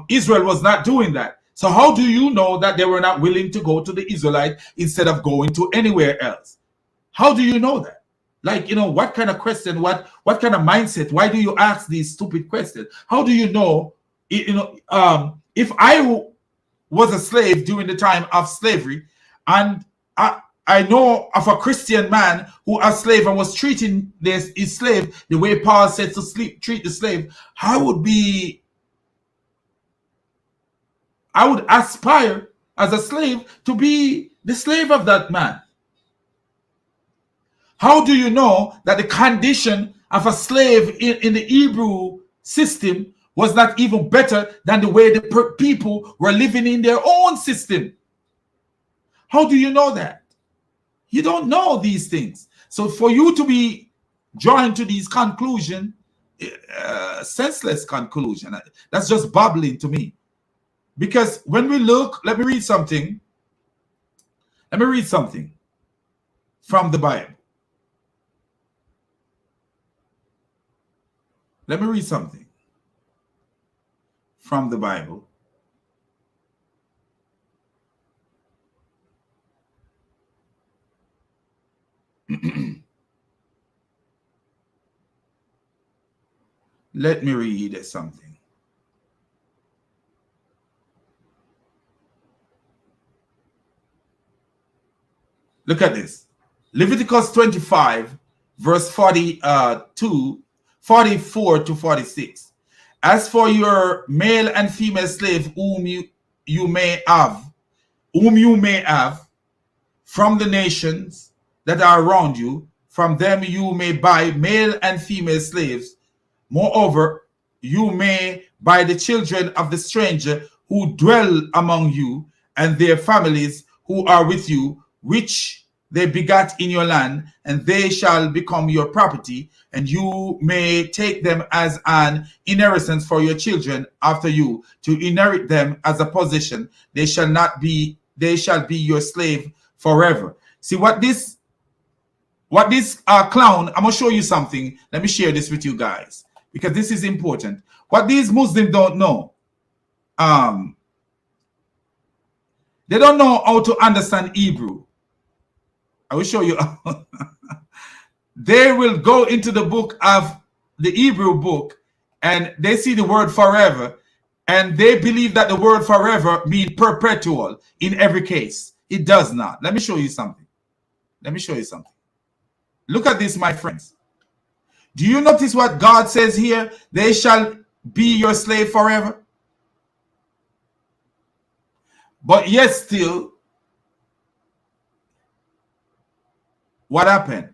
Speaker 1: Israel was not doing that. So how do you know that they were not willing to go to the Israelite instead of going to anywhere else? How do you know that? Like, you know, what kind of question, what kind of mindset? Why do you ask these stupid questions? How do you know, if I was a slave during the time of slavery, and I know of a Christian man who was a slave and was treating his slave the way Paul said to treat the slave, I would aspire as a slave to be the slave of that man. How do you know that the condition of a slave in the Hebrew system was not even better than the way the people were living in their own system? How do you know that? You don't know these things. So for you to be drawing to these conclusions, senseless conclusion, that's just babbling to me. Because when we look, let me read something. Let me read something from the Bible. Let me read something from the Bible. Let me read something. Look at this. Leviticus 25, verse 44 to 46. As for your male and female slave whom you may have from the nations that are around you, from them you may buy male and female slaves. Moreover, you may buy the children of the stranger who dwell among you, and their families who are with you, which they begat in your land, and they shall become your property, and you may take them as an inheritance for your children after you, to inherit them as a possession. They shall be your slave forever. See what this clown, I'm gonna show you something. Let me share this with you guys, because this is important. What these Muslims don't know, they don't know how to understand Hebrew. I will show you. They will go into the book of the Hebrew book, and they see the word forever, And they believe that the word forever means perpetual in every case. It does not. Let me show you something. Let me show you something. Look at this, my friends. Do you notice what God says here? They shall be your slave forever. But yet still, what happened?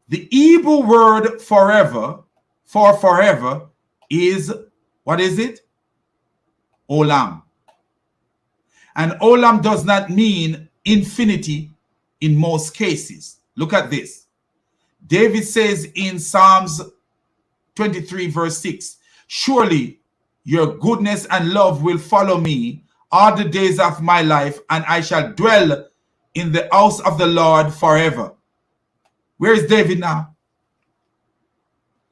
Speaker 1: The Hebrew word forever, for forever, is, what is it? Olam. And olam does not mean infinity in most cases. Look at this. David says in Psalms 23 verse 6, surely your goodness and love will follow me all the days of my life, and I shall dwell in the house of the Lord forever. Where is David now?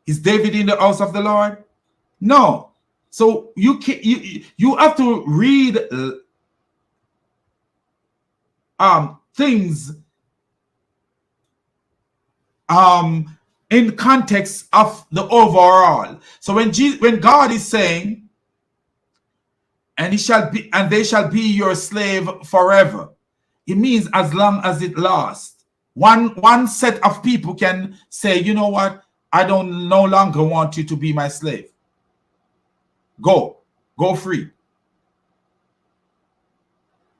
Speaker 1: Is David in the house of the Lord? No. So you have to read things in context of the overall. So when God is saying, and they shall be your slave forever, it means as long as it lasts. One set of people can say, you know what, I don't no longer want you to be my slave. Go free.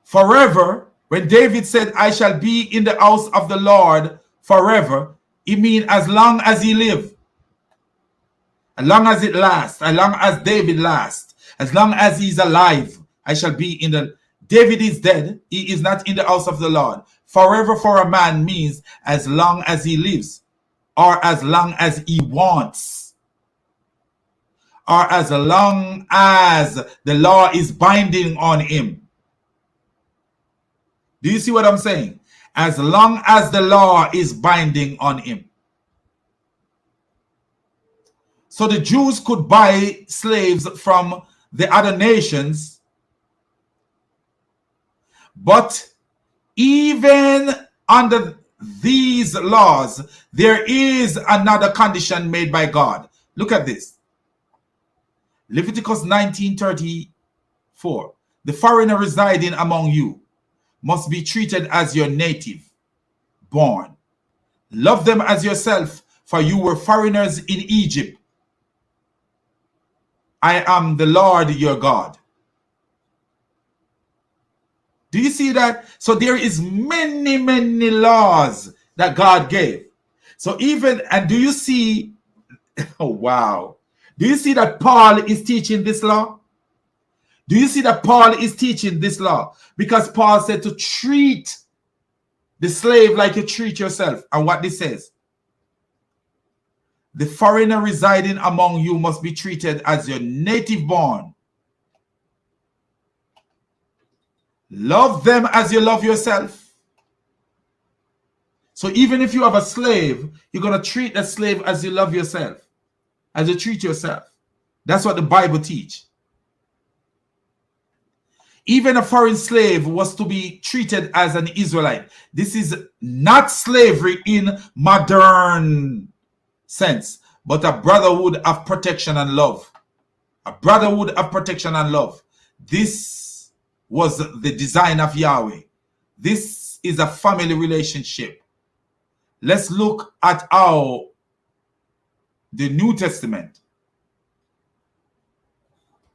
Speaker 1: Forever, when David said, I shall be in the house of the Lord forever, it means as long as he lives, as long as it lasts, as long as David lasts, as long as he's alive, I shall be in the... David is dead, he is not in the house of the Lord. Forever for a man means as long as he lives, or as long as he wants, or as long as the law is binding on him. Do you see what I'm saying? As long as the law is binding on him. So the Jews could buy slaves from the other nations, but even under these laws, there is another condition made by God. Look at this. Leviticus 19:34. The foreigner residing among you must be treated as your native born. Love them as yourself, for you were foreigners in Egypt. I am the Lord your God. Do you see that? So there is many, many laws that God gave. So even, and do you see, oh wow. Do you see that Paul is teaching this law? Do you see that Paul is teaching this law? Because Paul said to treat the slave like you treat yourself. And what this says, the foreigner residing among you must be treated as your native born. Love them as you love yourself. So even if you have a slave, you're going to treat that slave as you love yourself, as you treat yourself. That's what the Bible teaches. Even a foreign slave was to be treated as an Israelite. This is not slavery in modern sense, but a brotherhood of protection and love. A brotherhood of protection and love. This was the design of Yahweh. This is a family relationship. Let's look at how the New Testament.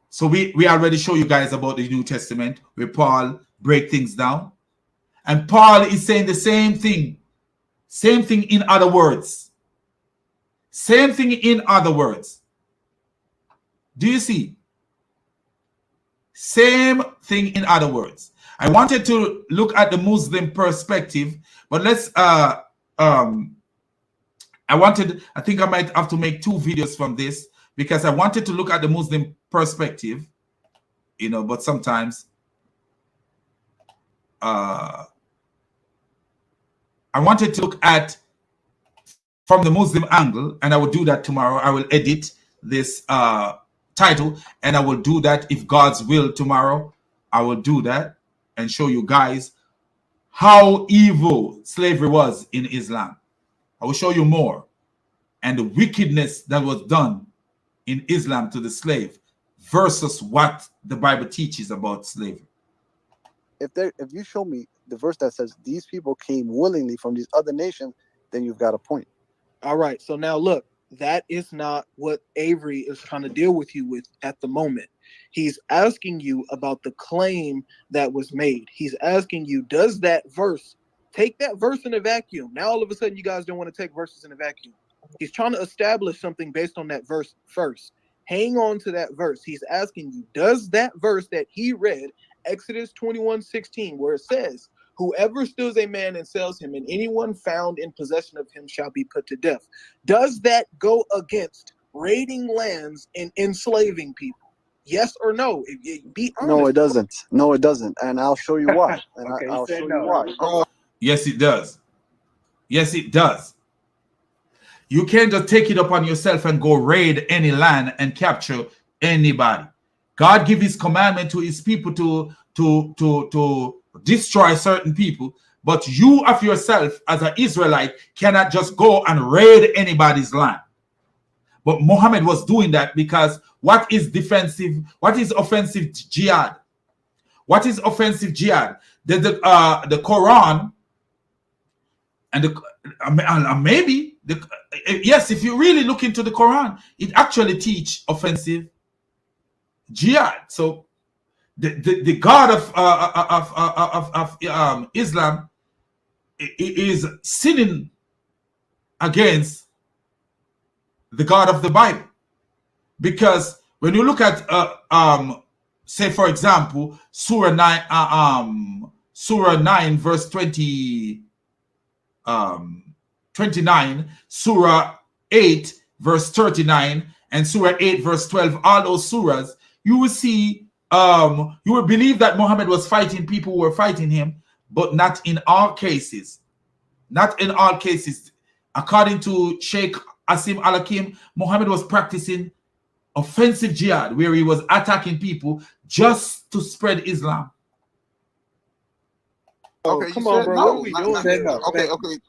Speaker 1: So we already show you guys about the New Testament where Paul break things down. And Paul is saying the same thing. Same thing in other words. Same thing in other words. Do you see? Same thing in other words. I wanted to look at the Muslim perspective, but let's I think I might have to make 2 videos from this, because I wanted to look at the Muslim perspective, you know, but sometimes I wanted to look at from the Muslim angle, and I will do that tomorrow. I will edit this title, and I will do that if God's will tomorrow. I will do that and show you guys how evil slavery was in Islam. I will show you more, and the wickedness that was done in Islam to the slave. versus what the Bible teaches about slavery.
Speaker 2: If you show me the verse that says these people came willingly from these other nations, then you've got a point.
Speaker 10: All right. So now look, that is not what Avery is trying to deal with you with at the moment. He's asking you about the claim that was made. He's asking you, does that verse, take that verse in a vacuum? Now all of a sudden you guys don't want to take verses in a vacuum. He's trying to establish something based on that verse first. Hang on to that verse. He's asking you, does that verse that he read, Exodus 21:16, where it says, whoever steals a man and sells him, and anyone found in possession of him shall be put to death. Does that go against raiding lands and enslaving people? Yes or no? Be honest.
Speaker 2: No, it doesn't. No, it doesn't. And I'll show you why. And
Speaker 7: Okay,
Speaker 2: I'll
Speaker 7: he said
Speaker 2: show
Speaker 7: no.
Speaker 2: you why.
Speaker 8: Oh,
Speaker 1: Yes, it does. Yes, it does. You can't just take it upon yourself and go raid any land and capture anybody. God gave his commandment to his people to destroy certain people, but you of yourself as an Israelite cannot just go and raid anybody's land. But Muhammad was doing that because what is defensive? What is offensive jihad? What is offensive jihad? The Quran and maybe yes, if you really look into the Quran, it actually teach offensive jihad. So the God of Islam is sinning against the God of the Bible, because when you look at say for example Surah 9 verse 29, Surah 8 verse 39, and Surah 8 verse 12, all those surahs, you will see you will believe that Muhammad was fighting people who were fighting him, but not in all cases. Not in all cases. According to Sheikh Asim Al-Hakim, Muhammad was practicing offensive jihad, where he was attacking people just to spread Islam.
Speaker 8: okay,
Speaker 10: come
Speaker 8: you
Speaker 10: on,
Speaker 8: said
Speaker 10: bro.
Speaker 8: no.
Speaker 10: What are we doing here?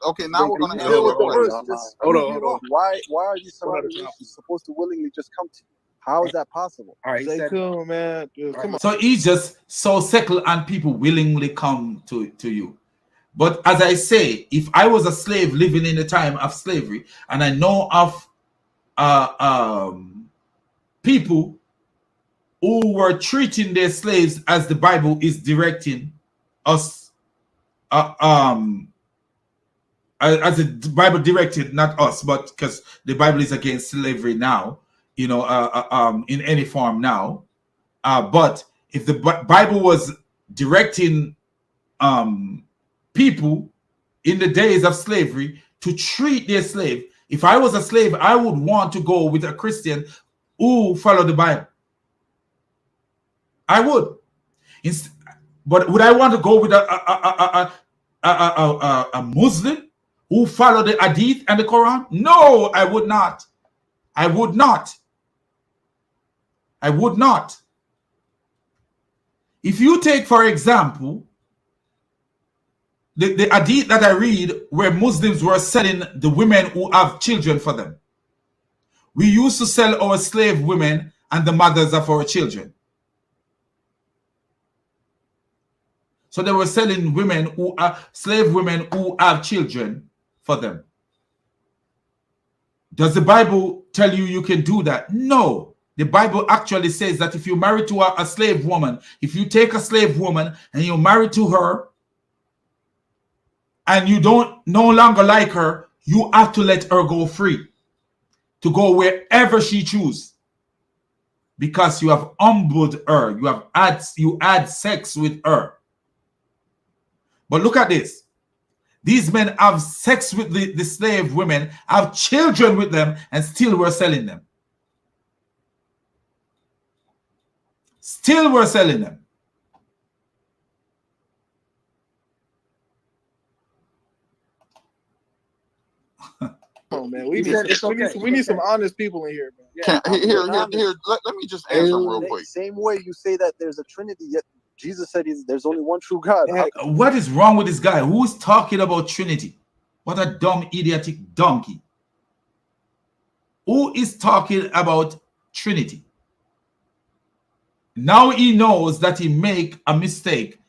Speaker 8: Okay. Now we're gonna
Speaker 2: Deal with the
Speaker 8: answer.
Speaker 2: verse. Just
Speaker 5: Hold
Speaker 2: prove
Speaker 5: on.
Speaker 2: me wrong. Why are these
Speaker 5: Hold on,
Speaker 2: surrounding
Speaker 5: stop.
Speaker 2: nations supposed to willingly just come to you? How is that possible?
Speaker 7: All right, he
Speaker 10: Stay
Speaker 7: said
Speaker 10: cool, man. Dude, come on.
Speaker 1: So he's just so settled and people willingly come to you. But as I say, if I was a slave living in the time of slavery, and I know of people who were treating their slaves as the Bible is directing us, as the Bible directed, not us, but because the Bible is against slavery now, you know, in any form now. But if the Bible was directing people in the days of slavery to treat their slave, if I was a slave, I would want to go with a Christian who followed the Bible. I would. But would I want to go with a Muslim who followed the Hadith and the Quran? No, I would not. I would not. I would not. If you take, for example, the hadith that I read where Muslims were selling the women who have children for them. We used to sell our slave women and the mothers of our children. So they were selling women who are slave women who have children for them. Does the Bible tell you can do that? No. The Bible actually says that if you marry to a slave woman, if you take a slave woman and you marry to her and you don't no longer like her, you have to let her go free to go wherever she chooses, because you have humbled her. You had sex with her. But look at this. These men have sex with the slave women, have children with them, and still we're selling them. Still we're selling them.
Speaker 10: Come on, man. We need some honest people in here, man.
Speaker 8: Here. Let me just answer him real quick.
Speaker 2: Same way you say that there's a Trinity, yet Jesus said there's only one true God.
Speaker 1: What is wrong with this guy? Who is talking about Trinity? What a dumb, idiotic donkey. Who is talking about Trinity? Now he knows that he make a mistake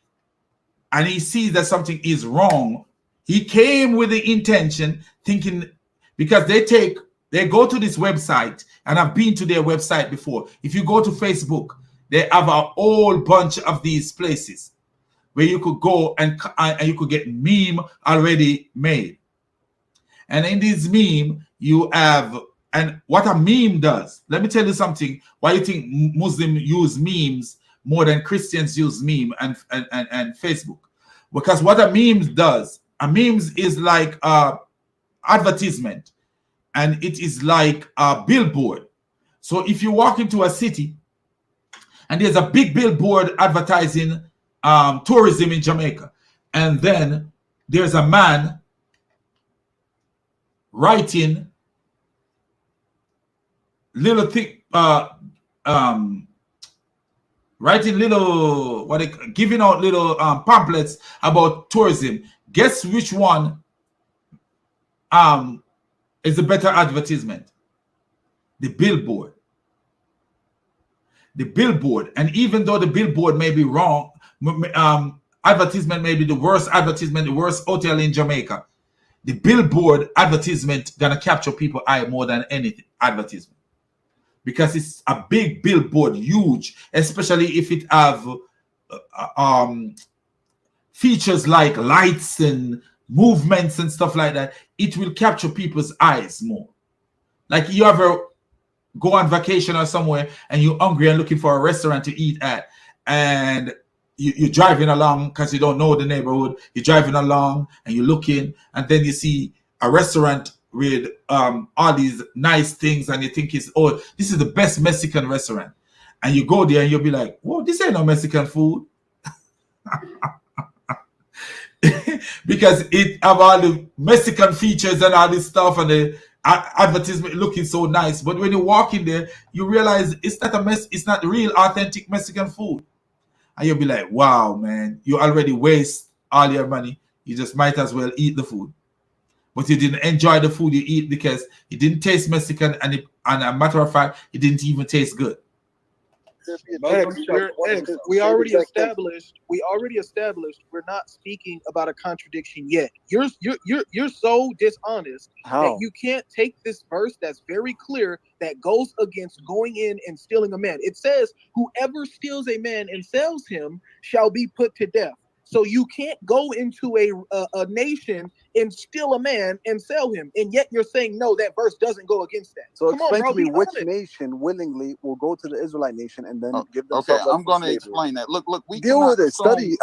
Speaker 1: and he sees that something is wrong. He came with the intention thinking, because they go to this website, and I've been to their website before. If you go to Facebook, they have a whole bunch of these places where you could go and you could get meme already made. And in this meme, you have, and what a meme does, let me tell you something, why you think Muslims use memes more than Christians use meme and Facebook. Because what a meme does, a memes is like advertisement, and it is like a billboard. So if you walk into a city and there's a big billboard advertising tourism in Jamaica, and then there's a man writing little thing, writing little, giving out little pamphlets about tourism. Guess which one is a better advertisement? The billboard. The billboard. And even though the billboard may be wrong, advertisement may be the worst advertisement, the worst hotel in Jamaica, the billboard advertisement gonna capture people's eye more than anything advertisement, because it's a big billboard, huge, especially if it have features like lights and movements and stuff like that. It will capture people's eyes more. Like, you ever go on vacation or somewhere and you're hungry and looking for a restaurant to eat at, and you're driving along because you don't know the neighborhood. You're driving along and you're looking, and then you see a restaurant with all these nice things, and you think this is the best Mexican restaurant, and you go there and you'll be like, whoa, this ain't no Mexican food. Because it have all the Mexican features and all this stuff, and the advertisement looking so nice. But when you walk in there, you realize it's not real authentic Mexican food. And you'll be like, wow, man, you already waste all your money. You just might as well eat the food. But you didn't enjoy the food you eat because it didn't taste Mexican, and a matter of fact, it didn't even taste good.
Speaker 10: We already established we're not speaking about a contradiction yet. You're so dishonest that you can't take this verse that's very clear that goes against going in and stealing a man. It says, whoever steals a man and sells him shall be put to death. So you can't go into a nation and steal a man and sell him, and yet you're saying no, that verse doesn't go against that.
Speaker 2: So explain to me which nation willingly will go to the Israelite nation and then give them.
Speaker 8: Okay, I'm going to explain that. Look, we
Speaker 2: deal with it. Study.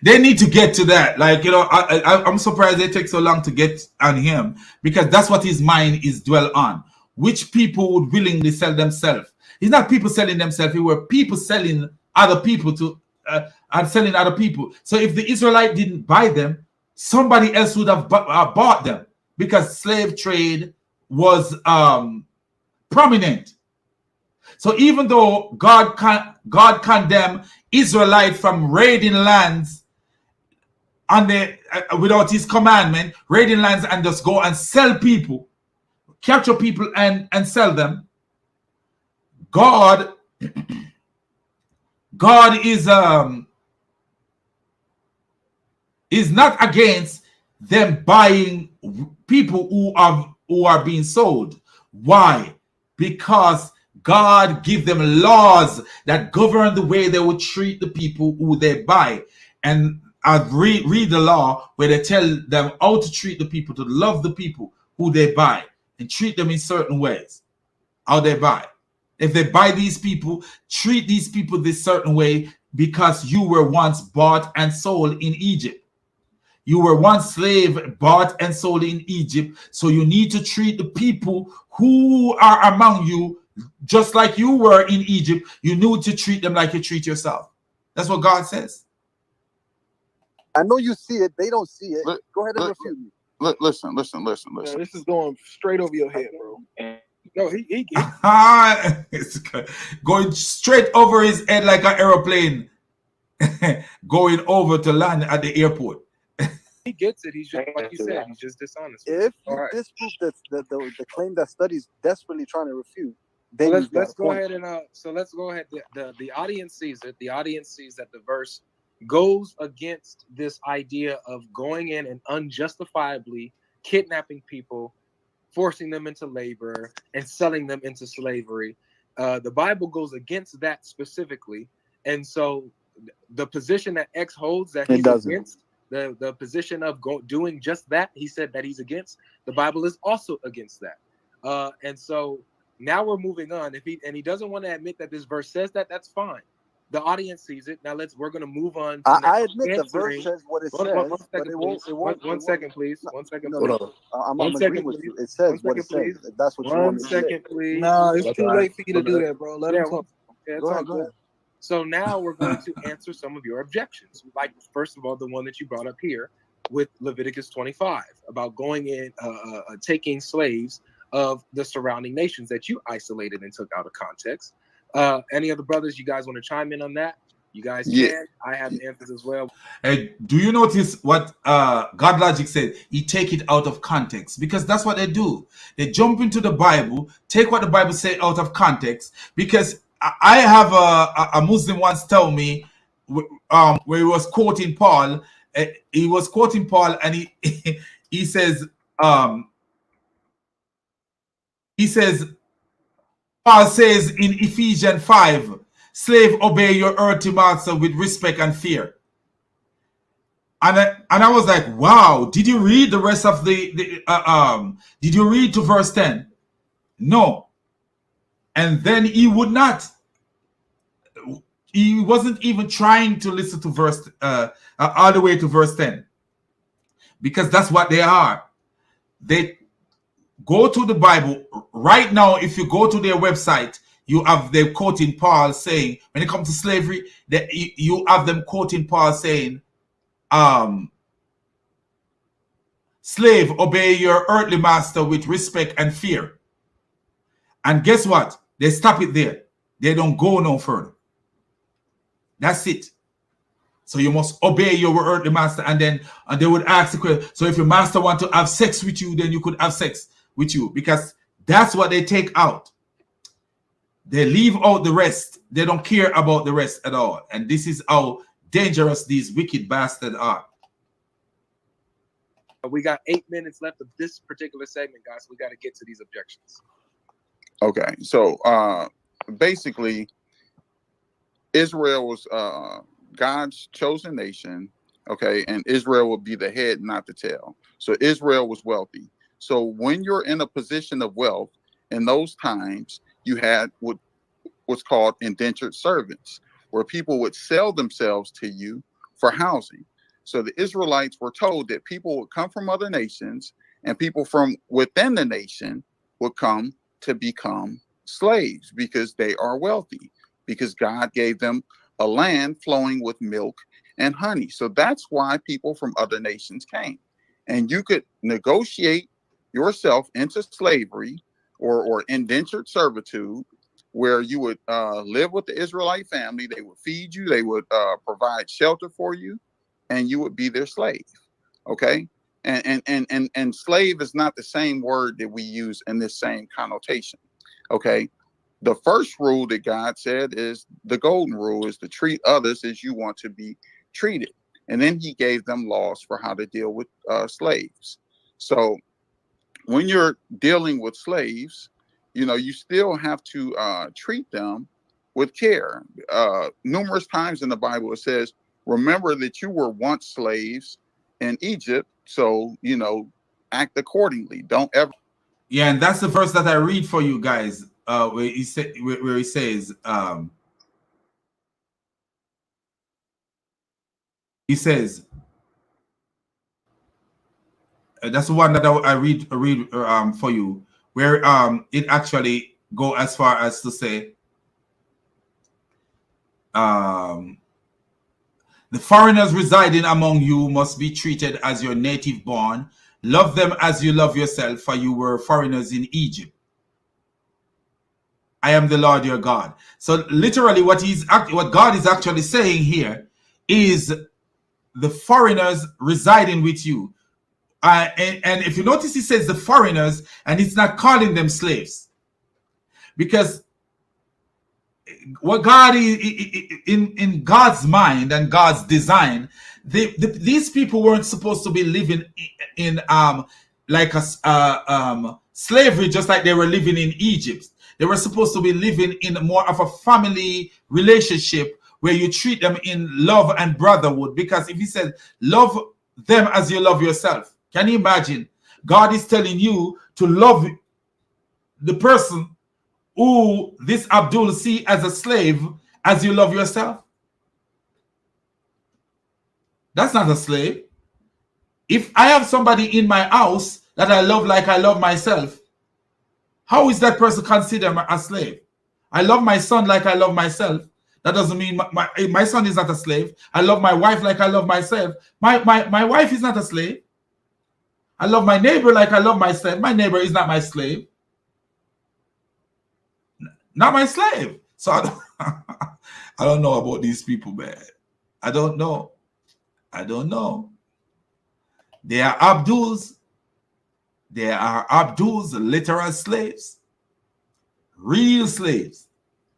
Speaker 1: They need to get to that. Like, I'm surprised they take so long to get on him, because that's what his mind is dwell on. Which people would willingly sell themselves? It's not people selling themselves. It were people selling other people to. And selling other people. So if the Israelite didn't buy them, somebody else would have bought them, because slave trade was prominent. So even though God condemned Israelite from raiding lands without his commandment, raiding lands and just go and sell people, capture people and sell them, God is not against them buying people who are being sold. Why? Because God give them laws that govern the way they would treat the people who they buy. And I read the law where they tell them how to treat the people, to love the people who they buy, and treat them in certain ways. How they buy. If they buy these people, treat these people this certain way, because you were once bought and sold in Egypt. You were once slave, bought and sold in Egypt. So you need to treat the people who are among you just like you were in Egypt. You need to treat them like you treat yourself. That's what God says.
Speaker 2: I know you see it. They don't see it. Go ahead and refute me.
Speaker 8: Listen.
Speaker 10: Yeah, this is going straight over your head, bro.
Speaker 3: No, he
Speaker 1: it's going straight over his head like an aeroplane going over to land at the airport.
Speaker 3: He gets it. He's just, like you said, he's just dishonest.
Speaker 2: If you disprove the claim that studies desperately trying to refute, then
Speaker 3: let's go ahead and let's go ahead. The audience sees it. The audience sees that the verse goes against this idea of going in and unjustifiably kidnapping people, forcing them into labor, and selling them into slavery. The Bible goes against that specifically, and so the position that X holds that he's against, the position of doing just that, he said that he's against. The Bible is also against that, and so now we're moving on. If he doesn't want to admit that this verse says that, that's fine. The audience sees it. Now we're going to move on.
Speaker 2: I admit the verse says what it says, but it won't.
Speaker 3: One second, please. One second,
Speaker 2: no,
Speaker 3: please.
Speaker 2: I'm agreeing with you. It says what it says. If that's what you want me to say.
Speaker 3: 1 second, please.
Speaker 10: No, it's too late for you to do that, bro. Let him talk.
Speaker 2: Go ahead.
Speaker 3: So now we're going to answer some of your objections. Like, first of all, the one that you brought up here with Leviticus 25 about going in, taking slaves of the surrounding nations that you isolated and took out of context. Any other brothers, you guys want to chime in on that? You guys can. I have answers as well.
Speaker 1: Hey, do you notice what God Logic said? He take it out of context, because that's what they do. They jump into the Bible, take what the Bible say out of context. Because I have a Muslim once tell me, where he was quoting Paul. He was quoting Paul, and he says, Paul says in Ephesians 5, slave, obey your earthly master with respect and fear. And I was like, wow, did you read the rest of did you read to verse 10? No. And then he would not. He wasn't even trying to listen to verse all the way to verse 10. Because that's what they are. They go to the Bible right now. If you go to their website, you have them quoting Paul saying, when it comes to slavery, that you have them quoting Paul saying, slave, obey your earthly master with respect and fear. And guess what? They stop it there. They don't go no further. That's it. So you must obey your earthly master, and they would ask the question. So if your master want to have sex with you, then you could have sex with you, because that's what they take out. They leave out the rest. They don't care about the rest at all. And this is how dangerous these wicked bastards are.
Speaker 3: We got 8 minutes left of this particular segment, guys. We got to get to these objections.
Speaker 8: Okay, so basically, Israel was God's chosen nation, okay, and Israel would be the head, not the tail. So Israel was wealthy. So when you're in a position of wealth, in those times, you had what was called indentured servants, where people would sell themselves to you for housing. So the Israelites were told that people would come from other nations, and people from within the nation would come to become slaves because they are wealthy, because God gave them a land flowing with milk and honey. So that's why people from other nations came. And you could negotiate yourself into slavery or indentured servitude, where you would live with the Israelite family. They would feed you, they would provide shelter for you, and you would be their slave. Okay. And slave is not the same word that we use in this same connotation. Okay. The first rule that God said is the golden rule, is to treat others as you want to be treated. And then he gave them laws for how to deal with slaves. So when you're dealing with slaves, you know, you still have to treat them with care. Numerous times in the Bible, it says, remember that you were once slaves in Egypt. So, you know, act accordingly. Don't ever.
Speaker 1: Yeah, and that's the verse that I read for you guys, where he says, that's the one that I read for you, where it actually go as far as to say, the foreigners residing among you must be treated as your native born. Love them as you love yourself, for you were foreigners in Egypt. I am the Lord your God. So literally what God is actually saying here is the foreigners residing with you. And if you notice, he says the foreigners, and it's not calling them slaves. because what God is in God's mind and God's design, these people weren't supposed to be living in like a slavery, just like they were living in Egypt. They were supposed to be living in more of a family relationship where you treat them in love and brotherhood. Because if he said, love them as you love yourself, can you imagine? God is telling you to love the person who this Abdul see as a slave as you love yourself. That's not a slave. If I have somebody in my house that I love like I love myself, how is that person considered a slave? I love my son like I love myself. That doesn't mean my son is not a slave. I love my wife like I love myself. My wife is not a slave. I love my neighbor like I love myself. My neighbor is not my slave. Not my slave. So I don't know about these people, man. I don't know. They are Abduls. They are Abduls, literal slaves. Real slaves.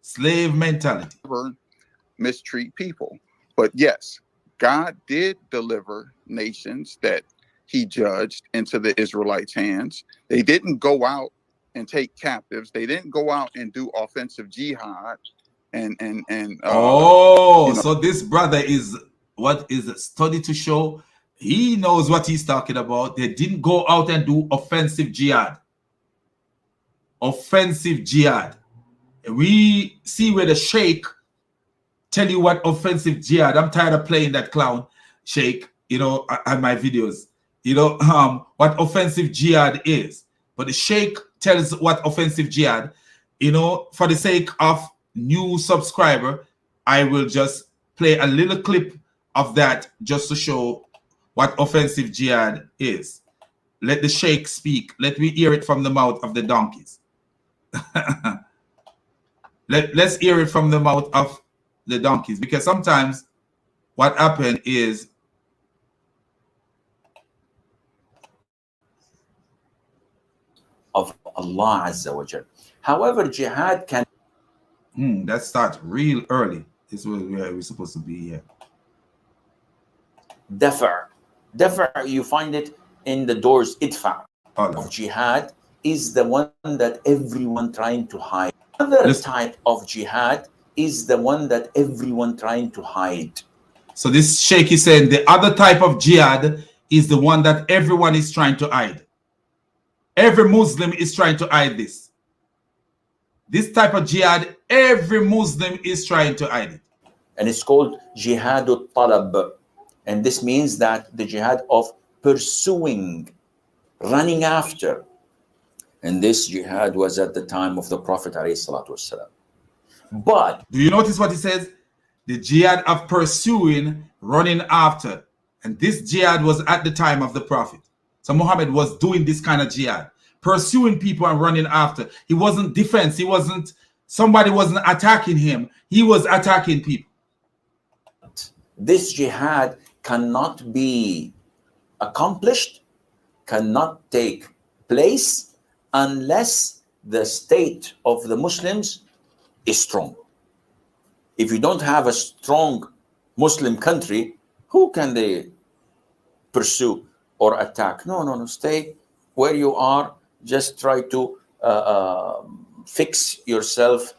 Speaker 1: Slave mentality.
Speaker 8: Mistreat people. But yes, God did deliver nations that he judged into the Israelites' hands. They didn't go out and take captives. They didn't go out and do offensive jihad
Speaker 1: so this brother is what is a study to show he knows what he's talking about. They didn't go out and do offensive jihad. Offensive jihad. We see where the sheikh tell you what offensive jihad. I'm tired of playing that clown sheikh, on my videos. What offensive jihad is. But the sheikh tells what offensive jihad, for the sake of new subscriber, I will just play a little clip of that just to show what offensive jihad is. Let the sheikh speak. Let me hear it from the mouth of the donkeys. Let's hear it from the mouth of the donkeys, because sometimes what happened is
Speaker 11: of Allah Azza wa Jal. However, jihad can
Speaker 1: that starts real early. This is where we're supposed to be here.
Speaker 11: Dafa. You find it in the doors. Idfa of jihad is the one that everyone trying to hide. Other type of jihad is the one that everyone trying to hide.
Speaker 1: So this sheikh is saying the other type of jihad is the one that everyone is trying to hide. Every Muslim is trying to hide this. This type of jihad, every Muslim is trying to hide it.
Speaker 11: And it's called jihadut talab. And this means that the jihad of pursuing, running after. And this jihad was at the time of the Prophet ﷺ. But
Speaker 1: do you notice what he says? The jihad of pursuing, running after. And this jihad was at the time of the Prophet. So Muhammad was doing this kind of jihad, pursuing people and running after. He wasn't defense. Somebody wasn't attacking him. He was attacking people.
Speaker 11: This jihad cannot be accomplished, cannot take place unless the state of the Muslims is strong. If you don't have a strong Muslim country, who can they pursue or attack? No. Stay where you are. Just try to fix yourself,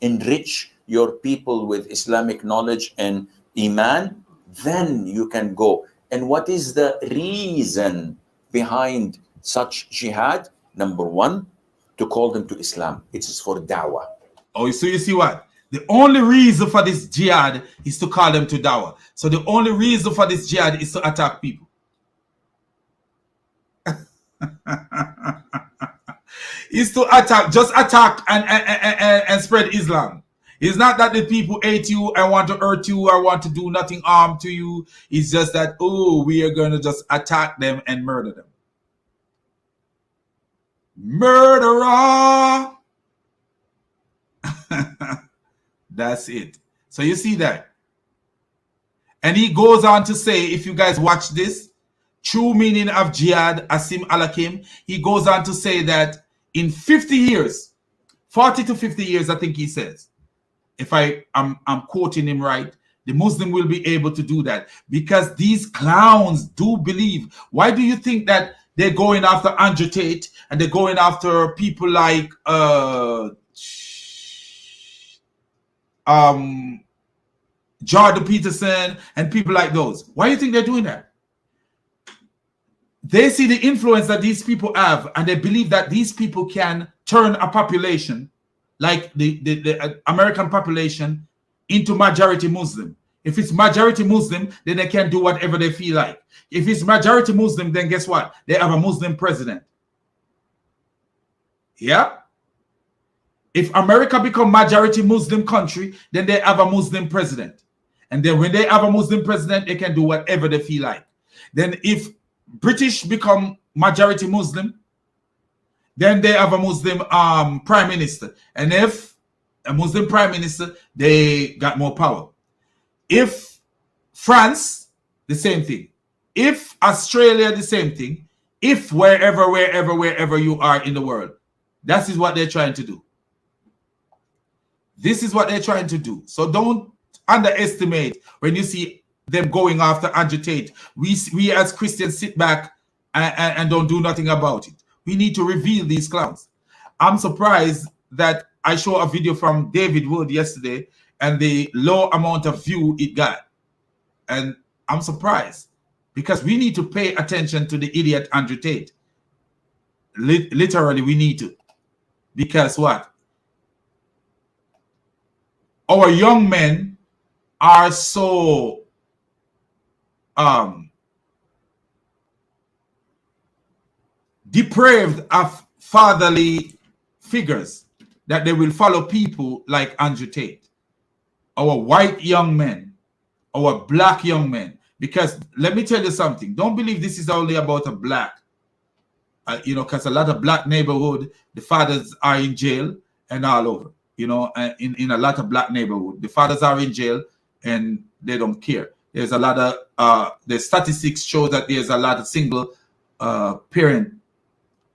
Speaker 11: enrich your people with Islamic knowledge and Iman. Then you can go. And what is the reason behind such jihad? Number one, to call them to Islam. It is for da'wah.
Speaker 1: Oh, so you see what? The only reason for this jihad is to call them to da'wah. So the only reason for this jihad is to attack people. Is to attack, just attack and spread Islam. It's not that the people hate you and want to hurt you or want to do nothing harm to you. It's just that, we are going to just attack them and murder them. Murderer! That's it. So you see that. And he goes on to say, if you guys watch this, true meaning of jihad, Asim Alakim, he goes on to say that in 50 years, 40 to 50 years, I think he says. If I'm quoting him right, the Muslim will be able to do that because these clowns do believe. Why do you think that they're going after Andrew Tate and they're going after people like Jordan Peterson and people like those? Why do you think they're doing that? They see the influence that these people have, and they believe that these people can turn a population like the American population into majority Muslim. If it's majority Muslim, then they can do whatever they feel like. If it's majority Muslim, then guess what? They have a Muslim president. Yeah. If America become majority Muslim country, then they have a Muslim president. And then when they have a Muslim president, they can do whatever they feel like. Then if British become majority Muslim, then they have a Muslim prime minister. And if a Muslim prime minister, they got more power. If France, the same thing. If Australia, the same thing. If wherever you are in the world. That is what they're trying to do. This is what they're trying to do. So don't underestimate when you see them going after Andrew Tate. We as Christians sit back and don't do nothing about it. We need to reveal these clowns. I'm surprised that I saw a video from David Wood yesterday and the low amount of view it got. And I'm surprised because we need to pay attention to the idiot Andrew Tate. Literally, we need to. Because what? Our young men are so depraved of fatherly figures that they will follow people like Andrew Tate. Our white young men, our black young men. Because let me tell you something. Don't believe this is only about a black. Because a lot of black neighborhood, the fathers are in jail and all over. In a lot of black neighborhood, the fathers are in jail and they don't care. There's a lot of the statistics show that there's a lot of single parent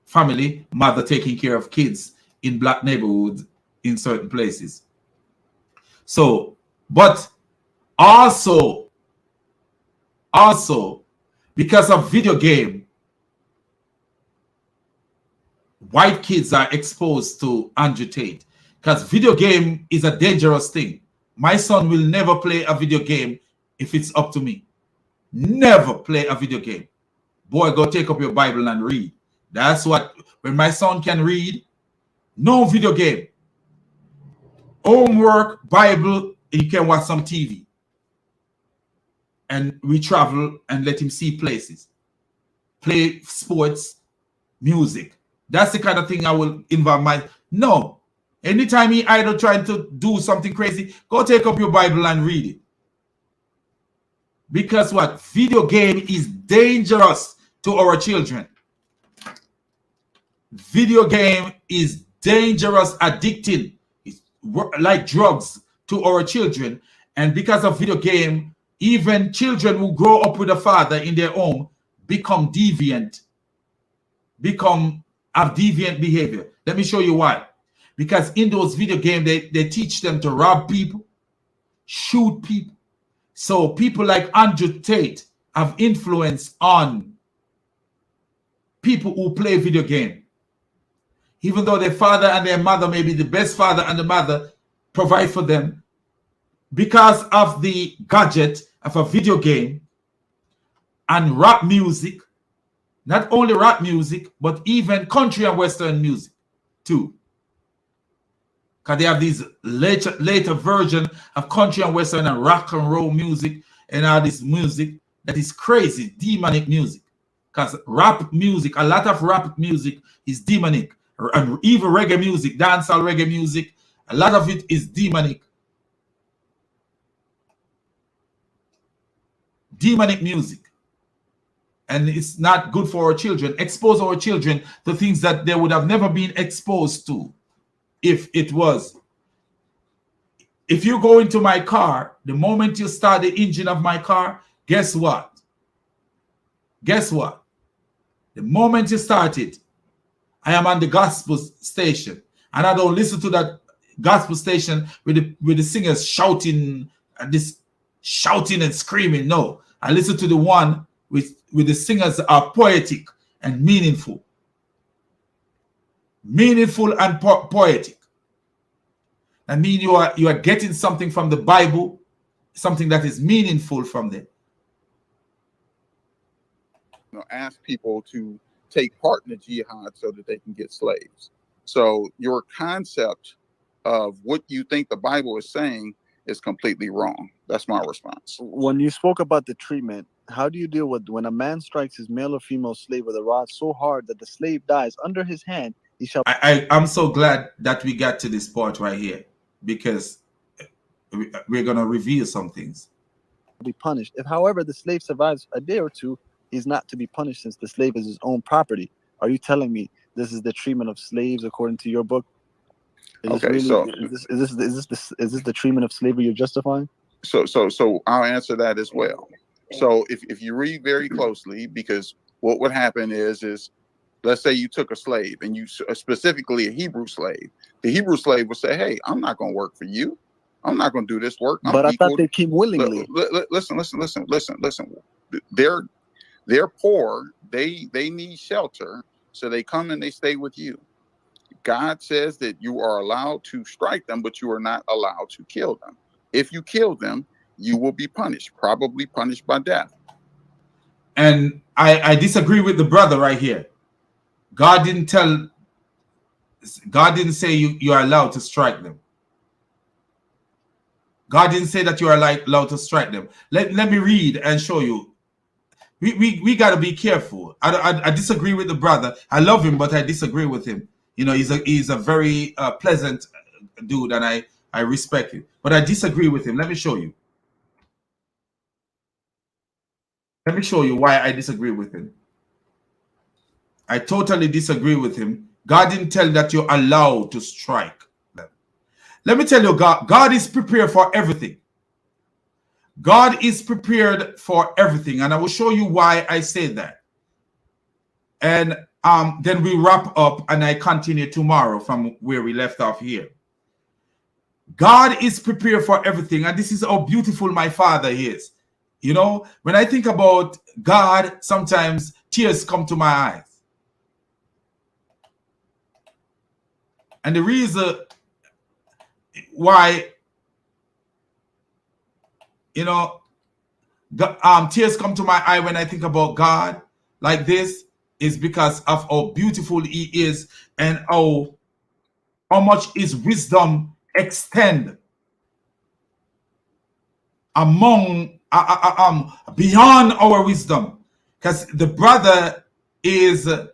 Speaker 1: family, mother taking care of kids in black neighborhoods in certain places. So, but also because of video game, white kids are exposed to Andrew Tate. Because video game is a dangerous thing. My son will never play a video game if it's up to me. Never play a video game. Boy, go take up your Bible and read. That's what, when my son can read, no video game. Homework, Bible, he can watch some TV. And we travel and let him see places. Play sports, music. That's the kind of thing I will involve my... No. Anytime he idle trying to do something crazy, go take up your Bible and read it. Because what? Video game is dangerous to our children. Video game is dangerous, addicting. It's like drugs to our children. And because of video game, even children who grow up with a father in their home become deviant. Have deviant behavior. Let me show you why. Because in those video games, they teach them to rob people, shoot people. So people like Andrew Tate have influence on people who play video game. Even though their father and their mother may be the best father and the mother provide for them, because of the gadget of a video game and rap music, not only rap music, but even country and western music too. Because they have these later version of country and western and rock and roll music and all this music that is crazy, demonic music. Because rap music, a lot of rap music is demonic. And even reggae music, dancehall reggae music, a lot of it is demonic. Demonic music. And it's not good for our children. Expose our children to things that they would have never been exposed to. If it was. If you go into my car, the moment you start the engine of my car, guess what? Guess what? The moment you start it, I am on the gospel station. And I don't listen to that gospel station with the singers shouting shouting and screaming. No, I listen to the one with the singers are poetic and meaningful. Meaningful and poetic. I mean, you are getting something from the Bible, something that is meaningful from there.
Speaker 8: Ask people to take part in the jihad so that they can get slaves. So your concept of what you think the Bible is saying is completely wrong. That's my response.
Speaker 2: When you spoke about the treatment, how do you deal with when a man strikes his male or female slave with a rod so hard that the slave dies under his hand? He shall.
Speaker 1: I'm so glad that we got to this part right here, because we're going to reveal some things.
Speaker 2: Be punished. If, however, the slave survives a day or two, he's not to be punished since the slave is his own property. Are you telling me this is the treatment of slaves according to your book? Is this the treatment of slavery you're justifying?
Speaker 8: So I'll answer that as well. So if you read very closely, because what would happen is let's say you took a slave, and you specifically a Hebrew slave. The Hebrew slave would say, "Hey, I'm not going to work for you. I'm not going to do this work."
Speaker 2: But I thought they came willingly.
Speaker 8: Listen. They're poor. They need shelter, so they come and they stay with you. God says that you are allowed to strike them, but you are not allowed to kill them. If you kill them, you will be punished, probably punished by death.
Speaker 1: And I disagree with the brother right here. God didn't say you are allowed to strike them. God didn't say that you are allowed to strike them. Let me read and show you. We got to be careful. I disagree with the brother. I love him, but I disagree with him. You know, he's a very pleasant dude, and I respect him. But I disagree with him. Let me show you. Let me show you why I disagree with him. I totally disagree with him. God didn't tell that you're allowed to strike them. Let me tell you, God is prepared for everything. God is prepared for everything. And I will show you why I say that. And then we wrap up and I continue tomorrow from where we left off here. God is prepared for everything. And this is how beautiful my Father is. You know, when I think about God, sometimes tears come to my eyes. And the reason why, you know, tears come to my eye when I think about God like this is because of how beautiful He is and how much His wisdom extend among beyond our wisdom. Because the brother is the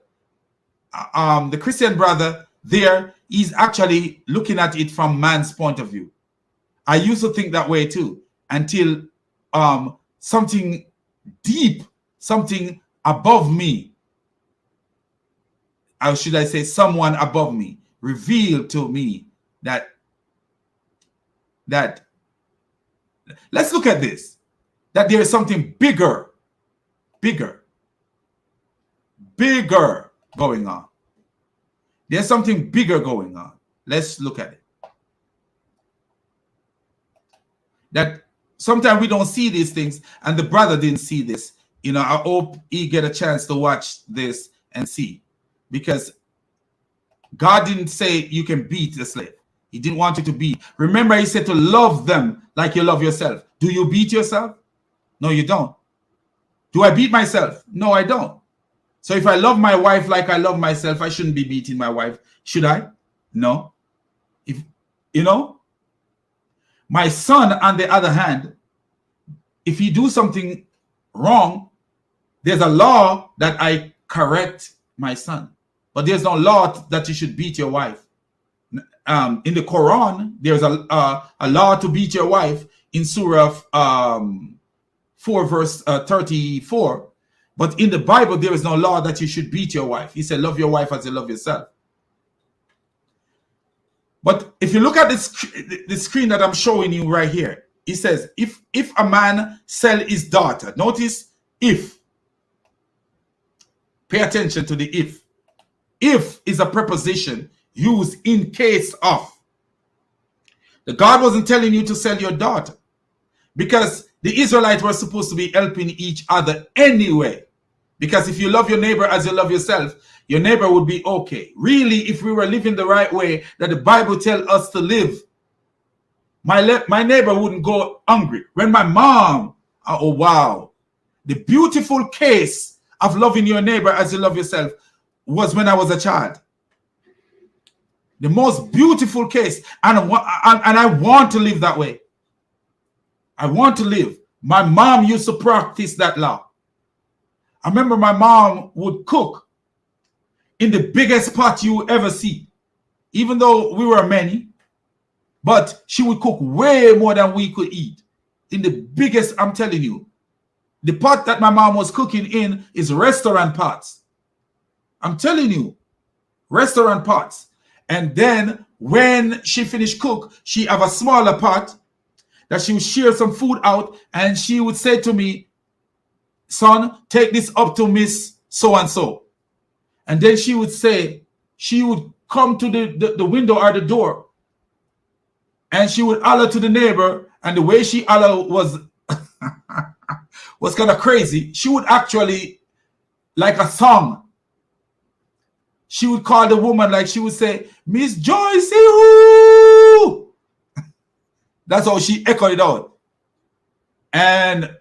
Speaker 1: Christian brother there. He's actually looking at it from man's point of view. I used to think that way too, until something deep, something above me, or should I say someone above me, revealed to me that let's look at this, that there is something bigger going on. There's something bigger going on. Let's look at it. That sometimes we don't see these things, and the brother didn't see this. You know, I hope he get a chance to watch this and see, because God didn't say you can beat the slave. He didn't want you to beat. Remember, He said to love them like you love yourself. Do you beat yourself? No, you don't. Do I beat myself? No, I don't. So if I love my wife like I love myself, I shouldn't be beating my wife. Should I? No. If you know, my son, on the other hand, if he do something wrong, there's a law that I correct my son. But there's no law that you should beat your wife. In the Quran, there's a law to beat your wife in Surah 4 verse 34. But in the Bible, there is no law that you should beat your wife. He said, love your wife as you love yourself. But if you look at the screen that I'm showing you right here, it says, if a man sell his daughter, notice if. Pay attention to the if. If is a preposition use in case of. The God wasn't telling you to sell your daughter, because the Israelites were supposed to be helping each other anyway. Because if you love your neighbor as you love yourself, your neighbor would be okay. Really, if we were living the right way that the Bible tells us to live, my neighbor wouldn't go hungry. When my mom, oh wow, the beautiful case of loving your neighbor as you love yourself was when I was a child. The most beautiful case, and I want to live that way. I want to live. My mom used to practice that law. I remember my mom would cook in the biggest pot you ever see, even though we were many, but she would cook way more than we could eat. In the biggest, I'm telling you, the pot that my mom was cooking in is restaurant pots. I'm telling you, restaurant pots. And then when she finished cook, she have a smaller pot that she would share some food out, and she would say to me, son, take this up to Miss so-and-so. And then she would say, she would come to the window or the door, and she would holler to the neighbor, and the way she holler was was kind of crazy. She would actually, like a song, she would call the woman, like she would say, Miss Joyce, who? That's how she echoed it out. And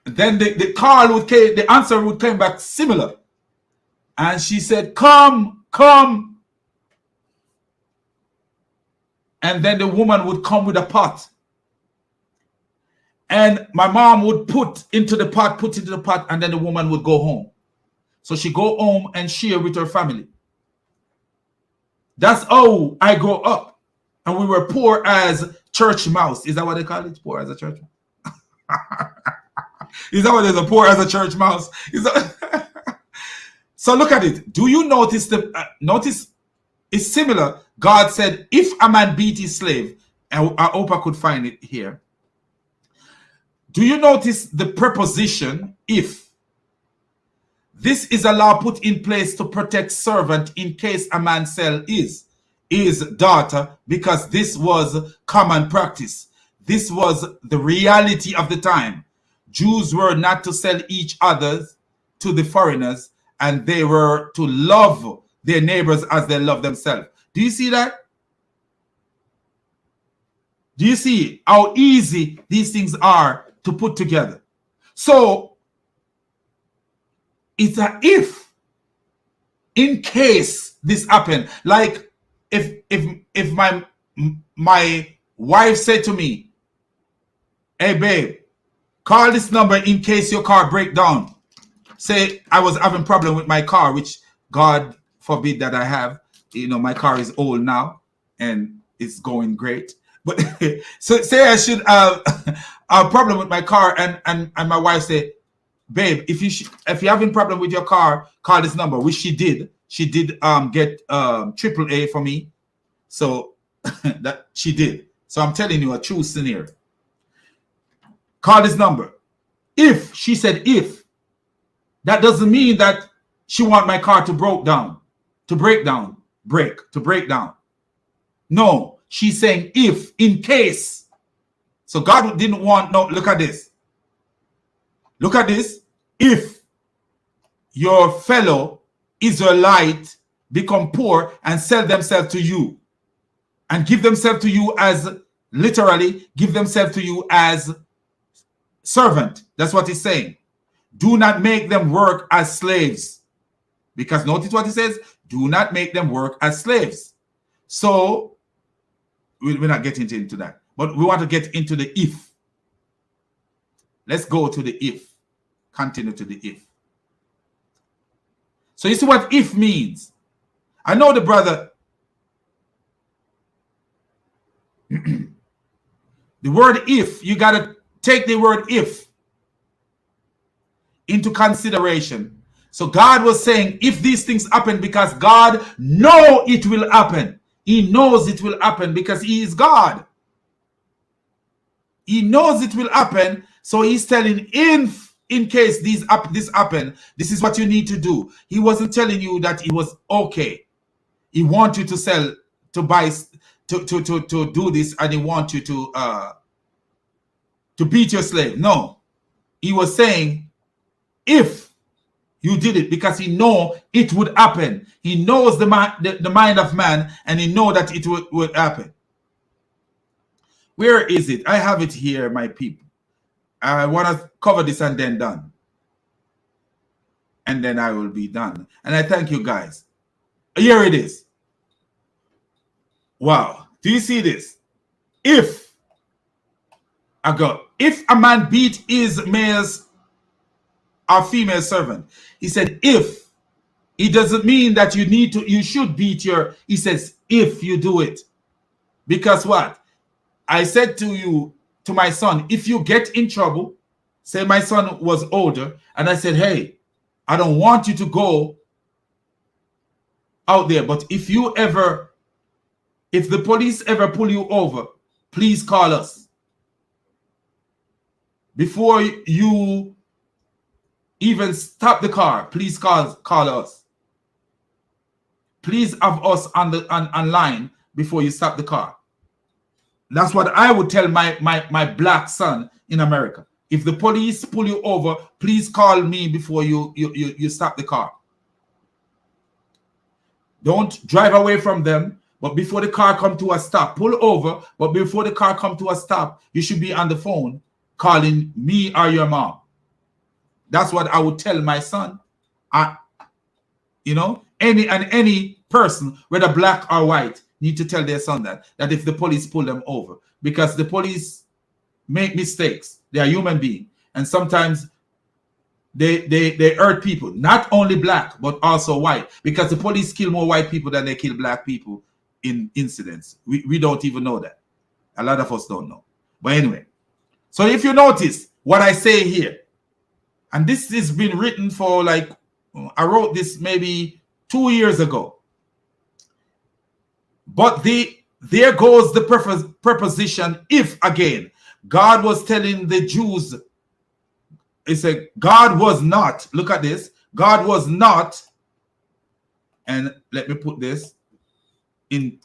Speaker 1: then the call would came, the answer would come back similar. And she said, come, come. And then the woman would come with a pot. And my mom would put into the pot, and then the woman would go home. So she go home and share with her family. That's how I grew up. And we were poor as church mouse. Is that what they call it? Poor as a church mouse? Is that what it is? A poor as a church mouse? Is that... So look at it. Do you notice notice it's similar? God said, if a man beat his slave, I hope I could find it here. Do you notice the preposition if? This is a law put in place to protect servant in case a man sell his daughter, because this was common practice. This was the reality of the time. Jews were not to sell each other to the foreigners, and they were to love their neighbors as they love themselves. Do you see that? Do you see how easy these things are to put together? So it's a if, in case this happened. Like if my wife said to me, hey babe, call this number in case your car break down. Say I was having problem with my car, which God forbid that I have. You know, my car is old now and it's going great. But so say I should have a problem with my car, and my wife say, babe, if you're having problem with your car, call this number, which she did. She did get AAA for me. So that she did. So I'm telling you a true scenario. Call this number. If she said if, that doesn't mean that she want my car to break down. No, she's saying if, in case. So God didn't want, no, look at this. Look at this. If your fellow Israelite become poor and sell themselves to you, and give themselves to you as, literally, give themselves to you as servant. That's what he's saying. Do not make them work as slaves. Because notice what he says, do not make them work as slaves. So, we're not getting into that. But we want to get into the if. Let's go to the if. Continue to the if. So you see what if means. I know the brother. The word if, you got to take the word if into consideration. So God was saying, if these things happen, because God knows it will happen. He knows it will happen because he is God. He knows it will happen. So he's telling, in case this happen, this is what you need to do. He wasn't telling you that it was okay. He wants you to sell, to buy, to do this, and he wants you to beat your slave. No, he was saying if you did it, because he know it would happen. He knows the mind of man, and he know that it would happen. Where is it? I have it here, my people. I want to cover this and then done. And then I will be done. And I thank you guys. Here it is. Wow. Do you see this? If a man beat his male's or female servant, he said, if, it doesn't mean that you should beat he says, if you do it. Because what? I said to my son, if you get in trouble, say my son was older, and I said, hey, I don't want you to go out there, but if the police ever pull you over, please call us. Before you even stop the car, please call us. Please have us on line before you stop the car. That's what I would tell my black son in America. If the police pull you over, please call me before you stop the car. Don't drive away from them, but before the car come to a stop, pull over, but before the car come to a stop, you should be on the phone calling me or your mom. That's what I would tell my son. Any person, whether black or white, need to tell their son that if the police pull them over, because the police make mistakes. They are human beings, and sometimes they hurt people, not only black but also white, because the police kill more white people than they kill black people in incidents. We don't even know that. A lot of us don't know. But anyway, so if you notice what I say here, and this has been written for, like, I wrote this maybe 2 years ago. But there goes the preposition if again. God was telling the Jews, he said, God was not, look at this, God was not, and let me put this in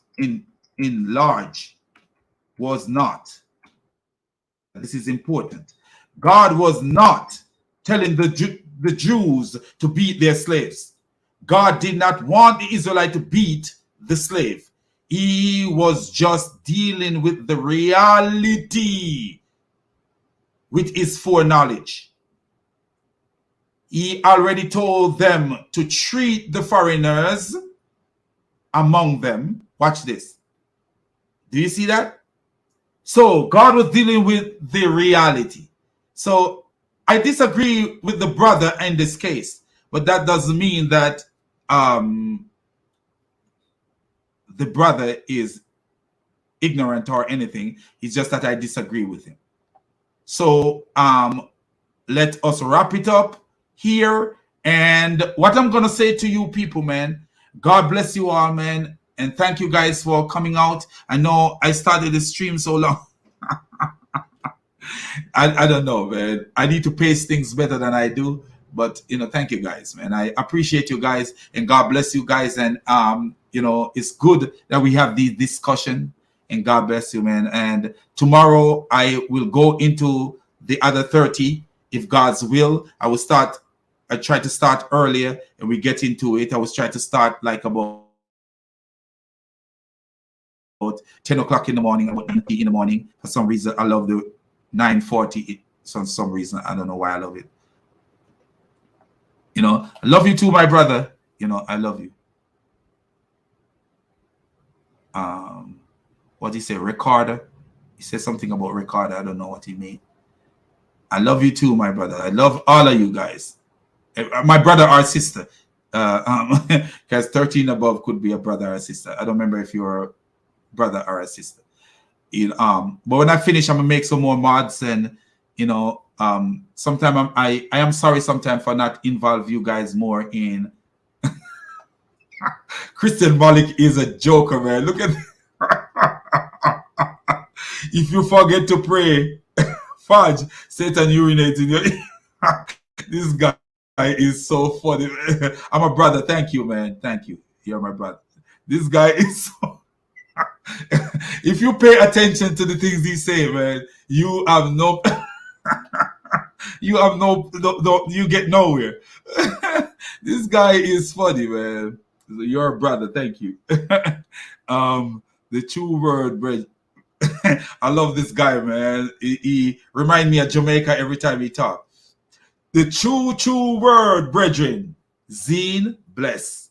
Speaker 1: large, was not. This is important. God was not telling the Jews to beat their slaves. God did not want the Israelite to beat the slave. He was just dealing with the reality with his foreknowledge. He already told them to treat the foreigners among them. Watch this. Do you see that? So God was dealing with the reality. So I disagree with the brother in this case, but that doesn't mean that the brother is ignorant or anything. It's just that I disagree with him. So let us wrap it up here. And what I'm going to say to you people, man, God bless you all, man. And thank you guys for coming out. I know I started the stream so long. I don't know, man. I need to pace things better than I do. But, thank you guys, man. I appreciate you guys, and God bless you guys. And, it's good that we have this discussion, and God bless you, man. And tomorrow I will go into the other 30, if God's will. I try to start earlier, and we get into it. I was trying to start like about 10 o'clock in the morning, about 9 in the morning. For some reason, I love the 9:40. For some reason, I don't know why I love it. I love you too, my brother. I love you. What did he say? Recorder. He said something about recorder. I don't know what he mean. I love you too, my brother. I love all of you guys. My brother or sister. Because 13 above could be a brother or a sister. I don't remember if you're a brother or a sister. But when I finish, I'm gonna make some more mods, and sometimes I am sorry sometimes for not involve you guys more in. Christian Malik is a joker, man. Look at if you forget to pray, fudge, Satan urinates in your. This guy is so funny. I'm a brother. Thank you, man. Thank you. You're my brother. This guy is so if you pay attention to the things he say, man, you have no you have no you get nowhere. This guy is funny, man. You're a brother, thank you. The true word, bro. I love this guy, man. He remind me of Jamaica every time he talk. The true word, brethren. Zine bless.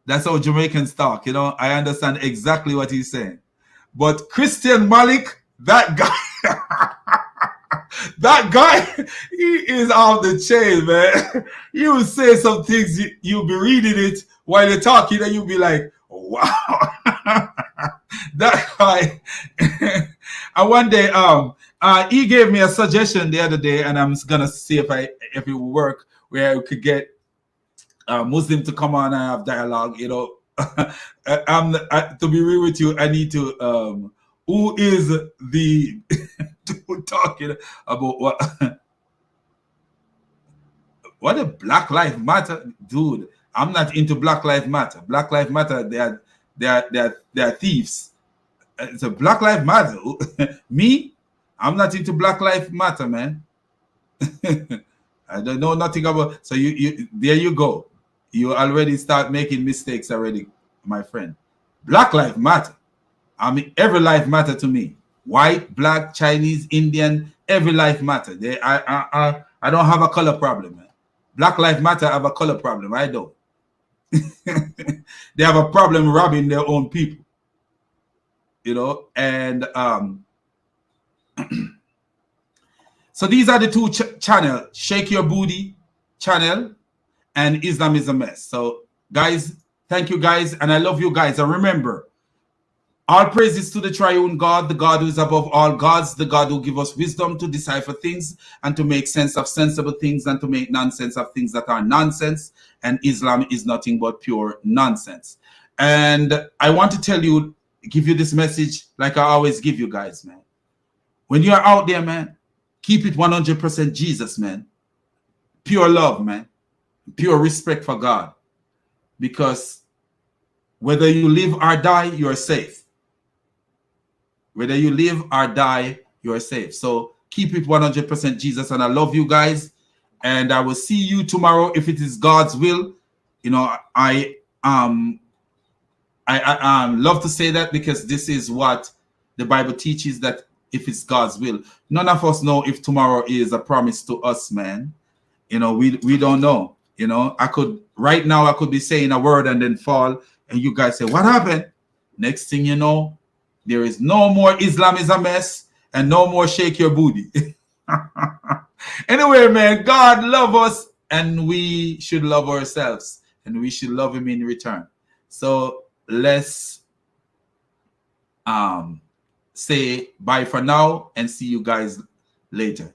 Speaker 1: That's how Jamaicans talk, you know. I understand exactly what he's saying. But Christian Malik, that guy, that guy, he is off the chain, man. You will say some things, you'll be reading it while you're talking, and you'll be like, wow. That guy. And one day, he gave me a suggestion the other day, and I'm gonna see if it will work, where we could get Muslim to come on and have dialogue. You know, to be real with you, I need to. Who is the dude talking about what? What a Black Lives Matter, dude? I'm not into Black Lives Matter. Black Lives Matter, they are thieves. It's a Black Lives Matter. Me, I'm not into Black Lives Matter, man. I don't know nothing about. So you there you go. You already start making mistakes already, my friend. Black Lives Matter. I mean, every life matter to me. White, black, Chinese, Indian, every life matter. I don't have a color problem, man. Black Lives Matter have a color problem. I don't. They have a problem robbing their own people. You know, and so these are the two channels: Shake Your Booty channel and Islam is a Mess. So guys, thank you guys, and I love you guys. And remember, all praises to the triune God, the God who is above all gods, the God who gives us wisdom to decipher things and to make sense of sensible things and to make nonsense of things that are nonsense. And Islam is nothing but pure nonsense. And I want to tell you, give you this message like I always give you guys, man. When you are out there, man, keep it 100% Jesus, man. Pure love, man. Pure respect for God. Because whether you live or die, you're safe. Whether you live or die, you're safe. So keep it 100% Jesus. And I love you guys. And I will see you tomorrow if it is God's will. You know, I love to say that because this is what the Bible teaches, that if it's God's will. None of us know if tomorrow is a promise to us, man. You know, we don't know. You know, right now I could be saying a word and then fall, and you guys say, what happened? Next thing you know, there is no more Islam is a Mess and no more Shake Your Booty. Anyway, man, God love us and we should love ourselves and we should love him in return. So let's say bye for now and see you guys later.